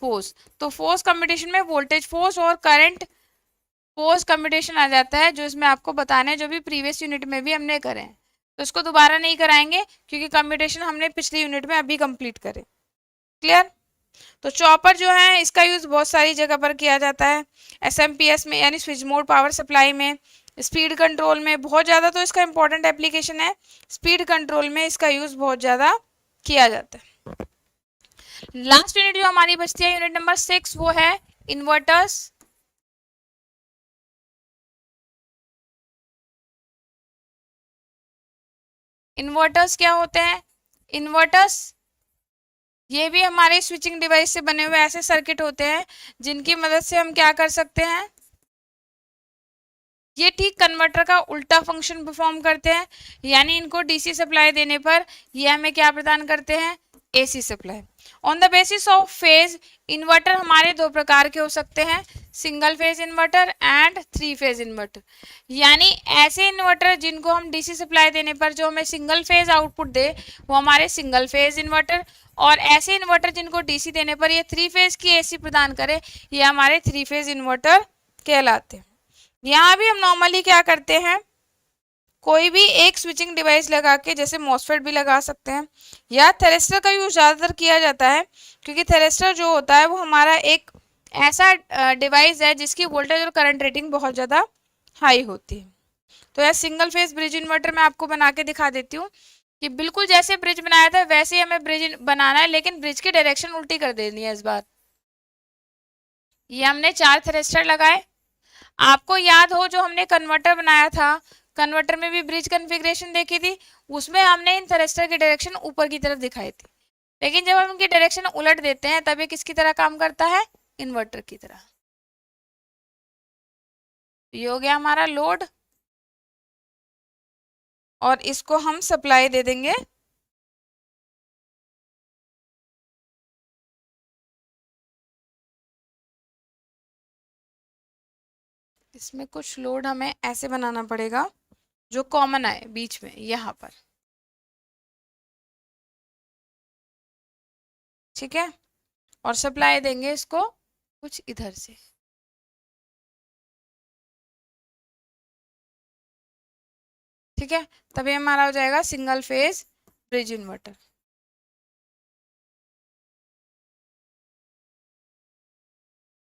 फोर्स। तो फोर्स कम्यूटेशन में वोल्टेज फोर्स और करंट फोर्स कम्यूटेशन आ जाता है, जो इसमें आपको बताना है, जो भी प्रीवियस यूनिट में भी हमने करे हैं, तो इसको दोबारा नहीं कराएंगे क्योंकि कम्यूटेशन हमने पिछली यूनिट में अभी कंप्लीट करे। क्लियर? तो चॉपर जो है इसका यूज बहुत सारी जगह पर किया जाता है, एसएमपीएस में यानी स्विच मोड पावर सप्लाई में, स्पीड कंट्रोल में बहुत ज़्यादा, तो इसका इंपॉर्टेंट एप्लीकेशन है। स्पीड कंट्रोल में इसका यूज बहुत ज़्यादा किया जाता है। लास्ट यूनिट जो हमारी बचती है, यूनिट नंबर 6, वो है इन्वर्टर्स। इन्वर्टर्स क्या होते हैं? इन्वर्टर्स ये भी हमारे स्विचिंग डिवाइस से बने हुए ऐसे सर्किट होते हैं जिनकी मदद से हम क्या कर सकते हैं, ये ठीक कन्वर्टर का उल्टा फंक्शन परफॉर्म करते हैं, यानी इनको डीसी सप्लाई देने पर ये हमें क्या प्रदान करते हैं, AC supply. On the basis of phase, inverter हमारे दो प्रकार के हो सकते हैं, single phase inverter and 3 phase inverter. यानी ऐसे इन्वर्टर जिनको हम डीसी सप्लाई देने पर जो हमें सिंगल फेज आउटपुट दे वो हमारे सिंगल फेज इन्वर्टर, और ऐसे इन्वर्टर जिनको डीसी देने पर ये 3 फेज की एसी प्रदान करे ये हमारे 3 फेज इन्वर्टर कहलाते हैं। यहाँ भी हम नॉर्मली क्या करते हैं, कोई भी एक स्विचिंग डिवाइस लगा के, जैसे मॉसफेट भी लगा सकते हैं, या थेरेस्टर का यूज ज़्यादातर किया जाता है क्योंकि थेरेस्टर जो होता है वो हमारा एक ऐसा डिवाइस है जिसकी वोल्टेज और करंट रेटिंग बहुत ज़्यादा हाई होती है। तो यह सिंगल फेज ब्रिज इन्वर्टर मैं आपको बना के दिखा देती हूँ कि बिल्कुल जैसे ब्रिज बनाया था वैसे ही हमें ब्रिज बनाना है, लेकिन ब्रिज की डायरेक्शन उल्टी कर देनी है इस बार। ये हमने 4 थेरेस्टर लगाए। आपको याद हो जो हमने कन्वर्टर बनाया था, कन्वर्टर में भी ब्रिज कॉन्फ़िगरेशन देखी थी, उसमें हमने इन थ्रस्टर की डायरेक्शन ऊपर की तरफ दिखाई थी। लेकिन जब हम इनकी डायरेक्शन उलट देते हैं तब ये किसकी तरह काम करता है, इन्वर्टर की तरह। ये हो गया हमारा लोड और इसको हम सप्लाई दे देंगे इसमें कुछ लोड हमें ऐसे बनाना पड़ेगा जो कॉमन आए बीच में यहाँ पर, ठीक है। और सप्लाई देंगे इसको कुछ इधर से, ठीक है। तभी हमारा हो जाएगा सिंगल फेज ब्रिज इन्वर्टर।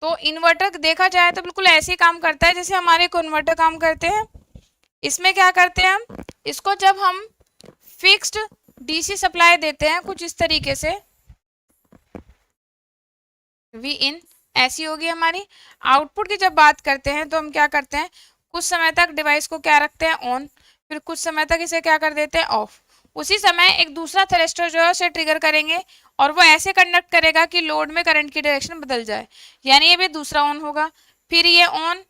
तो इन्वर्टर देखा जाए तो बिल्कुल ऐसे ही काम करता है जैसे हमारे कन्वर्टर काम करते हैं। इसमें क्या करते हैं हम, इसको जब हम फिक्स्ड डीसी सप्लाई देते हैं कुछ इस तरीके से, वी इन ऐसी होगी हमारी। आउटपुट की जब बात करते हैं तो हम क्या करते हैं, कुछ समय तक डिवाइस को क्या रखते हैं, ऑन, फिर कुछ समय तक इसे क्या कर देते हैं, ऑफ। उसी समय एक दूसरा थ्रस्टर जो है उसे ट्रिगर करेंगे और वो ऐसे कंडक्ट करेगा कि लोड में करंट की डायरेक्शन बदल जाए, यानी ये भी दूसरा ऑन होगा, फिर ये ऑन,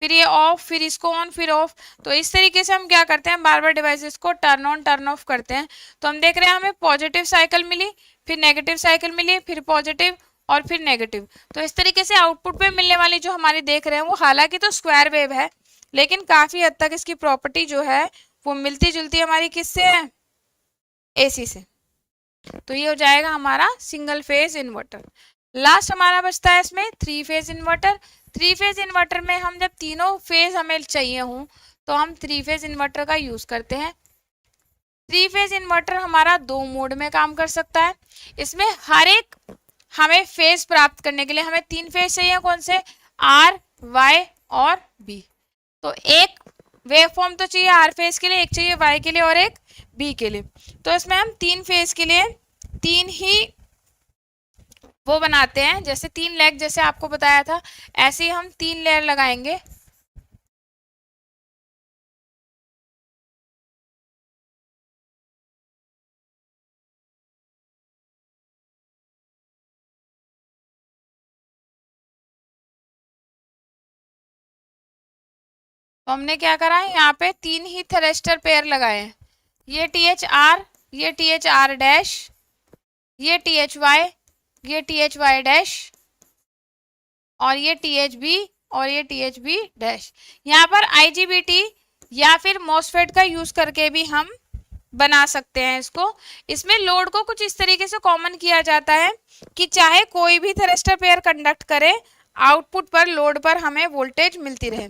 फिर ये ऑफ, फिर इसको ऑन, फिर ऑफ। तो इस तरीके से हम क्या करते हैं, बार बार डिवाइसेस को टर्न ऑन टर्न ऑफ करते हैं। तो हम देख रहे हैं हमें पॉजिटिव साइकिल मिली, फिर नेगेटिव साइकिल मिली, फिर पॉजिटिव और फिर नेगेटिव। तो इस तरीके से आउटपुट पे मिलने वाली जो हमारी देख रहे हैं वो हालांकि तो स्क्वायर वेव है, लेकिन काफी हद तक इसकी प्रॉपर्टी जो है वो मिलती जुलती हमारी किससे है, एसी से। तो ये हो जाएगा हमारा सिंगल फेज इन्वर्टर। लास्ट हमारा बचता है इसमें three phase inverter. Three phase inverter में हम जब तीनों फेज हमें चाहिए हों तो हम थ्री फेज इन्वर्टर का यूज करते हैं। थ्री फेज इन्वर्टर हमारा दो मोड में काम कर सकता है। इसमें हर एक हमें फेज प्राप्त करने के लिए हमें तीन फेज चाहिए, कौन से, आर, वाई और बी। तो एक वेव फॉर्म तो चाहिए आर फेज के लिए, एक चाहिए वाई के लिए और एक बी के लिए। तो इसमें हम तीन फेज के लिए तीन ही वो बनाते हैं, जैसे तीन लेग जैसे आपको बताया था ऐसे ही हम तीन लेयर लगाएंगे। तो हमने क्या करा है, यहाँ पे तीन ही थ्रस्टर पेयर लगाए हैं, ये टी एच आर, ये टी एच आर डैश, ये टी एच वाई, ये टी एच वाई डैश और ये टी एच बी और ये टी एच बी डैश। यहाँ पर आईजीबीटी या फिर मॉसफेट का यूज करके भी हम बना सकते हैं इसको। इसमें लोड को कुछ इस तरीके से कॉमन किया जाता है कि चाहे कोई भी थ्रस्टर पेयर कंडक्ट करे, आउटपुट पर लोड पर हमें वोल्टेज मिलती रहे।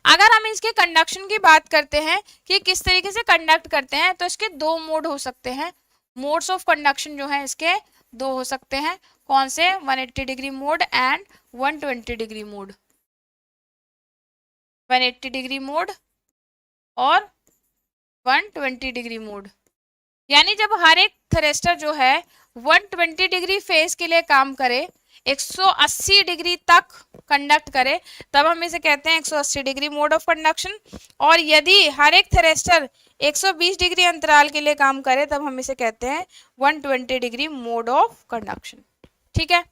अगर हम इसके कंडक्शन की बात करते हैं कि किस तरीके से कंडक्ट करते हैं, तो इसके दो मोड हो सकते हैं। मोड्स ऑफ कंडक्शन जो है इसके दो हो सकते हैं, कौन से, 180 degree mode and 120 degree mode. 180 degree mode और 120 डिग्री मोड। यानी जब हर एक थ्रस्टर जो है 120 डिग्री फेज के लिए काम करे, 180 डिग्री तक कंडक्ट करे, तब हम इसे कहते हैं 180 डिग्री मोड ऑफ कंडक्शन। और यदि हर एक थ्रस्टर 120 डिग्री अंतराल के लिए काम करे तब हम इसे कहते हैं 120 डिग्री मोड ऑफ कंडक्शन, ठीक है।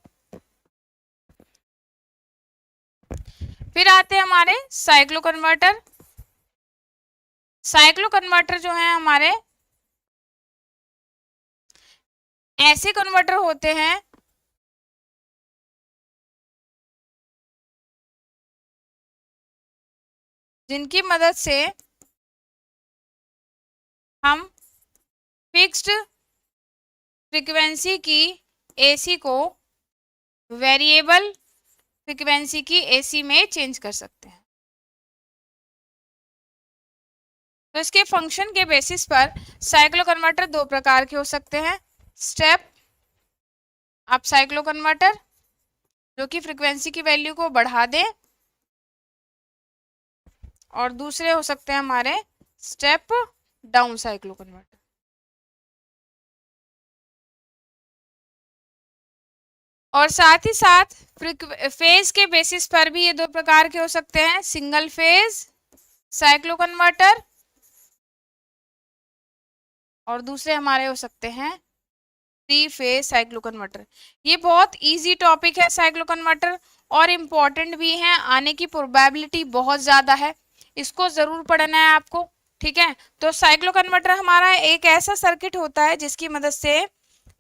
फिर आते हैं हमारे साइक्लो कन्वर्टर। साइक्लो कन्वर्टर जो है हमारे ऐसे कन्वर्टर होते हैं जिनकी मदद से हम फिक्स्ड फ्रीक्वेंसी की एसी को वेरिएबल फ्रीक्वेंसी की एसी में चेंज कर सकते हैं। तो इसके फंक्शन के बेसिस पर साइक्लो कन्वर्टर दो प्रकार के हो सकते हैं। स्टेप अप साइक्लो कन्वर्टर जो कि फ्रीक्वेंसी की वैल्यू को बढ़ा दे, और दूसरे हो सकते हैं हमारे स्टेप डाउन साइक्लो कन्वर्टर। और साथ ही साथ फेज के बेसिस पर भी ये दो प्रकार के हो सकते हैं, सिंगल फेज साइक्लो कन्वर्टर, और दूसरे हमारे हो सकते हैं थ्री फेज साइक्लो कन्वर्टर। ये बहुत इजी टॉपिक है साइक्लो कन्वर्टर, और इम्पोर्टेंट भी है, आने की प्रोबेबिलिटी बहुत ज़्यादा है, इसको ज़रूर पढ़ना है आपको। ठीक है, तो साइक्लो कन्वर्टर हमारा एक ऐसा सर्किट होता है जिसकी मदद से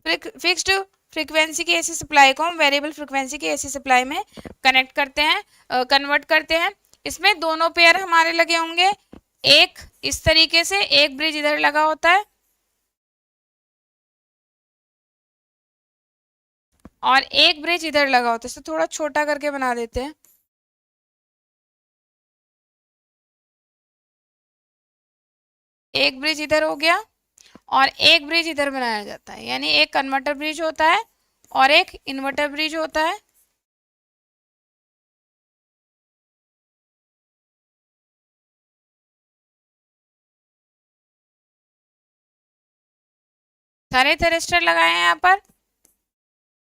फिक्स्ड फ्रीक्वेंसी की एसी सप्लाई को हम वेरिएबल फ्रीक्वेंसी की एसी सप्लाई में कनेक्ट करते हैं, कन्वर्ट करते हैं। इसमें दोनों पेयर हमारे लगे होंगे, एक इस तरीके से, एक ब्रिज इधर लगा होता है, और एक ब्रिज इधर लगा होता है। इसे थोड़ा छोटा करके बना देते हैं। एक ब्रिज इधर हो गया और एक ब्रिज इधर बनाया जाता है, यानी एक कन्वर्टर ब्रिज होता है और एक इन्वर्टर ब्रिज होता है। सारे थेरेस्टर लगाए हैं यहाँ पर,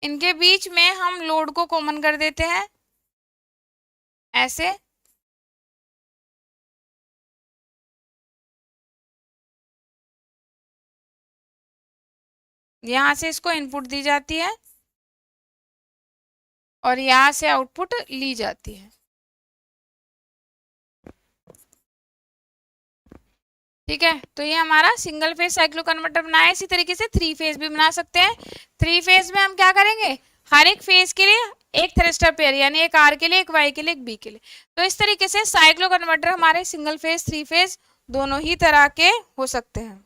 इनके बीच में हम लोड को कॉमन कर देते हैं ऐसे। यहाँ से इसको इनपुट दी जाती है और यहाँ से आउटपुट ली जाती है। ठीक है, तो ये हमारा सिंगल फेज साइक्लो कन्वर्टर बनाया है। इसी तरीके से थ्री फेज भी बना सकते हैं। थ्री फेज में हम क्या करेंगे, हर एक फेज के लिए एक थ्रिस्टर पेयर, यानी एक आर के लिए, एक वाई के लिए, एक बी के लिए। तो इस तरीके से साइक्लो कन्वर्टर हमारे सिंगल फेज, थ्री फेज दोनों ही तरह के हो सकते हैं।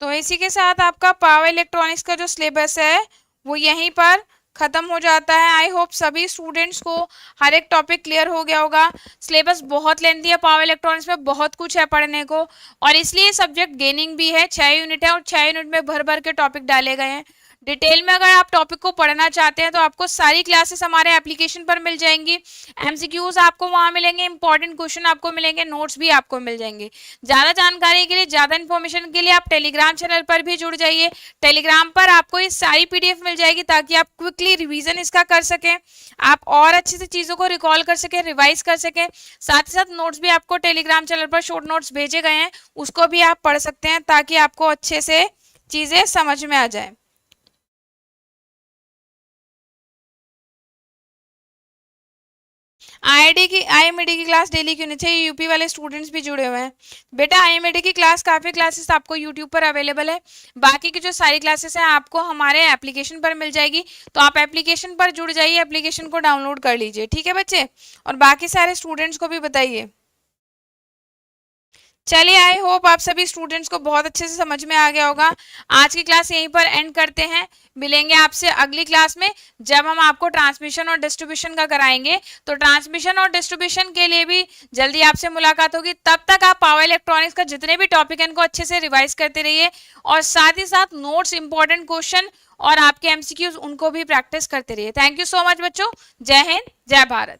तो इसी के साथ आपका पावर इलेक्ट्रॉनिक्स का जो सिलेबस है वो यहीं पर खत्म हो जाता है। आई होप सभी स्टूडेंट्स को हर एक टॉपिक क्लियर हो गया होगा। सिलेबस बहुत लेंथी है, पावर इलेक्ट्रॉनिक्स में बहुत कुछ है पढ़ने को, और इसलिए सब्जेक्ट गेनिंग भी है। 6 यूनिट है और 6 यूनिट में भर भर के टॉपिक डाले गए हैं। डिटेल में अगर आप टॉपिक को पढ़ना चाहते हैं तो आपको सारी क्लासेस हमारे एप्लीकेशन पर मिल जाएंगी। एमसीक्यूज आपको वहां मिलेंगे, इंपॉर्टेंट क्वेश्चन आपको मिलेंगे, नोट्स भी आपको मिल जाएंगे। ज़्यादा जानकारी के लिए, ज़्यादा इन्फॉर्मेशन के लिए आप टेलीग्राम चैनल पर भी जुड़ जाइए। टेलीग्राम पर आपको ये सारी पीडीएफ मिल जाएगी ताकि आप क्विकली रिवीजन इसका कर सकें, आप और अच्छे से चीज़ों को रिकॉल कर सकें, रिवाइज कर सकें। साथ ही साथ नोट्स भी आपको टेलीग्राम चैनल पर शॉर्ट नोट्स भेजे गए हैं, उसको भी आप पढ़ सकते हैं ताकि आपको अच्छे से चीज़ें समझ में आ जाए। आईएमडी की क्लास डेली क्यों नहीं चाहिए, यूपी वाले स्टूडेंट्स भी जुड़े हुए हैं। बेटा आईएमडी की क्लास, काफ़ी क्लासेस आपको यूट्यूब पर अवेलेबल है। बाकी की जो सारी क्लासेस हैं आपको हमारे एप्लीकेशन पर मिल जाएगी, तो आप एप्लीकेशन पर जुड़ जाइए, एप्लीकेशन को डाउनलोड कर लीजिए। ठीक है बच्चे, और बाकी सारे स्टूडेंट्स को भी बताइए। चलिए, आई होप आप सभी स्टूडेंट्स को बहुत अच्छे से समझ में आ गया होगा। आज की क्लास यहीं पर एंड करते हैं, मिलेंगे आपसे अगली क्लास में जब हम आपको ट्रांसमिशन और डिस्ट्रीब्यूशन का कराएंगे। तो ट्रांसमिशन और डिस्ट्रीब्यूशन के लिए भी जल्दी आपसे मुलाकात होगी। तब तक आप पावर इलेक्ट्रॉनिक्स का जितने भी टॉपिक हैं इनको अच्छे से रिवाइज करते रहिए, और साथ ही साथ नोट्स, इंपॉर्टेंट क्वेश्चन और आपके एमसीक्यूज उनको भी प्रैक्टिस करते रहिए। थैंक यू सो मच बच्चों। जय हिंद, जय भारत।